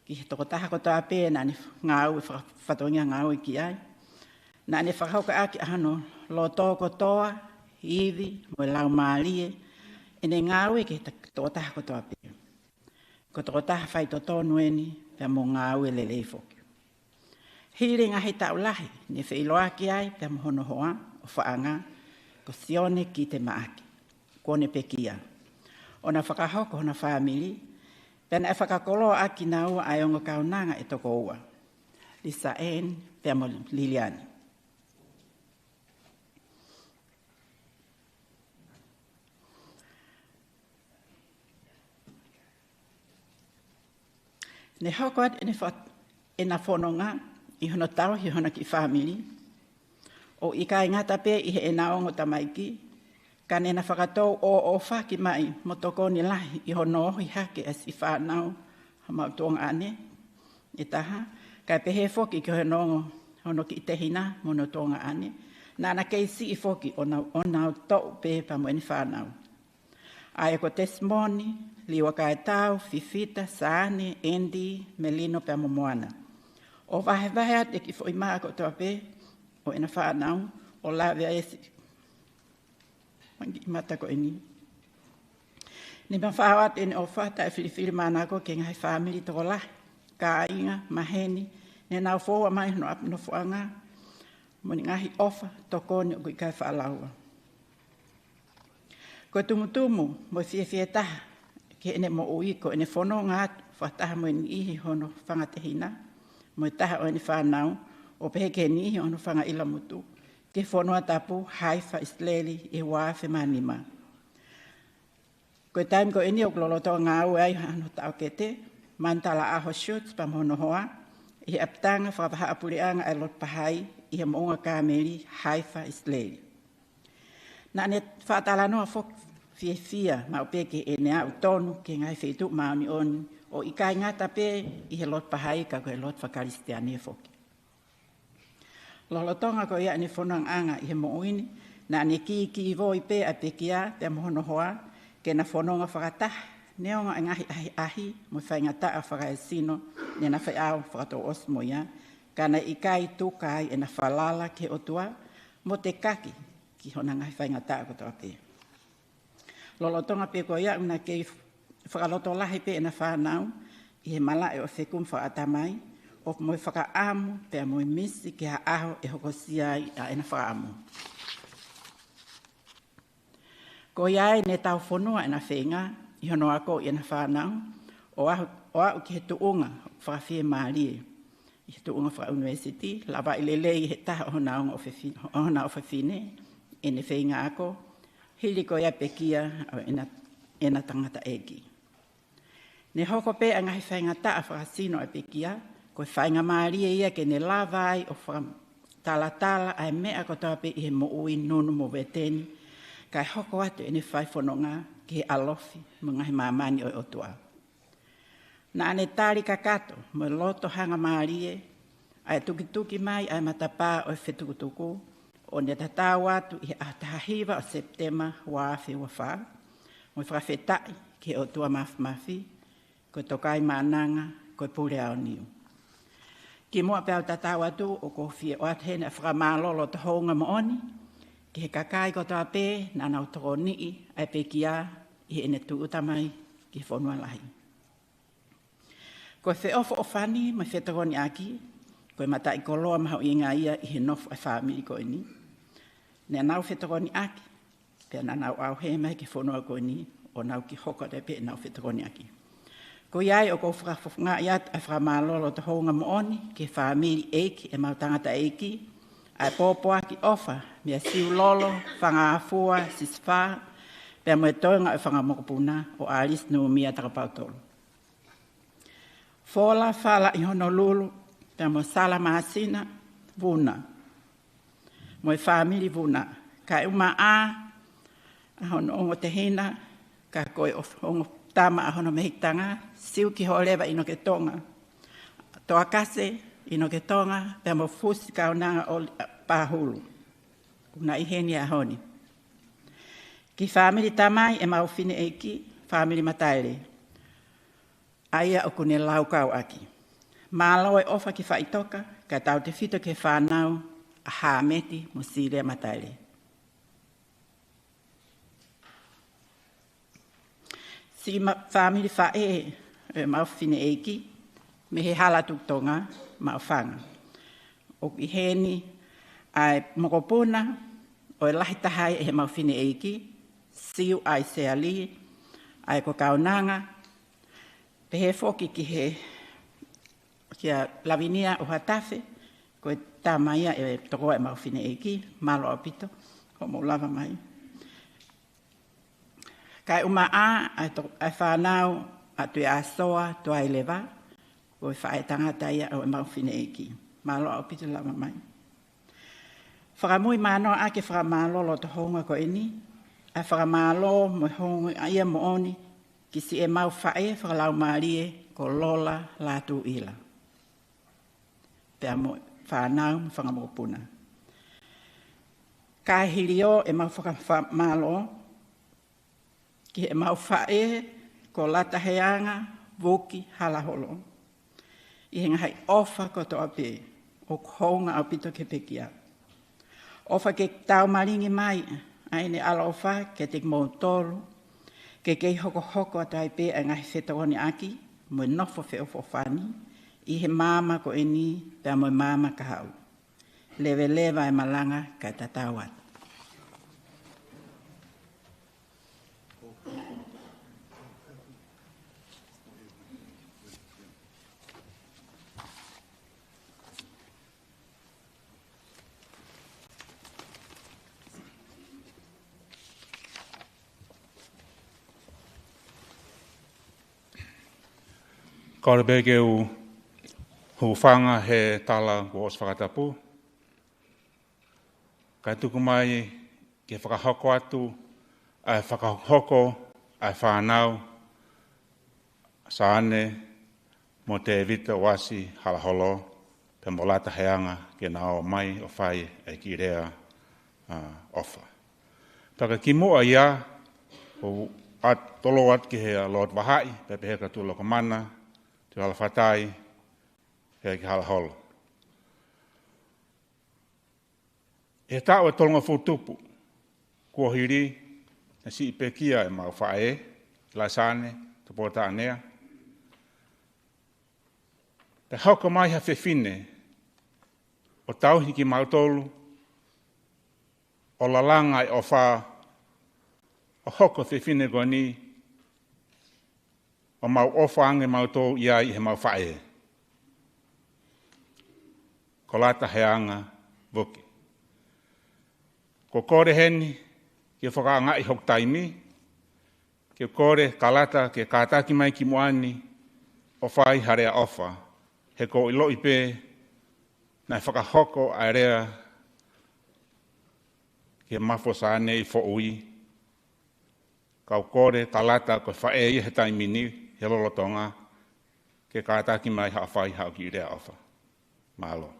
Ki he toko taha kotoa pē na ane ngāue whatongia ngāue ki ai. Na ane whakahoka aki ahano lo tōko toa, hivi, mo lau maalie. E ne ngāue ki he toko taha kotoa pē. Ko toko taha whai to tonu eni pia mo ngāue lelei foki. Hiri ngahi tau lahi, ne whiloa ki ai, pia mohono hoa, o whaanga, ko sione ki te maaki, kone pekia. O na whakahoko hona whamiri, pia na e whakakoloa aki na ua ai ongo kaunanga e toko ua. Lisa Ann, pia mo Liliani. Ne hokot e na whanonga I hono tau hi hona ki family. O I ka ingata pe I he e naongo tamaiki. Ka ne na whakatou o ofa ki mai mo toko ni lahi I hono ohi hake as I whanau ha mautonga ane. E taha, ka pehe foki ki hono ki itehina mo no tonga ane. Nana keisi I foki o nau tau pe pa mo eni whanau. Ai ko testimony, liwa kai tau, Fifita, Saane, Andy, Melino pe momoana. O vahe at e ki fo I maa ko toa pe, o ena whanau, o la vea esi. Mangi mata ko eni. Ni ma whawat ene o whata e whiriwhiri mana ko ke ngai family toko la, ka inga, maheni, ne nau fōa mai no api no whaanga, mo ni ngahi ofa toko ni o kui kai whaalaua. Ko tumutumu mo fie taha ke ene mo ui ko ene whono ngā whataha mo ni ihi hono whangatehina mo taha o ene whanau o pehe ke ni ihi hono whanga ila mutu ke whono atapu haifa isleli e wafe manima. Ko taim ko ene o kloloto ngā ue ai hano tau kete mantala aho shoots pa mono hoa I aptanga whakapaha apureanga ai lot pahai I he moonga kāmeri haifa isleli. Na ne whaatala noa fok fia ma o peke e nea utonu ke ngai whetu maoni oni o I kai ngata pe I he lot pahai ka koe lot whakaristiane foki. Lolotonga ko ia ne whanang anga I he mooini na ne ki voi pe a pekia te mohono hoa ke na whanonga whakatah neonga ngahi ahi mo whaingata a whakaesino ne na whai au whakato osmo ia ka na I kai tukai e na whalala ke otua mo te kaki ki hona ngai whaingata ko toa pe. Lolotonga pe ko ia una kei whakaloto lahi pe na whanau I he mala e o whekum whaatamai o moi whakaamu pe a moi misi ki ha aho e hokosia I a ena whaamu. Ko iai ne tau whonua e na whenga I hono ako I na whanau o au ki he tuunga whakawhie maarie. I he tuunga whaka university lava I lelei he taha o hona o whawhine e ne whenga ako hili ko ia pekia o ena tangata eki. Ne hoko pe a ngahi whaingata a whakasino a pekia, ko whainga maaria ia ke ne lavai o whakatalatala a mea ko toa pe I he mo ui nunu mo veteni, kai hoko atu ene whai whanonga ki he alofi mo ngahi maamani o otua. Na ane tari kakato mo loto hanga maarie, ai tukituki mai ai matapa o whetukutuku, o ne tatau atu I atahiva o Sepitema wafe wafa, mo whakawhetai ke o tua mafi, ko tokai mananga, ko pure au niu. Ki mua pe au tatau atu o ko fie o athene a whakamalolo to honga mo oni, ki he kakai ko toa pe na nau toko nii ai pe kia I ene tu utamai ki whonua lahi. Ko whe ofo o whani mai whetagoni aki, ko mata I koloa mahau I ngā ia I he nofu ai whamiri ko ini. Ne nau whetagoni aki, pe na nau au he mai ki whonua ko ini, o nau ki hoko te pe nau whetagoni aki. Ko iai o ko whakawhunga iat a whakamalolo te hounga mo oni, ki whamiri eiki e mau tangata eiki, ai pōpoa ki ofa, mea siu lolo, whangaafua, siswha, pe mo e toinga e whangamokopuna o alis no mia takapautolo. Fola whala I Honolulu, pe mo sala maasina, vuna. Mo e whamiri vuna, ka uma a hono ongo te hina, ka koe ongo tama a hono mehitanga, siu ki holewa ino ke tonga. Toa kase ino ke tonga, pe mo fusi kaunanga o pahulu. Una iheni a honi. Ki whamiri tamai e mau fine eiki, whamiri mataere. Aia o kune laukau aki. Mālo e ofa ki whaitoka, ka tau te whito ke whanau, a haameti mo sire mataere. Si whamiri whae e mau fine eiki, me he hala tuktonga, mau whanga. O ki heni, ai mokopuna, o e lahi tahai e mau fine eiki, siu ai se ali, ai ko kaunanga, pe he foki ki he kia lavinia o hatafe, ko e tamaia e toko e mawhine eki, malo apito, ho mo lava mai. Kai uma ai whanau atu e asoa to ai lewa, ko e whae tangata ia o e mawhine eki, malo apito lava mai. Whakamui mano ake whakamalo lo te honga ko ini, ai whakamalo mo honga ia mo oni, ki si e mau whae whakalau maarie ko lola lātu ila. Pea mo whanau mo whangamopuna. Ka hirio e mau whakamalo, ki e mau whae ko lata heanga Woki Halaholo. I henga hai ofa ko to ape, o honga au pito ke pekia. Ofa ke tau maringi mai, aine ala ofa ke te mo tolu, ke kei hoko atu ai pe a ngahi whetawani aki, mo nofo wheo fofani, i he mama ko e ni, pea mo mama ka hau. Lewe lewa e malanga ka tatawat. Kaore beke u whanga he tala o os whakatapu. Kai tuku mai ke whakahoko atu, ai whakahoko, ai whanau, saane, mo te vita wasi halaholo, pe mo lata heanga ke nao mai o whai e ki rea ofa. Taka ki mua ia, o tolo at ki hea Lord Wahai, pe peheka tu loko mana, te hala whatai, hea ki halaholo. E tāua tolonga whutupu, kua hiri, na si i pekia e mau whae, la sane, te pōta anea. Te hauka mai ha whewhine, o tauhi ki mau tolu, o la langa o wha, o hoko whewhine koa ni, o mau ofa ange mau tolu ia i he mau whae. Ko lata heanga Woki. Ko kore heni, ke whakaanga i hok taimi, ke kore kalata ke kātaki mai ki moani, o whai harea ofa, he ko ilo i pē, nai whakahoko a rea, ke mafo sāne i whoui, kau kore kalata ko whae i he taimi ni, he lolotonga, ke kātaki mai ha whai hau ki rea ofa. Mahalo.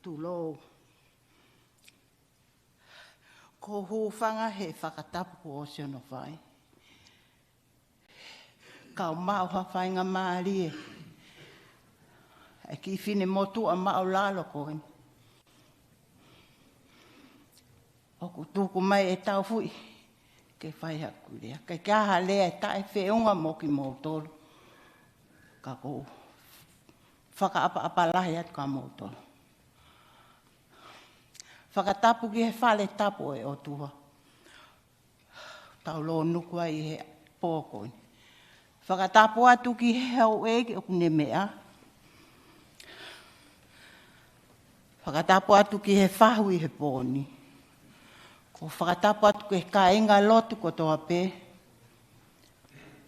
Tulou. Ko hūwhanga he whakatapu ko o siono whai. Kau mau hawhainga maari e. E ki whine motu a mao lalo koen. Oku tuku mai e tau fui. Ke whai haku rea. Kai kaha lea e tae whiunga mo ki mōtoro. Ka kou. Whakaapa lahi atu ka mōtoro. Whakatapu ki he whale tapu e o tuha. Tau lo nukua i he pōkoi. Whakatapu atu ki he hau eke o kune mea. Whakatapu atu ki he whahu i he pōni. Ko whakatapu atu ki he kāinga lotu ko toa pē.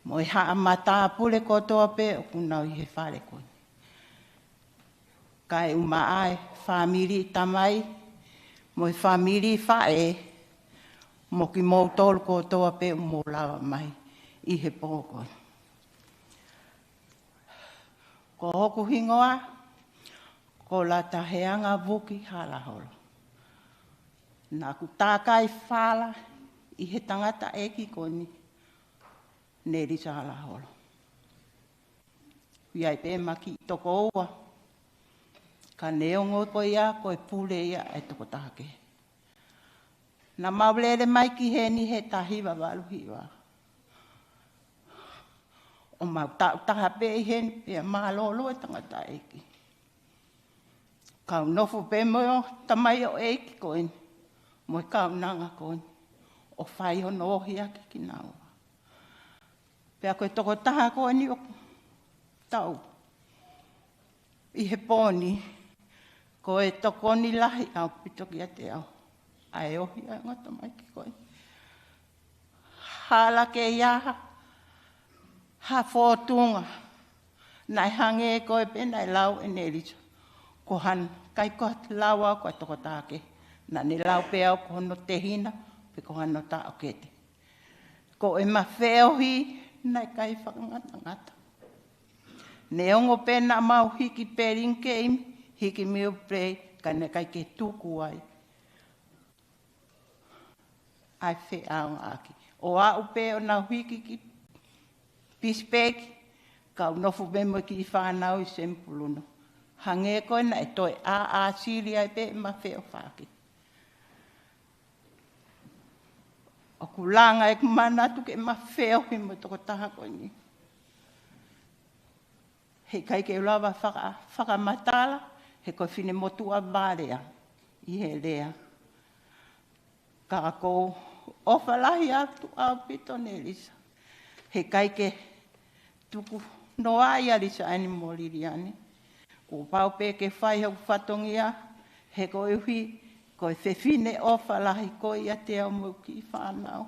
Mo i haa mata pule ko toa pē o kunau i he whale koi. Kai uma ai, whamiri tamai, mo i whamiri whae, mo ki mō tolu ko toa pe mō lawa mai, i he pōkoi. Ko hoku hingoa, ko la taheanga Woki Halaholo. Nā ku tākai whāla I he tangata eki koni Nelisa Halaholo. Iai pe maki toko oa. Ka neongo ko ia ko e pule ia e toko take. Na maulele mai ki he ni he tahiwa waluhiwa. O mau taha pe I he pe malolo e tangata eki. Kau nofu pe mo tamai o eki koin. Mo kau nanga koin. O whai ho nohi ake ki naua. Pea koe toko taha koe ni o tau. I he pōni, koe toko ni lahi au pitoki a te au. Ai ohi a ngata mai ki koe. Hala ke iaha, ha fōtunga. Nai hange koe pe nai lau e Nelisa. Ko han kai koe lau au koe toko tāke. Na ni lau pe au ko no te hina, pe ko han no tā o kete. Ko e mawheohi, nai kai whakangata ngata. Neongo pena mau hiki pering keim, hiki miu prei, ka ne kai ke tuku ai. Ai whe aung aki. O a upe o nau hiki ki pispeki, ka unofu bemo ki I whanau I sempuluno. Hange koe na e toi a siri ai pe ma wheo whaki. O kulanga e kumanatu ke ma wheo hi mo toko taha koe ni. He kai ke ulawa whakamatala, he koe whine motua mārea I he lea. Ka kou ofalahi atu au pito Nelisa. He kai ke tuku noa I alisa ani moliriani. Ko pau pe ke whai hau whatongia, he koe hui, koe whine ofalahi koe ia te au muki I whanau.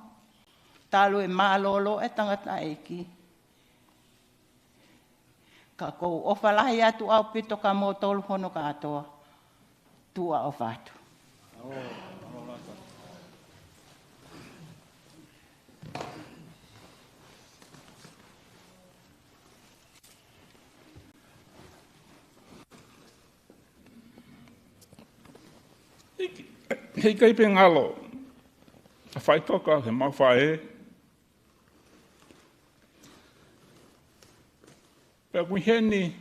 Talu e mālolo e tangata eki. Ka kou ofalahi atu au pito ka mō tolu hono katoa. Tua o whatu. Hei kai pe ngalo. A whai toka he mau whae. Pea kui heni,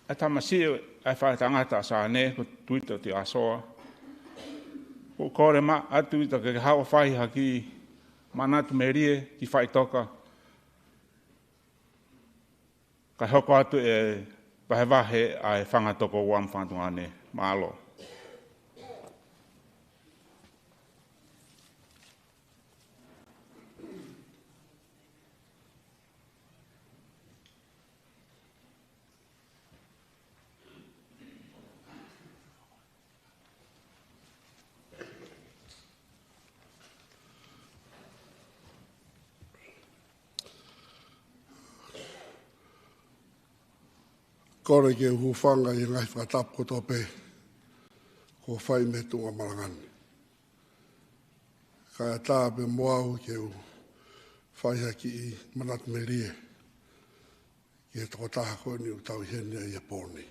a tamasio ai whae tangata sa ne, ko tuita te asoa. Ko kore ma atu ita ke hawa whai haki manatu merie ki whai toka. Ka hoko atu e wahe ai whangatoko wam whantuane maalo. Kore ke hufanga I ngai whakatap ko tope ko whai me tunga marangani. Kaya tā pe moau ke whai haki I manat me rie ke toko taha koe ni u tau hene I Japoni.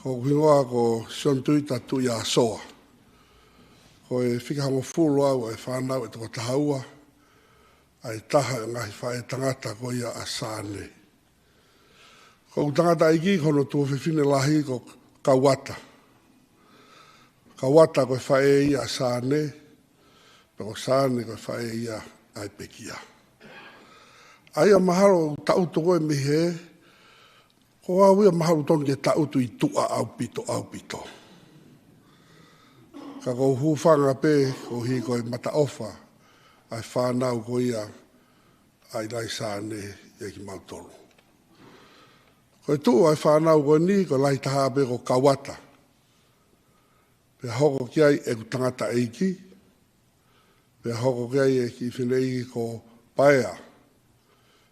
Ko hingoa ko siontuita tu ia soa. Ko e whikahango fulu au e whanau e toko taha ua ai taha ngai whai tangata ko ia a sāne. Ko tangata iki kono tō whiwhine lahi ko kawata. Kawata ko whae ia sāne, ko sāne ko whae ia ai pekia. Aia maharo tauto koe mihe, ko au ia maharo tonu ke tauto I tua au pito. Ka ko hufanga pe, ko hi koe mata ofa, ai whanau ko ia ai lai sāne e ki mautolu. Koe tu ai whanau koe ni, ko lai taha pe ko kawata. Pe hoko ki ai e ku tangata eiki. Pe hoko ki ai e ki whinei ko paea.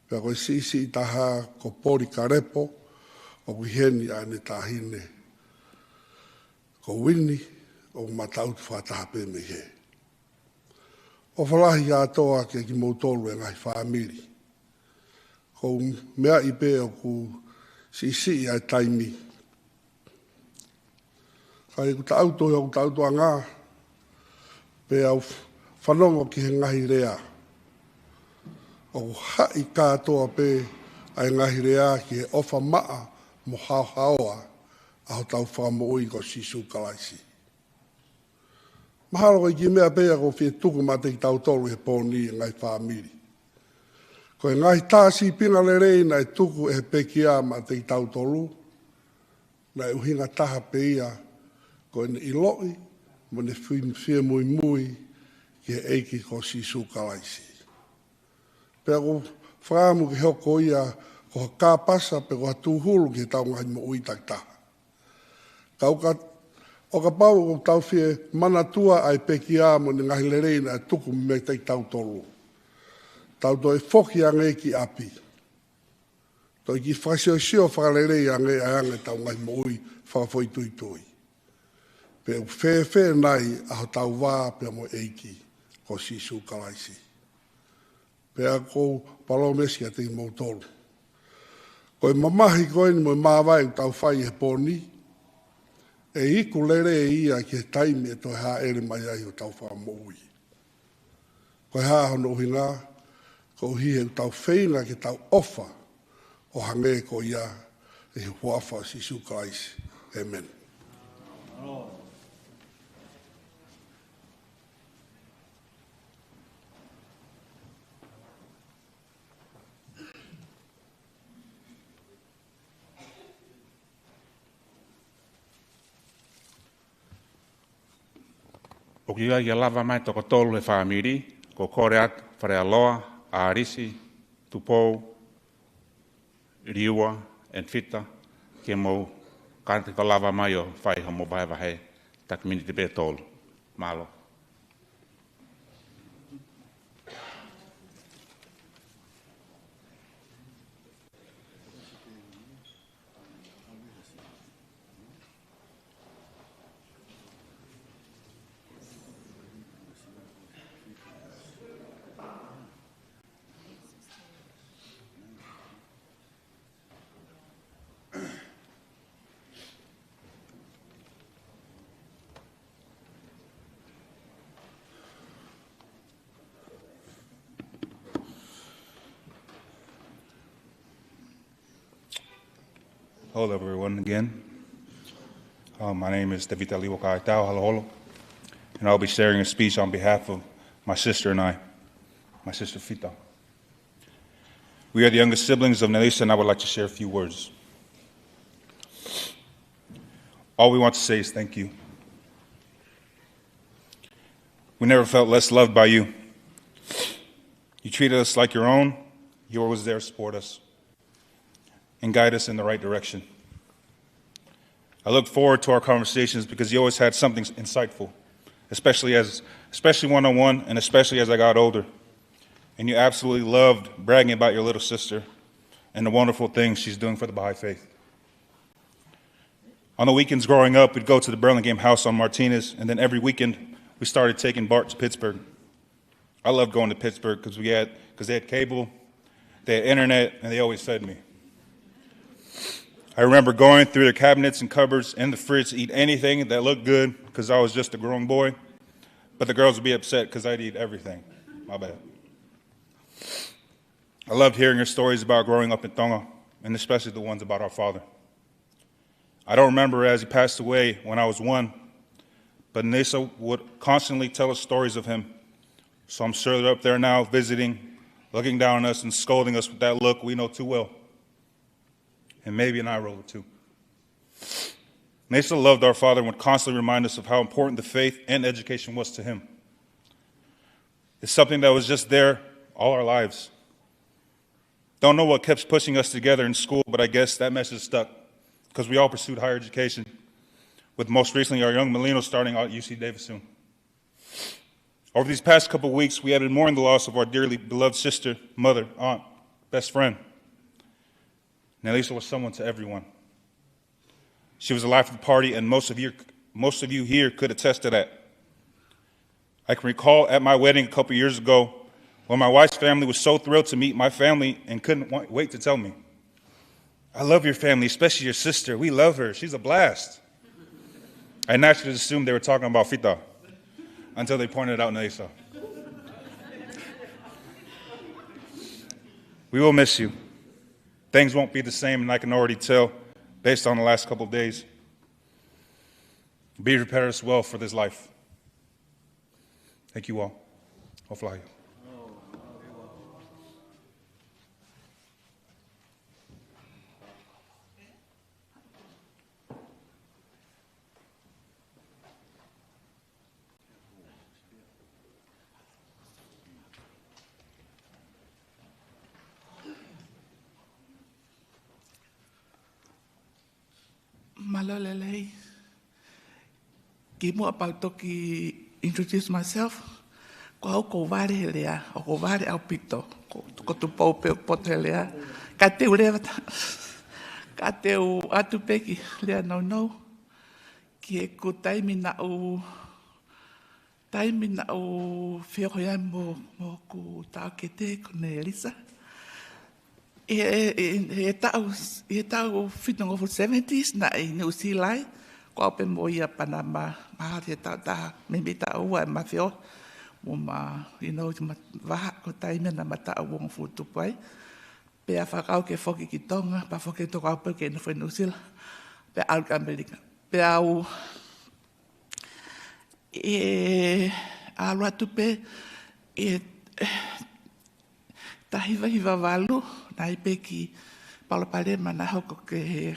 Pe koe sisi taha ko pori karepo, o ku heni ane tahine. Ko wini, o matautu whataha pe me he. O whalahi atoa ke ki mautolu e ngai whamiri. Ko mea I pe o ku sisi ai taimi. Kai ku tauto o tauto ngā. Pe au whanongo ki he ngahi rea. O hai kātoa pe ai ngahi rea ki he ofa maa mo hao haoa aho tau whamoui ko sisu kalaisi. Mahalo i ki mea pea ko fie tuku ma te tau tolu he pōni e ngai whamiri. Ko e ngai tāsi pinga le rei na e tuku e pekia ma te tau tolu, na e uhinga taha pe ia ko e ne iloi mo ne fia mui mui ki he eiki ko sisu kalaisi. Pea ko whaamu ki hoko ia ko ka pasa pe ko hatuhulu ki tau ngai mo ui taktaha. O ka pau o tau fie manatua ai pekia mo ni ngahi lereina e tuku me te tau tolu. Tau to e foki ange ki api. To i ki whasio sio whakarerei ange ange tau ngai mo ui whakafoi tui tui. Pe u whee nai aho tau wā pe mo eiki ko sisu kalaisi. Pe a kou palo mesi a te i mou tolu. Ko e mamahi koe ni mo e mawai tau whai he pōni. E iku lere e ia ki he taimi e toi haa ere mai ai o tau wha moui. Ko he haa hono hinga, ko hi he tau whainga ki tau ofa o hange ko ia e he huafa sisu kalaisi. Amen. O ki ia lava mai toko tolu he whamiri, ko kore atu whare aloa, ārisi, tupou, riua, and fita, ke mou kante ko lava mai o whai ho mo vai wahe, tak mini te be tolu. Malo. Hello, everyone, again. My name is Falaite Halaholo, and I'll be sharing a speech on behalf of my sister and I, my sister Fita. We are the youngest siblings of Nelisa, and I would like to share a few words. All we want to say is thank you. We never felt less loved by you. You treated us like your own. You were always there to support us and guide us in the right direction. I look forward to our conversations because you always had something insightful, especially one-on-one and especially as I got older. And you absolutely loved bragging about your little sister and the wonderful things she's doing for the Baha'i faith. On the weekends growing up, we'd go to the Burlingame house on Martinez, and then every weekend we started taking Bart to Pittsburgh. I loved going to Pittsburgh because they had cable, they had internet, and they always fed me. I remember going through their cabinets and cupboards and the fridge to eat anything that looked good because I was just a growing boy, but the girls would be upset because I'd eat everything. My bad. I loved hearing your stories about growing up in Tonga, and especially the ones about our father. I don't remember as he passed away when I was 1, but Nelisa would constantly tell us stories of him. So I'm sure they're up there now visiting, looking down on us and scolding us with that look we know too well. And maybe an eye roller too. Nelisa loved our father and would constantly remind us of how important the faith and education was to him. It's something that was just there all our lives. Don't know what kept pushing us together in school, but I guess that message stuck because we all pursued higher education, with most recently our young Melino starting out at UC Davis soon. Over these past couple of weeks, we had been mourning the loss of our dearly beloved sister, mother, aunt, best friend. Nelisa was someone to everyone. She was the life of the party, and most of you here could attest to that. I can recall at my wedding a couple years ago when my wife's family was so thrilled to meet my family and couldn't wait to tell me, "I love your family, especially your sister. We love her. She's a blast." I naturally assumed they were talking about Fita until they pointed out Nelisa. We will miss you. Things won't be the same, and I can already tell based on the last couple of days. Be prepared as well for this life. Thank you all. I'll fly you. Malolelei. Ki mua pautoki introduce myself. Ko vare helea, o ko vare au pito, ko tu pau pe poto helea. Ka te urewa ta. Ka te u atu peki lea no. Ki e ko taimi na u whiohoi mo ku tau ke te ko Nelisa. E tau whitungo for 70s na i New Zealand. Ko ape mo ia Panama, mahari e tau taha, me tau ua e mawhio. Mo ma, waha ko taimea na matau wong futupai. Pea whakau ke whoki ki tonga, pa whoki toko ape ke no New Zealand. Pea alka Amerika. Pea au, alua tupe, tahiwa walu, na ipe ki palopalema na hoko ke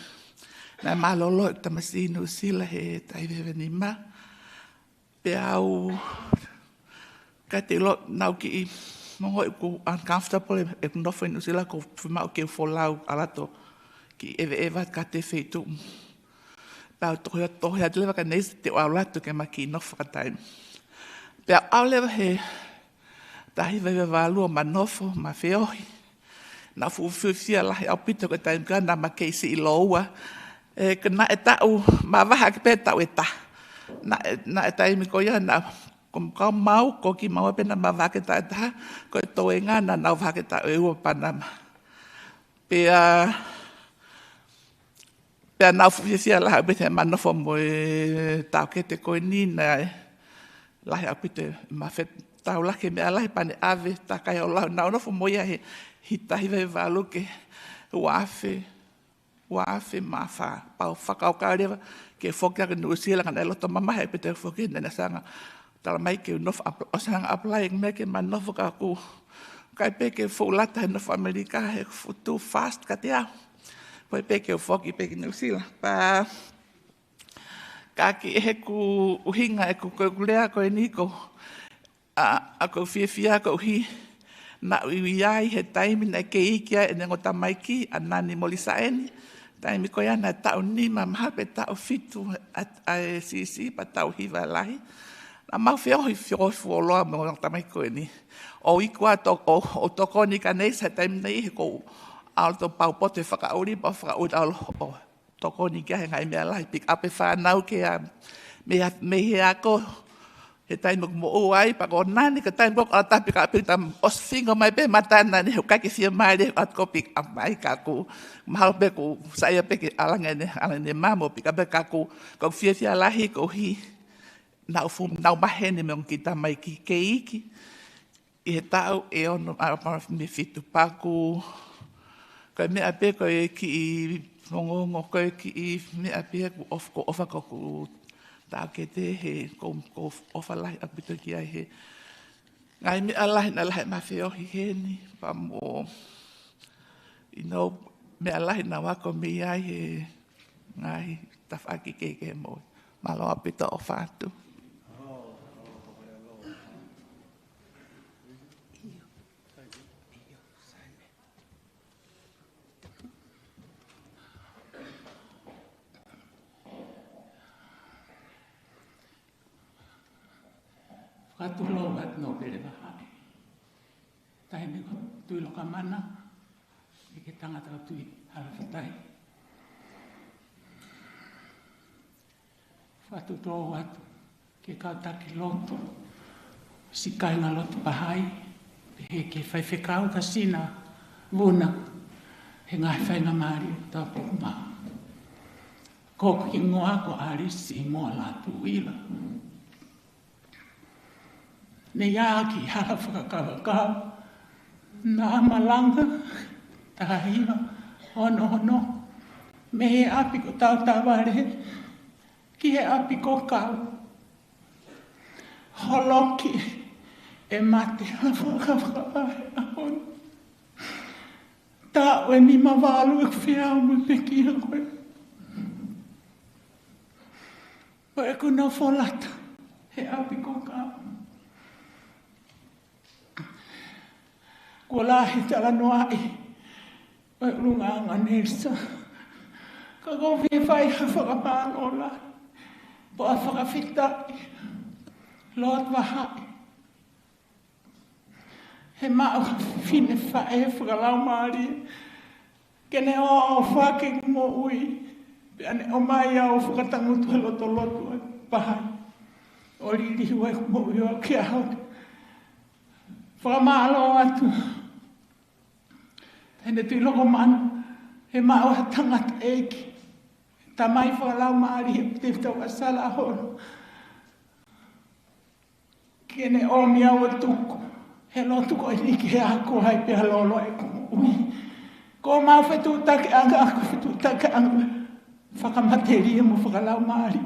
na malolo i tamasi New Zealand he taiwewe ni ma. Pea au, ka te lo nau ki i mongo i ku uncomfortable e kunofo i New Zealand ko whimau ke ufolau alato ki ewa ka te whetu. Pea tohia lewa ka neisi te au lato ke ma ki nofo ka taimi. Pea au lewa he tahiwewe walua ma nofo, ma whiohi. Na fuwhia lahi au pito ka taimi ka na ma keisi i loua. Na e tau, ma waha ki pe tau e ta. Na e taimi ko ia na ko mau, ko ki mau pena ma wake ta e ta, ko e tau e ngana na wake ta e ua Panama. Pea na fuwhia lahi au pito e manofo mo e tau ke te koe ni na e lahi au pito e ma whet tau lake mea lahi pane ave, ta kai o lau. Na onofo mo ia he hitahiwe waluke Wafe mawha, pau whakau kaurewa, ke whokia ka New Zealand, kana e loto mamaha e pete whokia, nena sanga, tala mai ke nofu, o sanga applying me ke man nofu ka ku, kai pe ke whulata he nofu Amerika, he too fast ka te au, poi pe ke whoki pe ke New Zealand, pa, ka ki he ku uhinga e ku kulea koe niko, a ko fia ko hi, na iai he taimi na ke ikia e nengo tamaiki, a nani molisa eni, taimi ko ia na tau nima maha pe tau fitu a sisi pa tau hiwa lahi. Na mau whiohi fuoloa mo tamai koe ni. O ikua o toko ni ka neisa taimi nei he ko alto pau pote whakauri pa whakauri o toko ni kia he ngai mea lahi. Pik ape whanau ke a me he ako he taimi mo o ai pa ko nani ka taimi ko ala tapi ka ape tam os fingo mai pe matana ni he kaki fia mai le at ko pik amai ka ku mahal pe ku saya pe ke alangene mamo pik ape ka ku ko fia lahi ko hi na fu na mahene me kita mai ki keiki e tau e ono a me fitu pa ku ko me ape ko ki mongo ko ki me ape ku ofa ko ku ta ke te he ko ofa lahi apito ki ai he ngai me alahi na lahi ma feo hi he ni pa mo me alahi na wako me ai he ngai tafaki ke mo malo apito ofa tu Katulo at no pere bahai. Tai me ko tui lo kamana. I ke tangata tui halafatai. Whatu tō watu ke kautaki loto. Sikai ngā loto bahai. He ke whaiwhekau ka sina vuna. He ngai whainga maari o tāpuk maa. Ko ki ngoa ko arisi mo la tuila. Ne ia ki hala whakakawaka. Nā malanga, tahiwa, hono. Me he api ko tau taware. Ki he api ko kau. Holoki e mate hala whakakawaka ahon. Tā oe ni mawalu e whiau me peki a koe. Oe kuna wholata he api ko kau. Kua lahi tala noai, oe urunganga Nelisa. Ka kofi e whai ha whakamāno lai, po a whakawhitai, lot wahai. He mao whine whae whakalau maari, kene o whake mo ui, pe ane o mai au whakatangutu he loto pahai. O riri hua mo ui o kia hau. Whakamālo atu. Hene tui loko manu, he mao ha tangata eiki. Ta mai whakalau maari he te tau asala horo. Kene o mia o tuku. He lo tuku e niki he ako hai pia lolo e kumu ui. Ko mau whetu take anga ako whetu take anga. Whakamateria mo whakalau maari.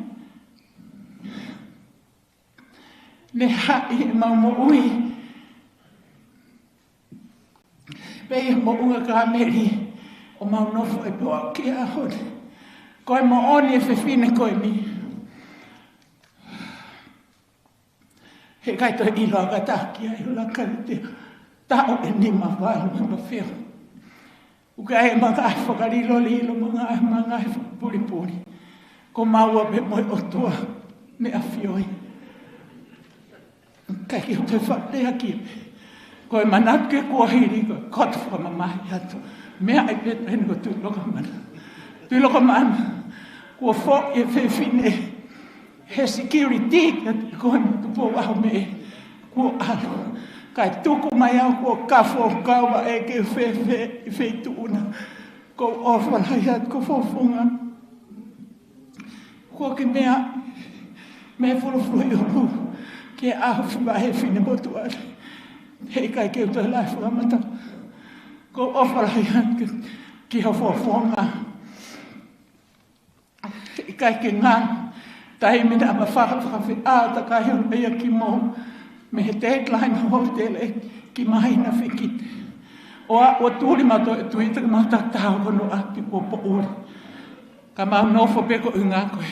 Ne hai e mau mo ui. Pei mo unga ka meri o mau nofo e poa ki a hone. Koe mo oni e whewhine koe mi. He kaito e ilo aga tāki ai hula karite. Tāo e ni ma wālu ma mawheo. Uka e mga e whakarilo lilo mga e whakapuripuri. Ko maua me moi otua me a whioi. Kai ki o te whakarea ki me. Ko e manatu ke kua hiri, ko koto whamamahi atu. Mea e peto hene ko tui loka mana. Tui loka mana, kua fo e whewhine he security, ko e tupo waho me kua alo. Kai tuku mai au kua kafo kaua e ke wheitu una. Ko ofalai atu ko fofonga. Kua ke mea, me furufui uru, ke ahu whiwahe whine motu are. Hei kai keu toi lai whakamata. Ko ofalai atu ki ha whafonga. Hei kai ke ngā. Tai mina ama whakawhi āta kai hon eia ki mō. Me he deadline hotel e ki mahina whikite. O tūri mato e tuita ka mata tāu hono ati o po uri. Ka mau nofo peko unga koe.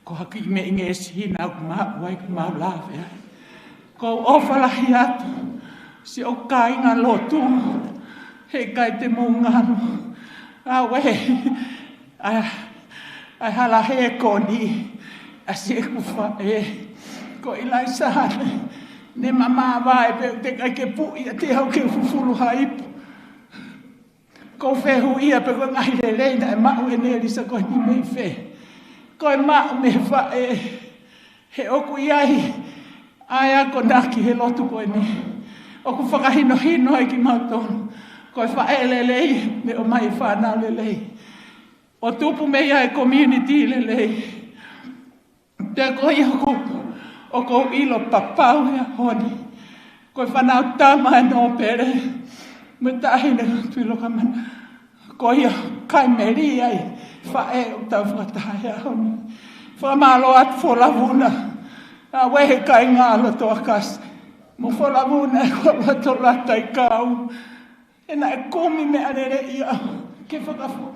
Ko haki me inge e sihina au maa wai ka mau lawe ai. Ko ofalahi atu, si o kāinga lotu, he kai te mōngano. Awe, ai hala he koni, a se kuwha e, ko ilai sahane, ne mama wae pe te kai ke pui a te hau ke fufuru haipu. Ko whehu ia pe ko ngai le leina e mau e Nelisa ko ni mei whe. Ko e mau me whae, he oku iai, ai ako naki he lotu koe ni. O ku whakahino hino ai ki mautonu. Koe whae lelei, me o mai whanau lelei. O tupu me ia e community lelei. Te koe o kou ilo papau hea honi. Koe whanau tama e no pere. Me tahine tui loka mana. Koe kai meri ai. Whae o tau whakataha hea honi. Whamalo atu wholavuna. A wehe kai ngālo toa kasi. Mo wholavuna e kola to lata i kau. E na e kumi me arere ia. Ke whakafu.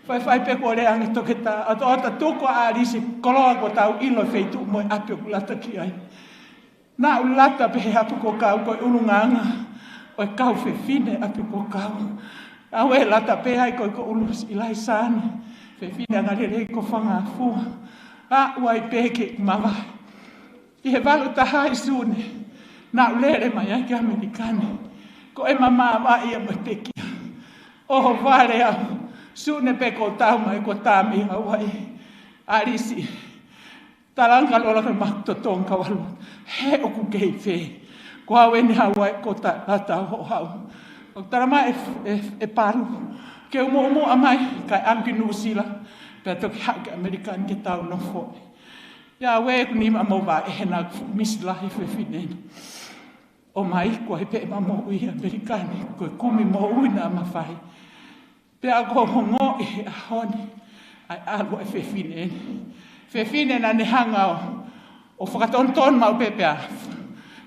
Whai pe kua rea nge toke tā. A to ata tuko a risi koloa ko tau ilo feitu mo e apio ku lata ki ai. Nā u lata pe he hapu ko kau koe urunganga. O e kau whewhine apio ko kau. A wehe lata pe ai koe ko ulus ilai sāne. Whewhine angarere ko whanga fua. A uai peke mawai. I he walu taha i sune, nā ulere mai ai ki Amerikane. Ko e mama wa ia mai pekia. Oho ware au, sune pe ko tau mai ko tāmi hawai. Arisi, talanga lola ka makto tonga walu. He oku kei whe. Ko hau eni hawai ko tata ho hau. O tarama e paru. Ke umo amai kai ampi New Zealand. Pea toki hake Amerikan ke tau no fo. Ia we ku ni mo ba e na mislahi fe finena. O mai ko he pe mo ui Amerikan ko kumi mo ui na mafai. Pea ko hongo e honi ai alo e fe finena. Fe finena ne hanga o whakatonton mau pepea.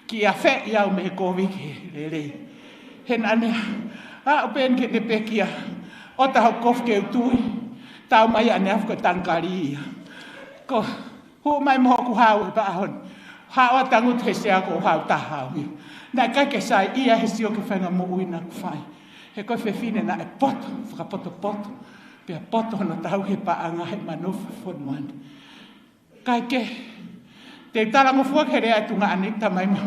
Ki a fe iau me ko wiki le. Hen ane a pen ke ne pekia. O ta ho kof ke tui. Tau mai ane afko tankari. Ko hu mai mo ku hau ba hon. Ha o tangut he se ko hau ta hau. Na ka ke sai ia he sio ke fanga mo uina ku fai. He ko fe fine na e poto, poto. Pe poto no tau he pa anga he manofu fon man. Kai ke te talango fuak here atunga anik tamai mo.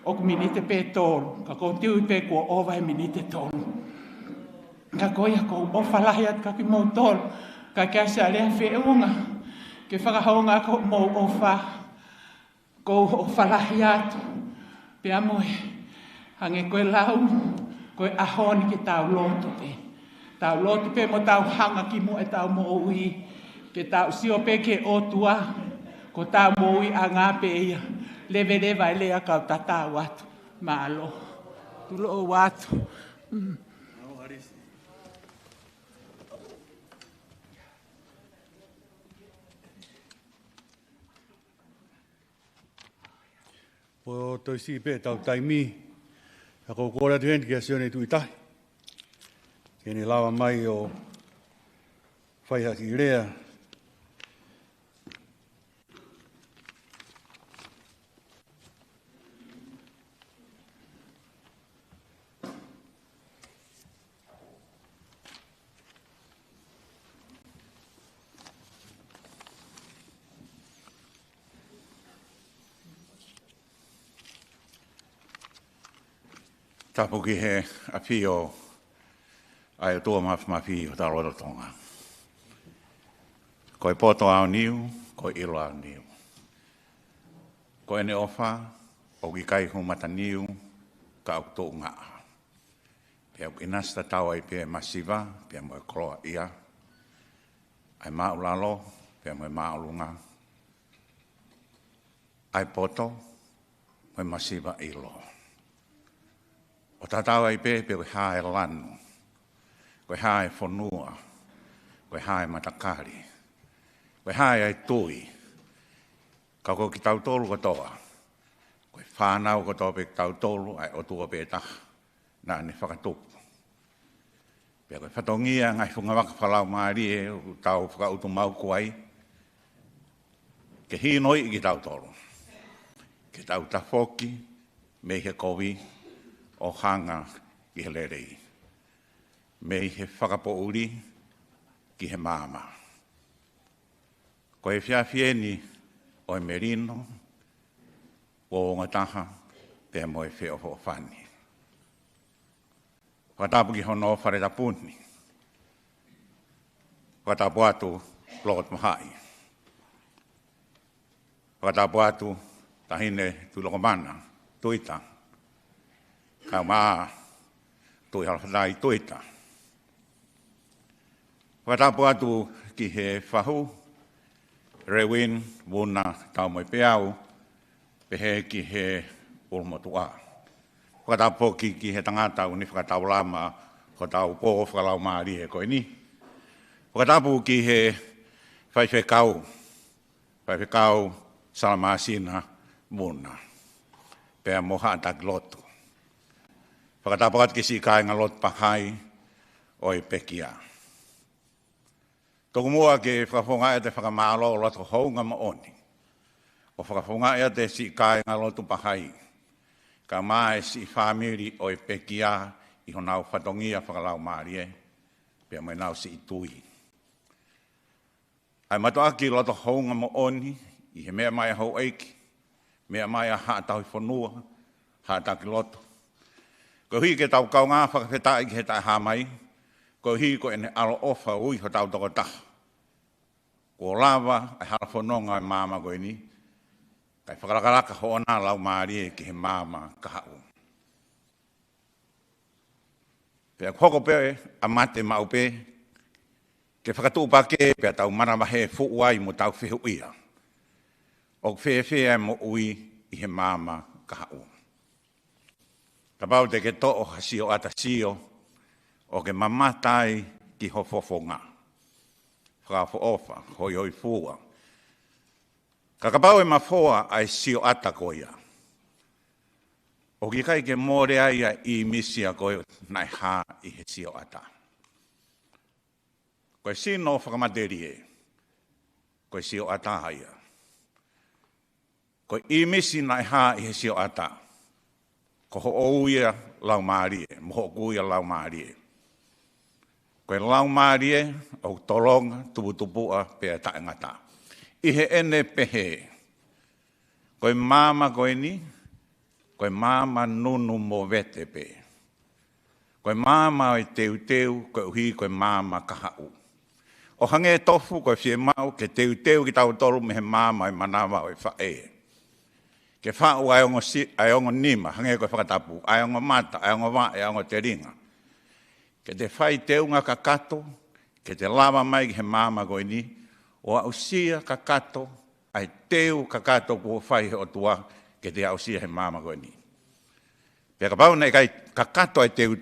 O ku minite pe tolu. Ka ko tiu pe ko ova he minite tolu. Ka ko ia ko o falahiat ka ki mo tolu. Ka kia se alea fe unga. Ke whakahaunga ko mo o wha. Ko o falahiat. Pe amoe. Hange koe lau. Koe ahoni ke tau lotu pe. Tau lotu pe mo tau hanga ki mo e tau mo ui. Ke tau sio pe ke o tua. Ko tau mo ui a ngā pe ia. Lewe lewa e lea kau tatau atu. Malo. Tulo o watu. O toi si pe tau taimi. A ko kora tu henti kia sione tu itahi. Kene lawa mai o whaiha ki rea. Tapu ki he api o ai o tua mafi o ta roto tonga. Ko e poto au niu, ko e ilo au niu. Ko e ne ofa, o ki kai hu mata niu, ka au tō ngā. Pea o inasta tau ai pia masiva, pia mo e kroa ia. Ai mau lalo, pia mo e mau lunga. Ai poto, mo e masiva ilo. O tatau ai pe koe hae lanu, koe hae whanua, koe hae matakari, koe hae ai tui, ka ko ki tau tolu katoa, koe whanau katoa pe tau tolu ai o tua pe taha, nā ne whakatupu. Pea koe whatongia ngai whunga waka whalau maari e tau whakautu mau kuai, ke hinoi i ki tau tolu, ke tau tafoki, me he kovi, o hanga ki he lerei. Me he whakapouri ki he māma. Ko e whiawhieni o e merino, o ngataha, pe mo e whio ho whani. Whatapu ki hono whare tapuni. Whatapu atu Lord Mahai. Whatapu atu tahine tulokomana, tuita. Ka maa tui halwhanai tuita. Watapu atu ki he whahu, rewin, wuna, tau moi peau, pehe ki he ulmotua. Watapu ki he tangata uni whakatau lama, ko tau pō whakalau maari he koe ni. Watapu ki he whaiwhekau salamasina, wuna. Pea moha atak lotu. Whakatapakat ki si kai ngā lot pahai o i pekia. Toku mua ke whakafonga e te whakamālo o loto hounga maoni. O whakafonga e te si kai ngā lotu pahai. Ka mai si whamiri o i pekia i honau whatongia whakalau maari e. Pea mai nau si i tui. Ai matoa ki loto hounga maoni i he mea mai hau eiki. Mea mai a hātau i whanua. Hātau ki loto. Ko hui ke tau kau ngā whakawhetai ki he tai hāmai, ko hui ko ene alo ofa ui ho tau toko taha. Ko lava ai hala whanonga e māma koe ni, kai whakarakaraka hoona lau maari e ki he māma ka hau. Pea hoko pe a mate mau pe, Ke whakatūpake pia tau marawahe fuuai mo tau whihu ia. O whewhea mo ui i he māma ka hau. Ka pau te ke to'o hasio ata sio o ke mamatai ki hofofonga. Whakafo ofa, hoi hoi fua. Ka pau e mafoa ai sio ata koia. O ki kai ke mōre aia i misia koe nai hā i he sio ata. Koe sino whakamaterie, koe sio ata haia. Koe i misi nai hā i he sio ata. Ko ho ouia lau maarie, moho kuia lau maarie. Koe lau maarie, au tolonga, tuputupua, pea taengata. Ihe ene pehe. Koe māma koe ni, koe māma nunu mo vete pe. Koe māma o teu, koe uhi koe māma kahau. O hange tofu koe fie mau, ke teu ki tau tolu me he māma o manawa o whae. Ke whau aiongo nima, hange koe whakatapu, aiongo mata, aiongo wa, aiongo te ringa. Ke te whai teunga ka kato, ke te lava mai ki he māma koe ni, o ausia ka kato, ai teu ka kato kua whai he o tua, ke te ausia he māma koe ni. Pea ka pau nei kai ka kato ai teu,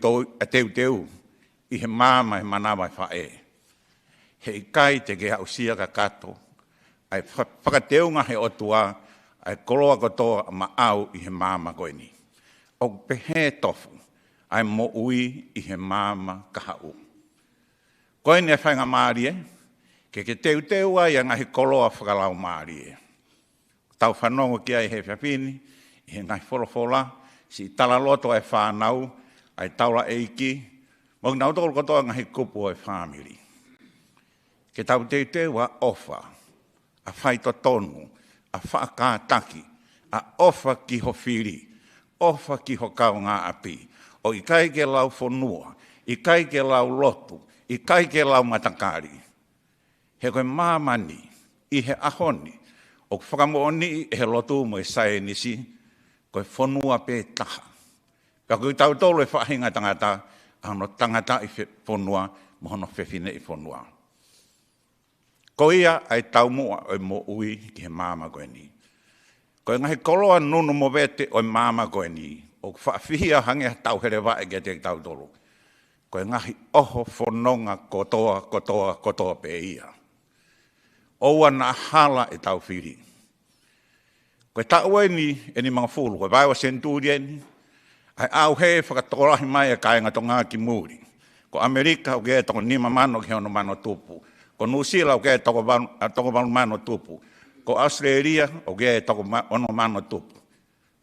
i he māma he manawa e whae. He kai te ke ausia ka kato, ai whakateunga he o tua, ai koloa kotoa ma au i he māma koe ni. O pehe tofu, ai mo ui i he māma ka hau. Koe ni e whainga maarie, ke teu ai ngahi koloa whakalau maarie. Tau whanongo ki ai he whiapini, i he ngahi wholofola, si tala loto ai whanau, ai taula eiki, mong nau tolo kotoa ngahi kupu ai whamiri. Ke tau teu a ofa, a whaito tonu, a whaakātaki, a ofa ki ho whiri, ofa ki ho kau ngā api, o i kai ke lau whanua, i kai ke lau lotu, i kai ke lau matakari. He koe māmani, i he ahoni, o whakamooni he lotu mo e sae nisi, koe whanua pē taha. Pea koe tau tolu e whahinga tangata, ano tangata i whanua, mohono whewhine i whanua. Ko ia ai tau mua o mo ui ki he māma koe ni. Ko ngahi koloa nunu mo vete o māma koe ni, o whaafihia hange tau here wae ke te tau tolu. Ko ngahi oho whanonga kotoa pe ia. Oua na hala e tau whiri. Ko tau e ni mga fulu, ko vai wa centurien, ai au he whakatorahi mai e kai ngatonga ki muri. Ko Amerika o ge toko nima mano ki hono mano tupu. Ko Nusila o ge toko mano tupu. Ko Australia o ge toko ono mano tupu.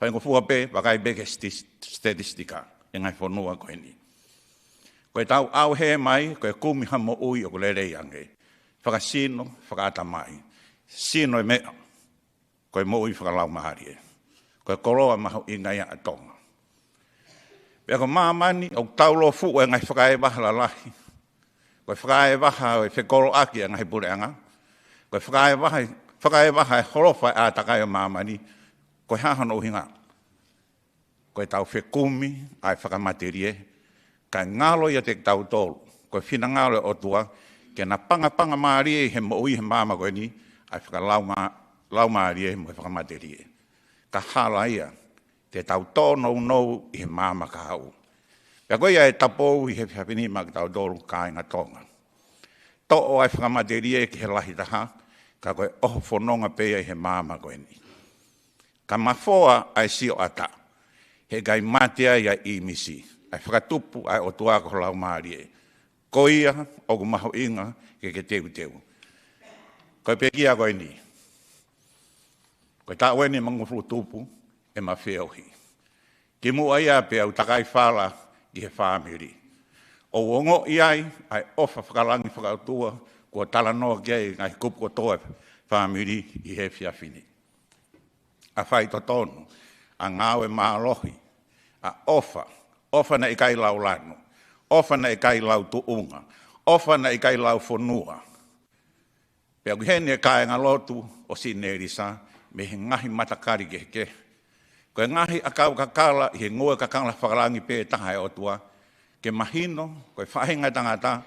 Whaingo fuape, wakai beke statistika, e ngai whanua koe ni. Koe tau au he mai, koe kumi hamo ui o ko lerei ange. Whakasino, whakata mai. Sino e mea, koe mo ui whakalau maharie. Koe koroa maho i ngai a tonga. Pea ko mamani, o taulo fu e ngai whakae waha la lahi. Koe whakae waha o e whekoro aki a ngai pureanga. Koe whakae waha e horofa a takai o mamani. Koe hahano uhinga. Koe tau whekumi ai whakamaterie. Kai ngalo ia te tau tolu. Koe whina ngalo o tua. Ke na panga maarie he mo ui he mama koe ni. Ai whakalau maarie mo he whakamaterie. Ka hala ia. Te tau tōnou nou i he mama ka hau. Pea koe ia e tapou i he whiapini ma ki tau tolu ka inga tonga. To'o ai whakamaterie ki he lahi taha. Ka koe oho whanonga pea i he mama koe ni. Ka mafoa ai sio ata, he gai matea ia i misi, ai whakatupu ai o tuako lau maarie. Ko ia, o ku maho inga, ke teu. Koe pekia koe ni. Koe ta weni mangufu tupu, e ma whiohi. Ki mua ia pe au takai whala i he whamiri. O ongo iai, ai ofa whakalangi whakautua, kua tala noa kei ngai kupu o toa whamiri i he whiawhini. A whai to tonu, a ngāwe mālohi, a ofa na i kai lau lanu, ofa na i kai lau tuunga, ofa na i kai lau whanua. Pea kuhene e kai ngā lotu o si Nelisa, me he ngahi matakari ke. Koe ngahi a kau kakala, i he ngoe kakala whakarangi pē taha e otua, ke mahino, koe whahinga tangata,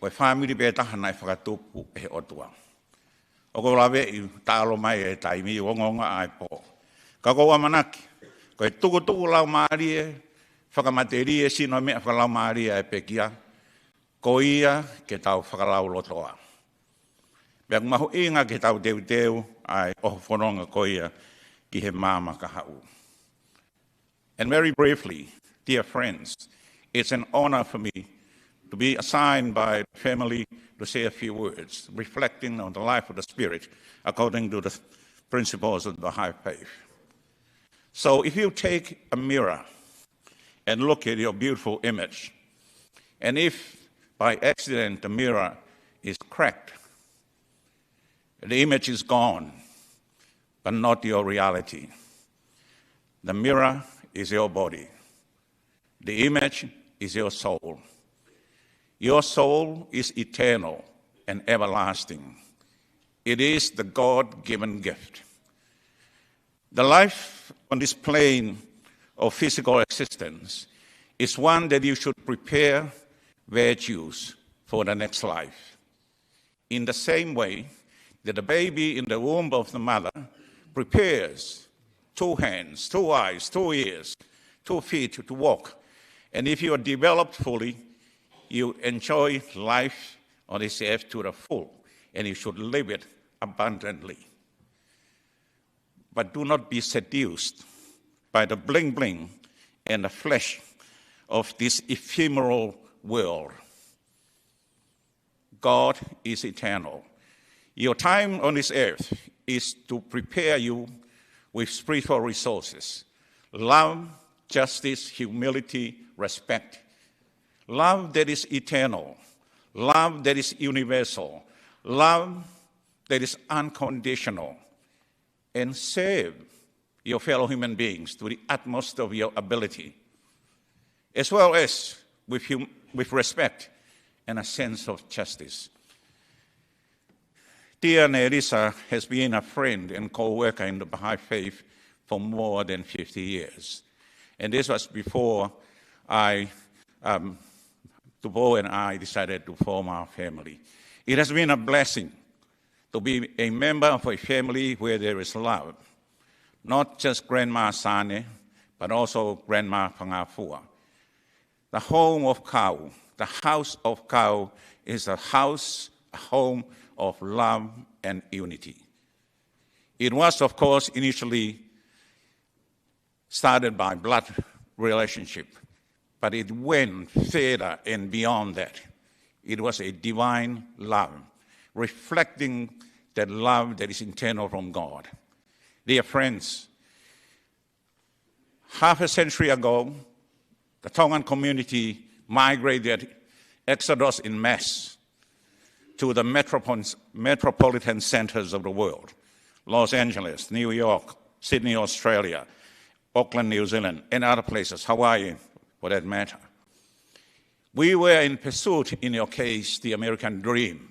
Koe whamiri pe tahana e whakatupu e otua. O ko lawe i tālo mai e taimi o ngonga ai po. Ka koa manaki, koe tuku lau maari e, whakamateri e sino mea whakalau maari e pekia, ko ia ke tau whakalau lotoa. Pea mahu inga ke tau teu ai oho whanonga ko ia ki he māma ka hau. And very briefly, dear friends, it's an honor for me to be assigned by family to say a few words, reflecting on the life of the Spirit according to the principles of the high faith. So if you take a mirror and look at your beautiful image, and if by accident the mirror is cracked, the image is gone, but not your reality. The mirror is your body. The image is your soul. Your soul is eternal and everlasting. It is the God-given gift. The life on this plane of physical existence is one that you should prepare virtues for the next life. In the same way that the baby in the womb of the mother prepares 2 hands, 2 eyes, 2 ears, 2 feet to walk. And if you are developed fully, you enjoy life on this earth to the full, and you should live it abundantly. But do not be seduced by the bling-bling and the flesh of this ephemeral world. God is eternal. Your time on this earth is to prepare you with spiritual resources: love, justice, humility, respect. Love that is eternal, love that is universal, love that is unconditional, and serve your fellow human beings to the utmost of your ability, as well as with respect and a sense of justice. Dear Nelisa has been a friend and co-worker in the Baha'i faith for more than 50 years. And this was before Tupo and I decided to form our family. It has been a blessing to be a member of a family where there is love, not just Grandma Sane, but also Grandma Pangafua. The home of Kau, the house of Kau, is a home of love and unity. It was, of course, initially started by blood relationship, but it went further and beyond that. It was a divine love, reflecting that love that is internal from God. Dear friends, half a century ago, the Tongan community migrated, exodus in mass, to the metropolitan centers of the world: Los Angeles, New York, Sydney, Australia, Auckland, New Zealand, and other places, Hawaii, for that matter. We were in pursuit, in your case, the American dream.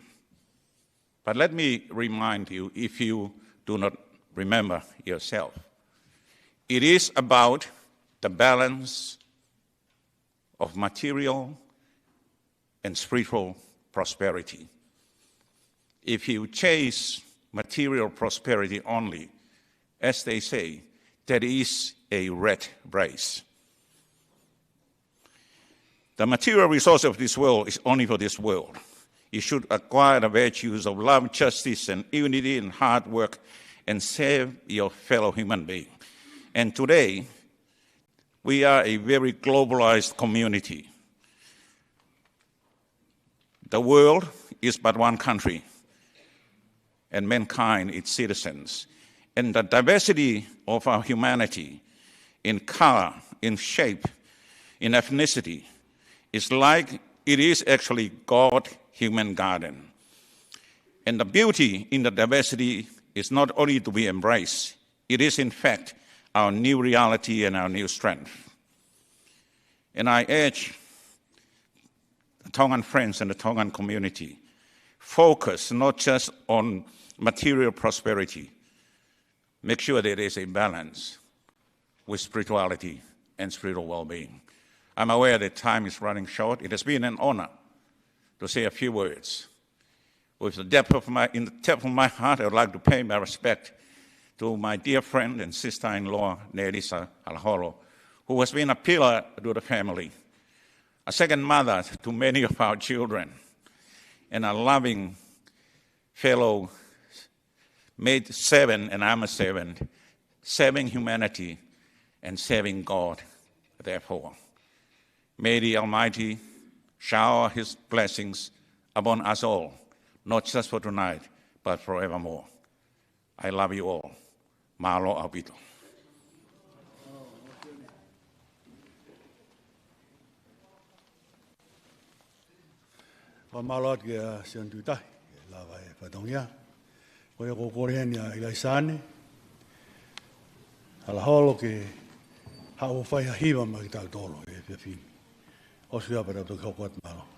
But let me remind you, if you do not remember yourself, it is about the balance of material and spiritual prosperity. If you chase material prosperity only, as they say, that is a rat race. The material resource of this world is only for this world. You should acquire the virtues of love, justice, and unity, and hard work, and serve your fellow human being. And today, we are a very globalized community. The world is but one country, and mankind its citizens. And the diversity of our humanity in color, in shape, in ethnicity, is like it is actually God's human garden. And the beauty in the diversity is not only to be embraced, it is in fact our new reality and our new strength. And I urge the Tongan friends and the Tongan community, focus not just on material prosperity, make sure there is a balance with spirituality and spiritual well-being. I'm aware that time is running short. It has been an honor to say a few words. In the depth of my heart, I would like to pay my respect to my dear friend and sister-in-law, Nelisa Halaholo, who has been a pillar to the family, a second mother to many of our children, and a loving fellow made 7, and I'm a 7, saving humanity and saving God, therefore. May the Almighty shower his blessings upon us all, not just for tonight, but forevermore. I love you all. Malo Abito. Malot ke sian tutai la vai patongia ko ko korean ya ilaisane Halaholo ke ha o fai hiva ma ta tolo e pe fin o sia para to ko malo.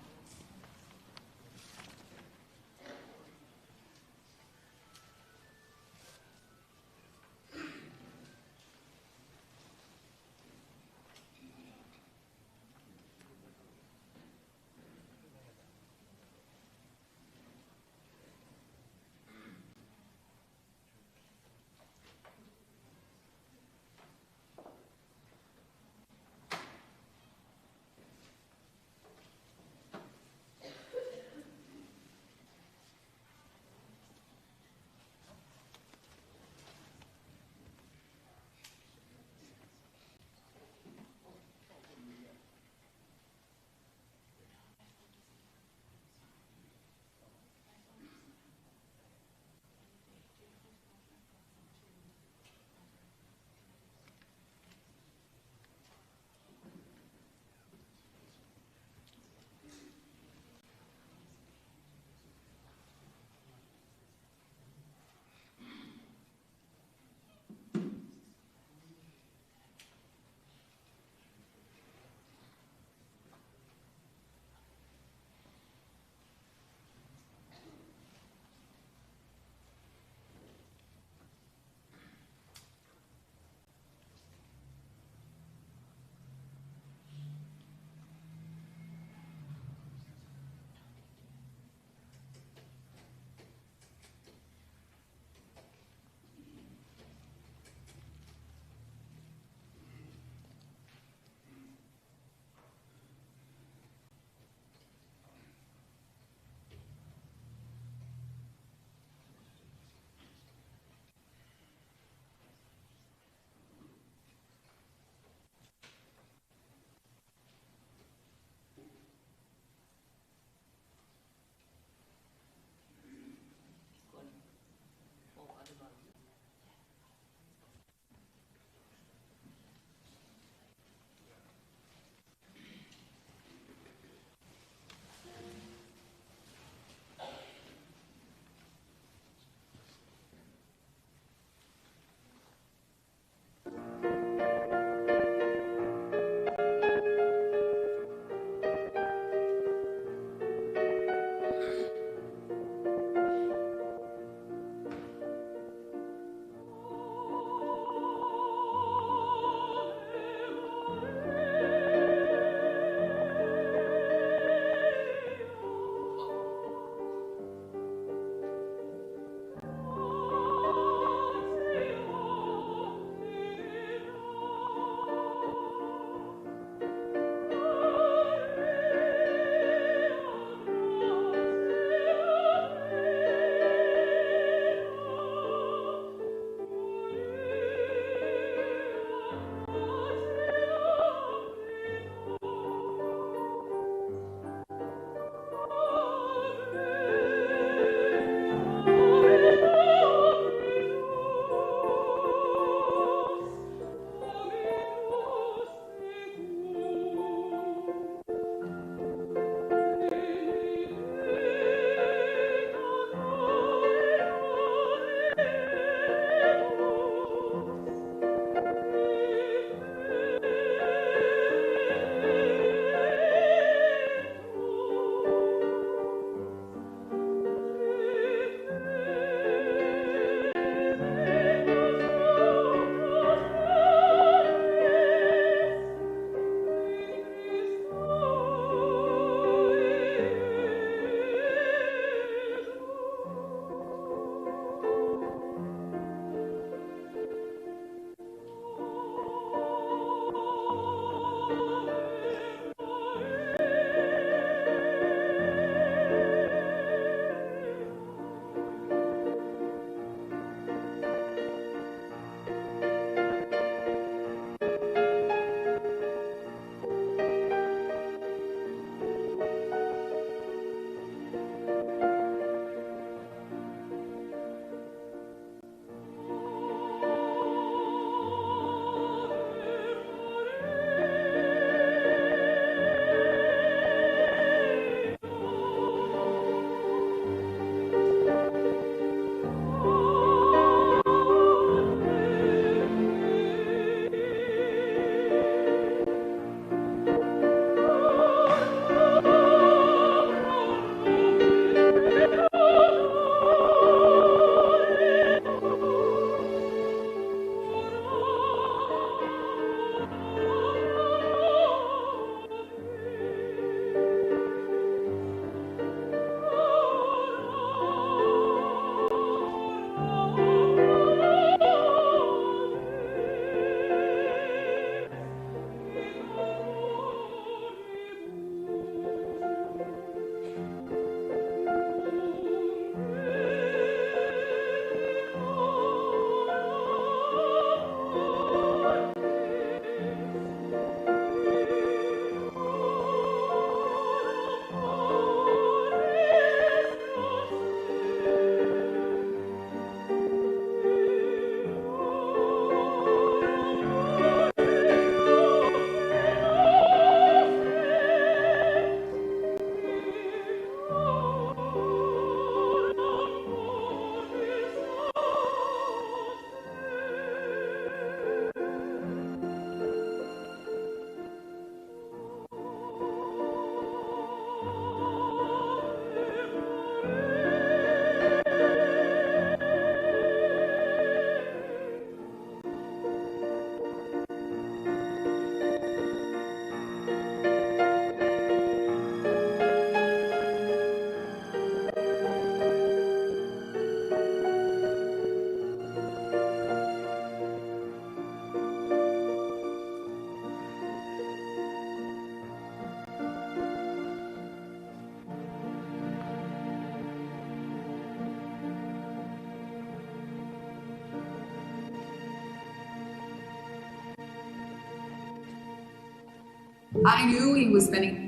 I knew he was spending.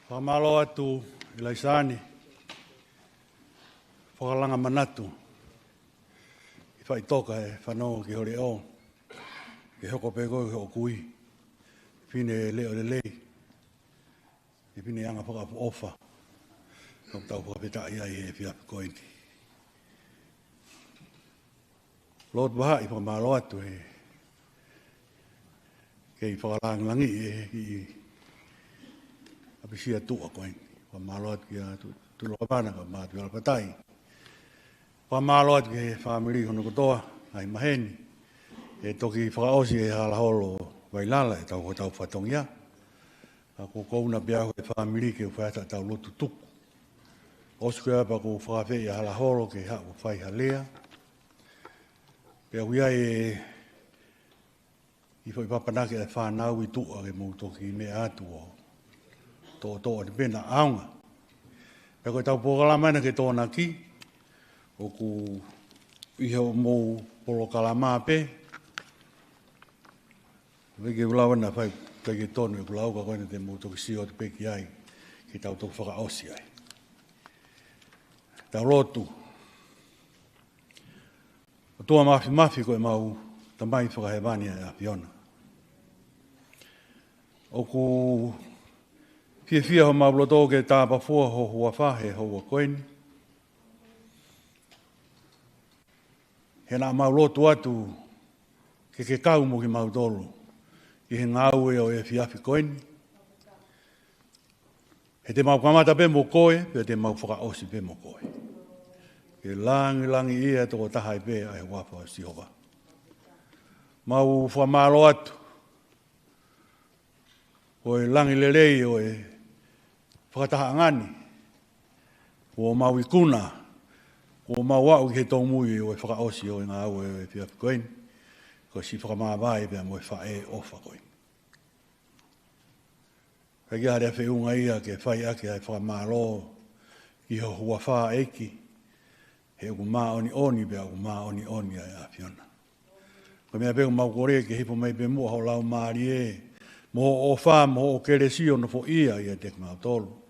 Whamalo atu i laisani, whakalanga manatu, i whaitoka e whanau ki hore o, ki hoko pego i hoko kui, pine leo le lei, i pine anga whakapu ofa, kau tau whakapeta ia i e whiapi koini. Lord waha i whamalo atu e, kei whakalangi e apisia tua koin wa malot ki tu lo bana ka ma tu patai wa malot ki family hono ko toa ai maheni e toki fa osi e halaholo wailala e tau fatongia ko ko na bia ko family ki fa ta tau lutu tu oskua pa ko fa fe e halaholo ki ha ko fai halea pe wi ai i foi papana ke fa na wi tu ke mo toki me atu to de bena aunga e ko tau pokala mana ke tona ki o ku iho mo polo kalama pe vege ulawa na fai ke tonu ku lau ka ko te mo to si o te pe ki ai ki tau to faka osi ai tau lotu o toa mafi ko e mau tamai faka hebania a fiona o ku Fia ho mauloto ke tāpa fua ho hua whahe ho wa koeni. He nā mauloto atu ke kau mo ki mautolo. I he ngau e o e fiafi koeni. He te mau kamata pe mo koe, pe te mau whakaosi pe mo koe. Ke langi ia toko tahai pe ai wapa si hova. Mau whamalo atu. O e langi lelei o e whakataha ngani, o mau ikuna, o mau wau ki he tō mui o e whakaosi o e ngā au e whiapi koeni, ko si whakamāwai pia mo e whae ofa koeni. Ka kia harea whiunga ia ke whai ake ai whakamālo i ho hua wha eiki, he uku mā oni pia uku mā oni ai a whiona. Ko mea pēku mau kore ke hipo mai pe mua ho lau maari e, mo o wha mo o kere si o no fo ia i a tek ngā tolu.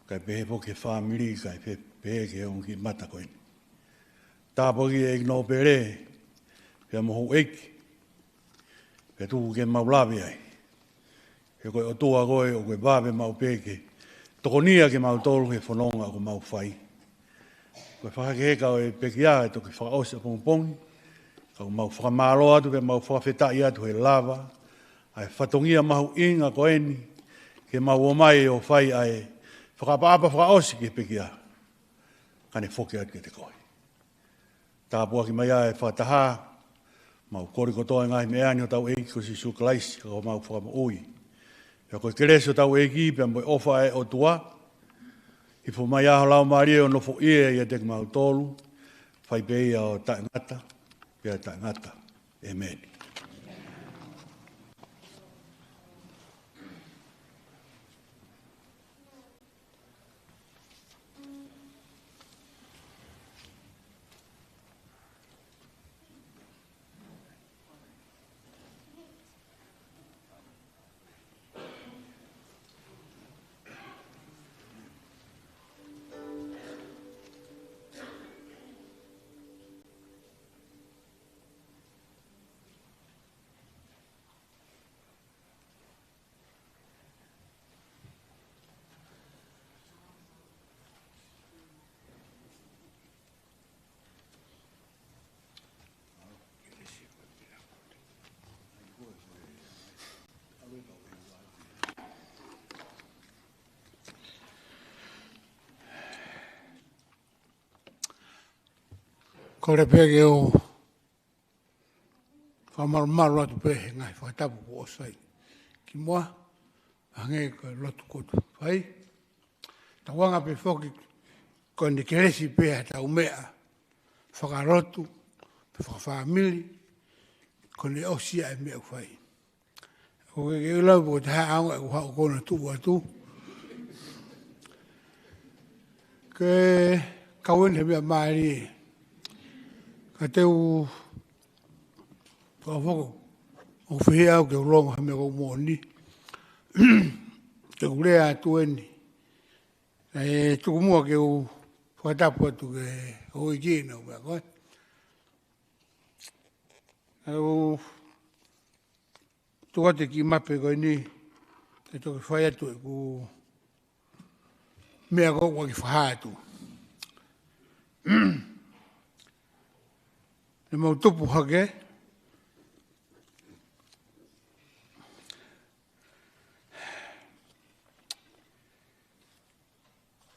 Kai pehe po ke whamiri, kai pehe ke onki mata koini. Tāpo ki e no pere, pia moho eiki, pia tuku ke maulawe ai. He koe o tua koe o koe wawe mau peke, toko nia ke mau tolu he whanonga ko mau whai. Koe whakake heka o e peke ia e toki whakaosi a pongi, kau mau whakamalo atu pe mau whakawhetai atu he lava, ai whatongia mahu inga koeni, ke mau o mai o whai ai, whakapaapa whakaosi ke pekia, kane whoke atu ke te koe. Tāpua ki mai ai whataha, mau kori kotoa ngai me ani o tau eiki ko si sukalaisi, ko mau whakama ui. Pea koe keresi o tau eiki, pea moi ofa e o tua, i fo mai aho lau maria o nofo ia i a tek mau tolu, whai peia o tae ngata, pea tae ngata, Amen. Ko re pege o whamarumaru atu pehe ngai whaitapu ko osai. Ki mua, hange ko lotu kotu. Whai, ta wanga pe whoki ko ni keresi pehe ta umea whakarotu, pe whakawhamili, ko ni osia e mea whai. O ke ulau po te haa aunga e kuhau kona tu atu. kauen he mea maari. Ka teu whakawhako. O whihe au ke uronga he mea kou mōni. Te urea tueni. E tuku mua ke u whakatapu atu ke hoi kina ua koe. Au tuate ki mape koe ni ke toke whai atu e ku mea kou waki whaha atu. Ne mau tupu hake.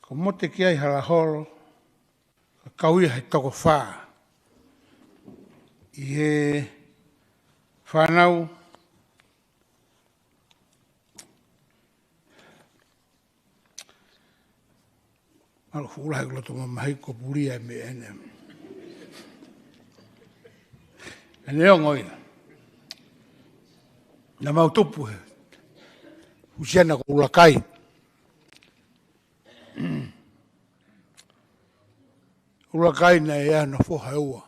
Ko mote ki ai Halaholo, ka kauia he toko whaa. I he whanau, malo fuulahe kula toma mahi ko puria e me ene. Ene o ngoia. Na mau tupu he. Usiana ko ulakai. Ulakai na e ana foha ua.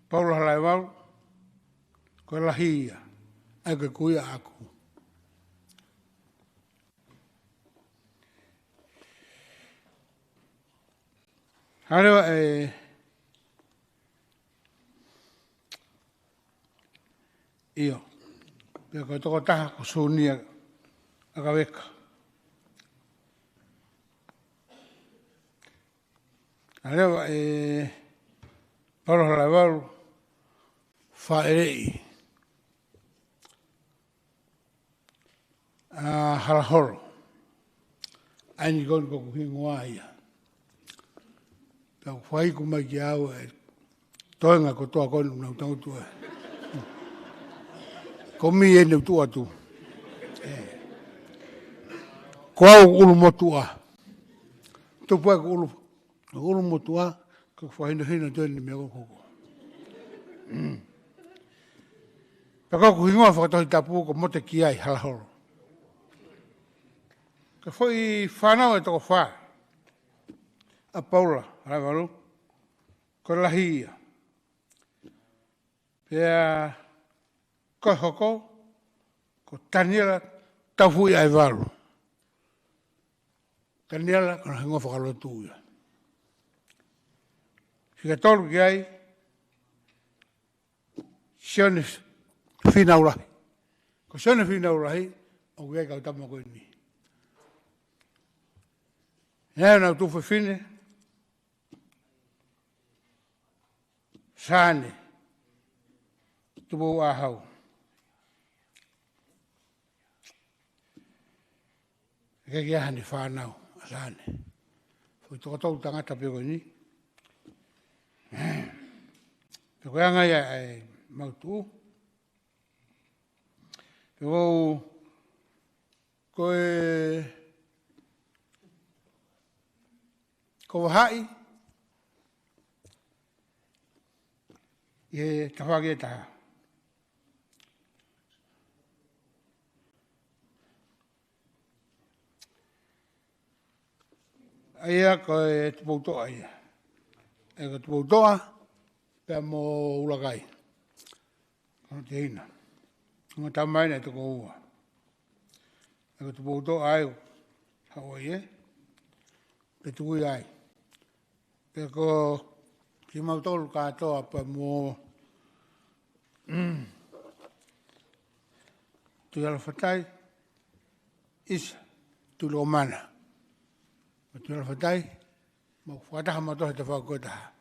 Paulo halai wau, koe lahia, ai koe kuia aku. Harewa iyo, pia koe toko taha ko suunia aka weka. Harewa Paulo halai wau, whaerei. Halaholo. Aini koni koko hingoa ia. Pia whai kumai ki au e toenga ko toa koni unau tautu e. Komi e neu tua tu. Ko au ulu motua. Tupu e ko ulu motua. Ko whahina hina tēni mea koko. Pea koko hingoa whakatohi tapu ko mote ki ai Halaholo. Ka whai whanau e toko whaa. A Paula, hai waru. Ko lahia. Pea koe hoko. Ko Taniela tauhui ai waru. Taniela kona hingoa whakalotu ia. Hika tolu ki ai, sione whinaurahi. Ko sione whinaurahi, o ki ai kau tama koe ni. Nea nau tuwhi whine, sāne, tupu ahau. Eke ki ahani whānau, sāne. Fui toko tau tangata pio koe ni. Te koe anga ia e mautu. Te koe wahai. I te whaki e taha. Aia koe te poutoa ia. E ka tupu toa, pia mo ulakai. Kono te hina. Nga tamaina e toko ua. E ka tupu toa ai, hawai e. Pe tukui ai. Pe ko ki mautolu katoa pia mo tui alawhatai, isa, tui lo mana. Tui alawhatai, ma whakataha matohe te whakotaha.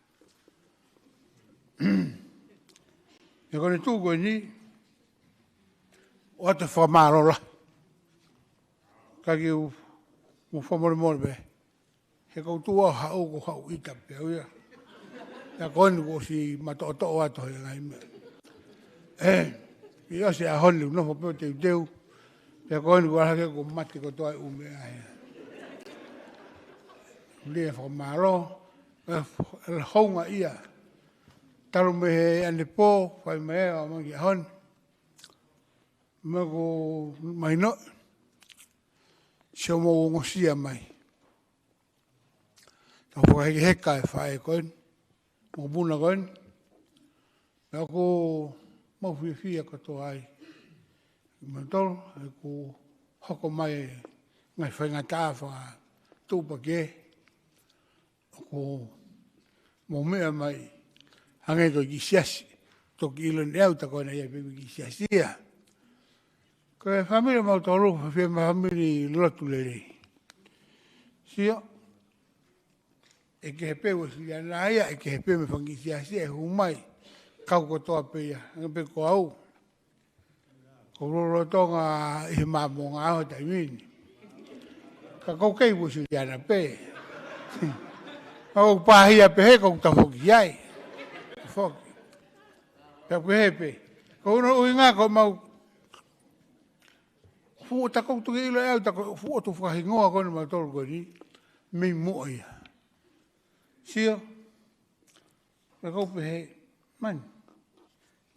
E kone tūkoe ni, o te whamarola. Kaki u whamore more be. He koutua hau ko hau ita pe uia. Ya kone ko si matoto o ato he ngai me. I ose a honi unofo peo te uteu. Ya kone ko alake ko mati ko toa ume ahe. Lia whamaro. El honga ia. Taru me he ane pō, whai me ea o mangi a honi. Me ko mai no. Sio mo ngosia mai. Tau whakahi heka e whae koen. Mo buna koen. Nā ko mau whiwhia katoa ai. Matoro, e ko hoko mai ngai whaingataa wha tūpa ke. Ko mo mea mai hange ko ki siasi. Toki ilo ni au tako na ia pepe ki siasia. Ko e whamiri mau tōru, whawhia whamiri lotu lere. Sio, e ke he pewe si ana ia, e ke he pewe whangi siasia, e humai, kau kotoa peia, anga pe ko au. Ko roro tonga i he māmo ngā aho taimini. Ka kou kei wusi ana pe. Kau pāhia pe he kou tafoki iai. Foki. Ka kuhepe. Ko uno ui ngā ko mau fu ta ko tu ile au ta ko fu tu fa hingoa ko ma tol ko ni me mo ia. Sio. Ka ko pe man.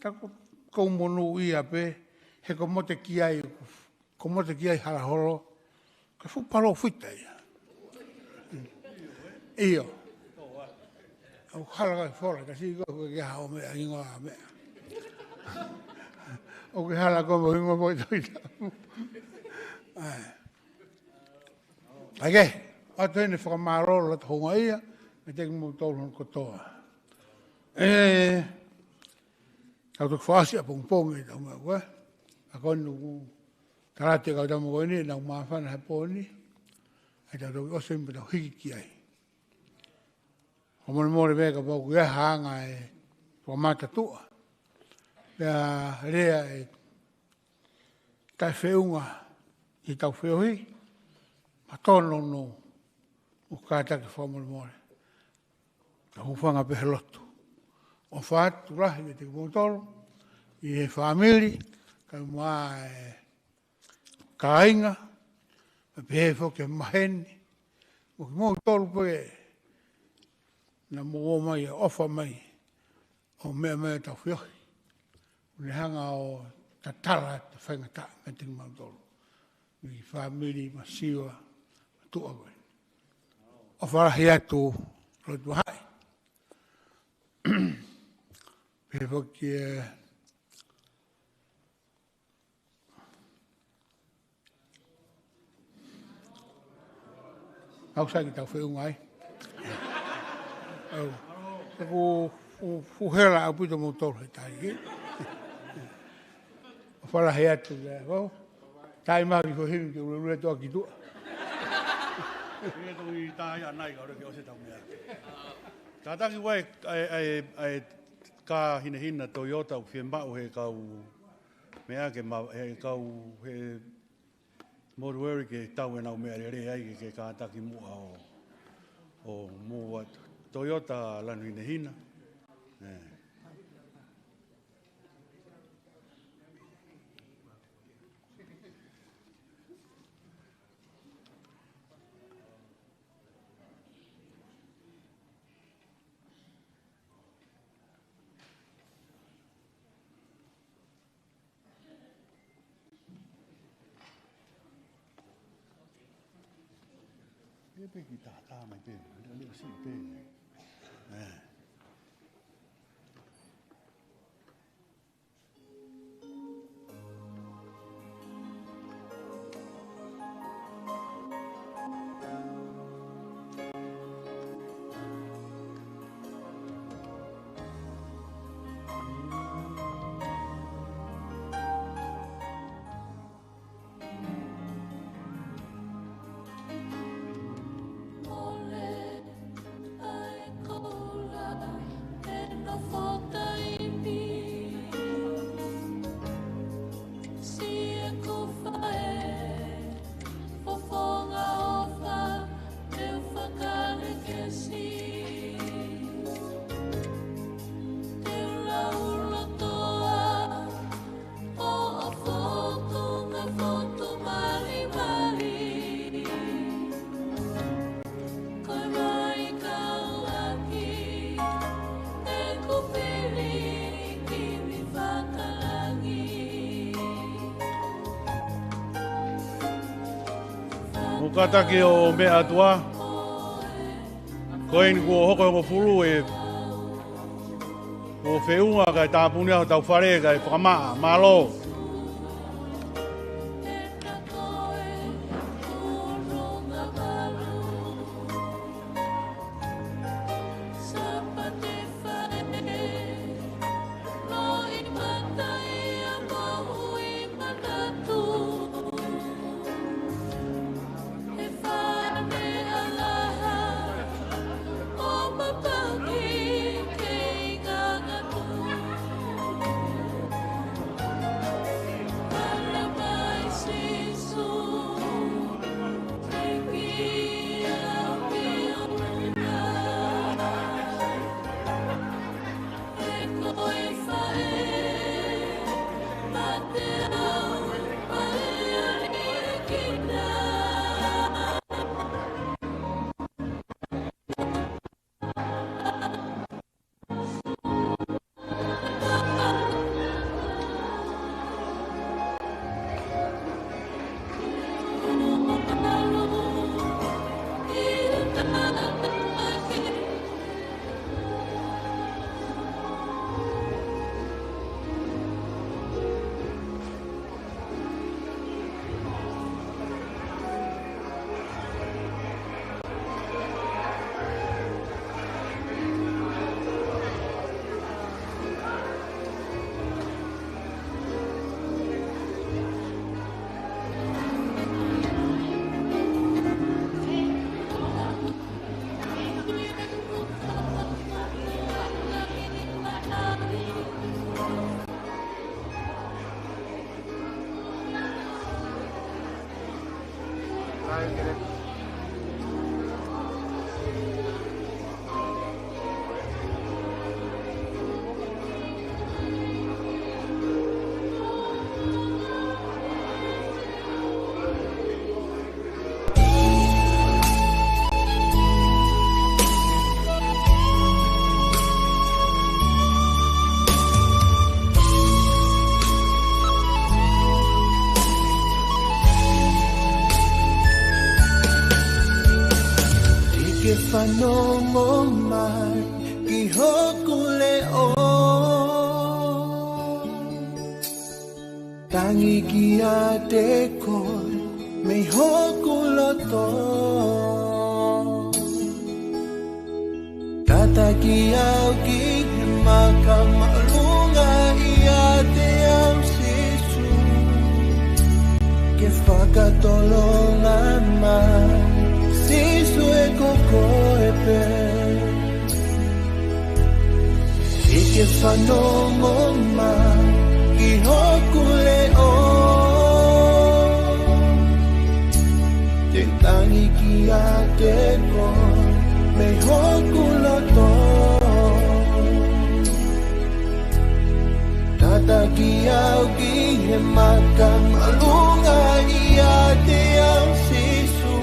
Ta ko mo no ia pe he ko mo te kiai halaholo. Ka fu palo fuita ia. Io. Au hala ka fora ka si ko ke ha o me hingoa me. O ke hala ko mo hingoa mo toita. Ake, ato ene whakamaro la tahonga ia, me teki mo tōru kotoa. Kau tuk whaasi a pongpong e tau mea koe. A konu tarate kau tamu koe ni, nau mawhana he pōni. E tau tau ose impe tau hiki ki ai. Homone mōre mea ka pōku ia hanga e whamata tua. Pea rea e tai whiunga i tau whiohi, ma tono no o kātaki whamore more. Ka hufanga pehe lotu. O whaatu rahi me te kumotoro, i he whamiri, ka mua e kāinga, me pehe whoke maheni, mo ki mō tolu pe na mō mai e ofa mai, o mea mea tau whiohi. Une hanga o tatara te whaingata me te kumotoro. Mi whamiri, ma siwa, ma tua koe. O wharahi atu rotu hai. Pe whaki e... Au sai ki tau whiunga ai. Au. Taku fuhera au pito motor he tai ki. O wharahi atu le wau. Tai mari ko hinu ke ure toa ki tua. Ia tō i tāi anai ka ore ke ose tau mea. Tā taki wai ai ka hina Toyota u whiembau he kau mea ke kau he morueri ke tau e nau mea re ai ke ka taki mua o mua Toyota lanu hina. Pe ki tā mai pe, le si pe. Mukataki o mea atua, Koe ni kua hoko hoko fulu e o whiunga kai tāpuni au tau whare kai whakamaa, malo. Whanongo mai ki hoku leo tangi ki a te koi me hoku loto tata ki au ki he maka malunga i a te au sisu ke whakatolonga mai sisu e koko e pe Ike whanongo mai ki hoku leo te tangi ki a te koi me hoku loto tata ki au ki he maka malunga i a te au sisu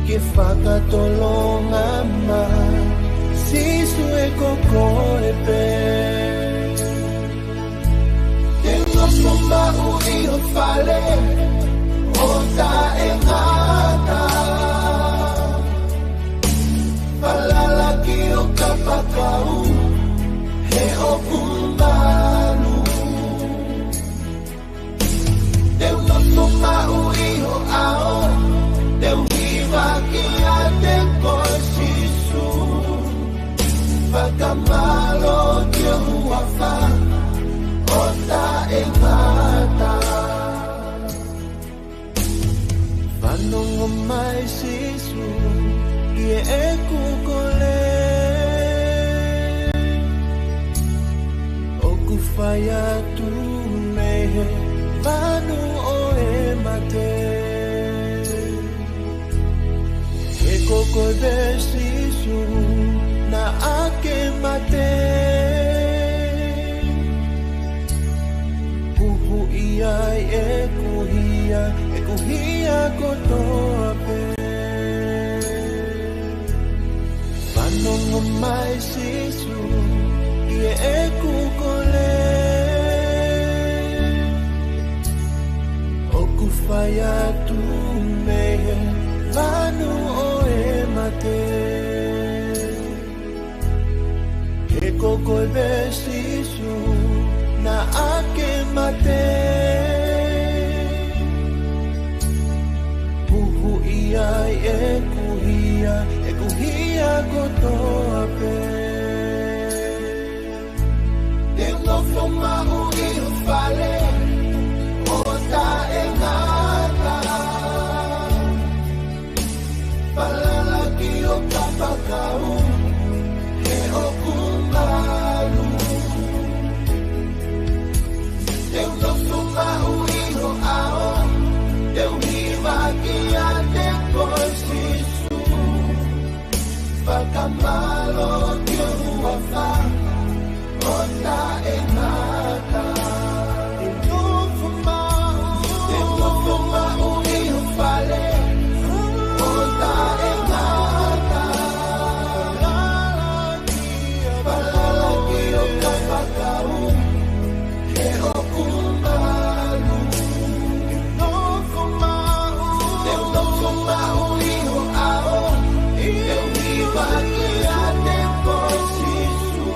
ke whakatolonga mai sisu e koko e pe te ngopo mahu i o whale o ta e ngata Palala ki o kapakau he o kumbalu te ngopo mahu i o ao te uhiwa ki a te koe sisu Pakamalo ki o huafa o ta e ngata Whanongo mai sisu ki e kukole O kufai atu mehe Vanu o e mate E koko e sisu na ake mate Kuhu ia e kuhia kotoa pe Whanongo mai sisu i e kukole O kufai atu mehe Vanu o e mate te e koko e besisu na ake mate puhu ia e kuhia kotoa pe e ngofo mau i fale o ta e ngata palalaki o kapakau e o kumbalu e ngofo mau i ho ao e uhiwa ki a te kosisu pakamalo ki o huafa o ta e ngata e ngofo mau i ho fale o ta e ngata palalaki o kapakau e o kumbalu e ngofo mau i ho ao e uhiwa ki a te kosisu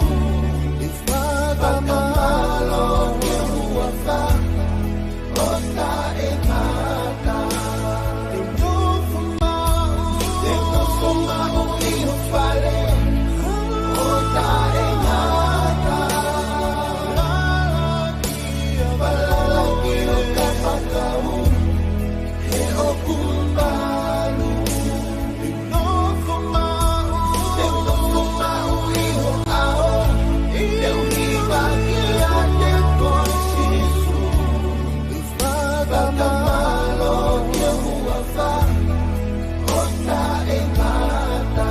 pakamalo ki o huafa o ta e ngata e ngofo mau i ho fale o ta e ngata palalaki o kapakau e o kumbalu e ngofo mau i ho ao e uhiwa ki a te kosisu pakamalo ki o huafa o ta e ngata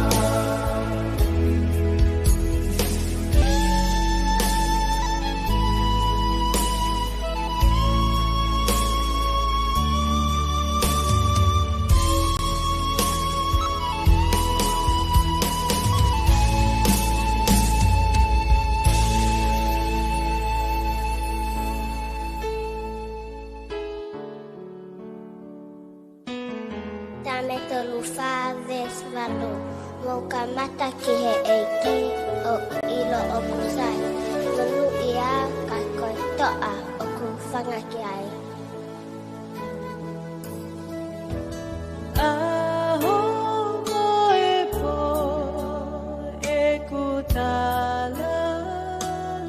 Tame tolu whāwes walo, mō ka mata ki he eiki o ilo o kusai. Manu ia ka koe toa o ku whanga ki ai. Aho moe po e kutala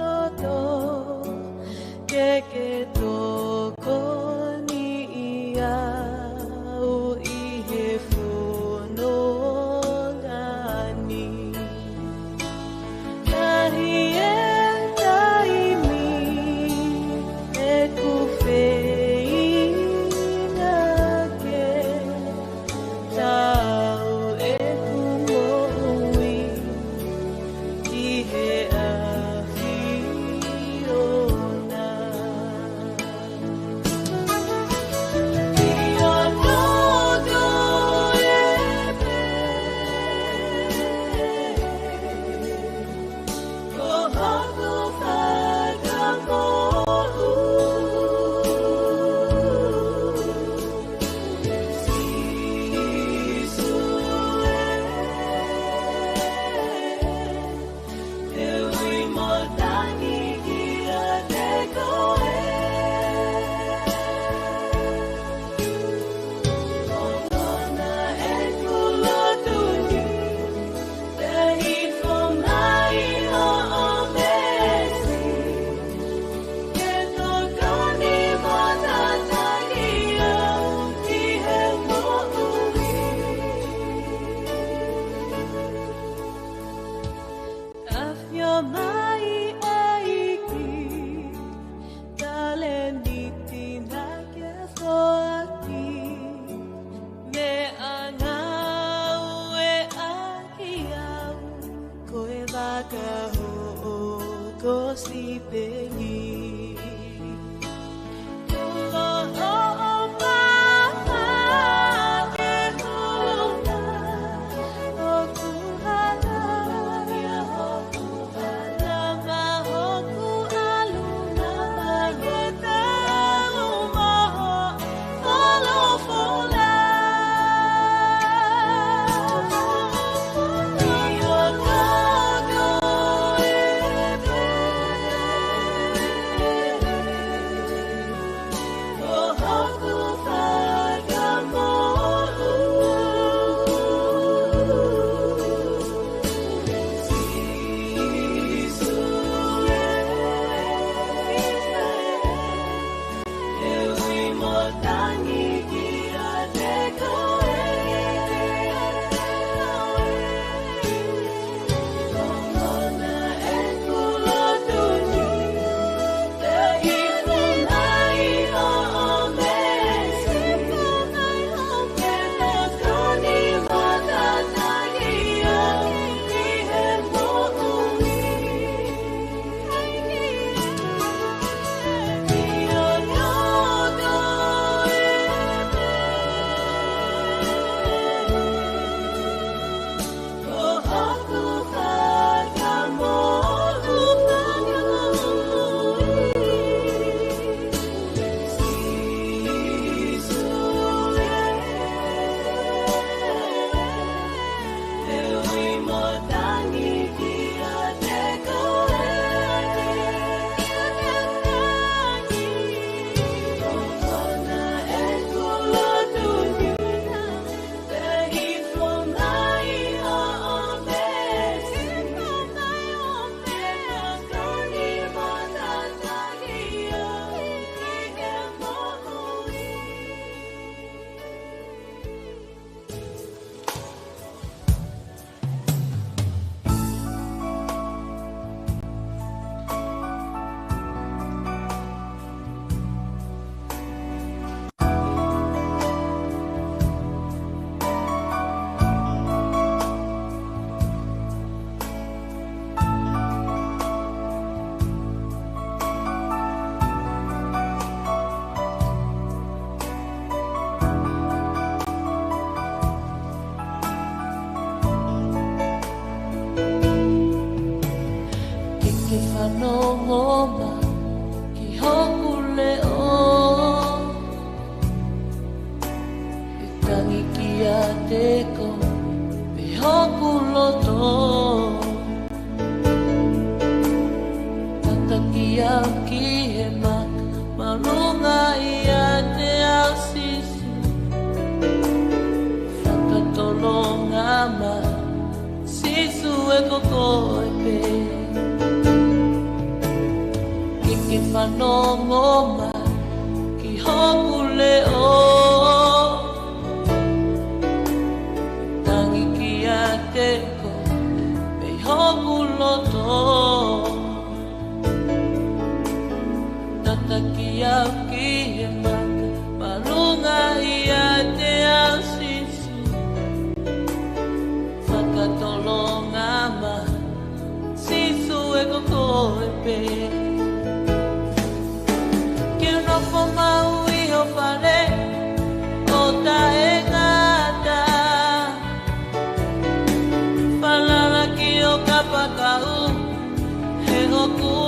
loto ke toko ni ia u i he funongani Nahi e taimi e kufeina ke tau e kumoui i he awhiona koko e pe Kiki whanongo ma ki hoku leo Tangi ki a te ko me hoku loto Tata ki au ki e maka Malunga i a te au sisu Whakatolonga ma Sisu e koko e pe Ki unofo mau i ho whare O ta e ngata Whalala ki o kapakau He hoku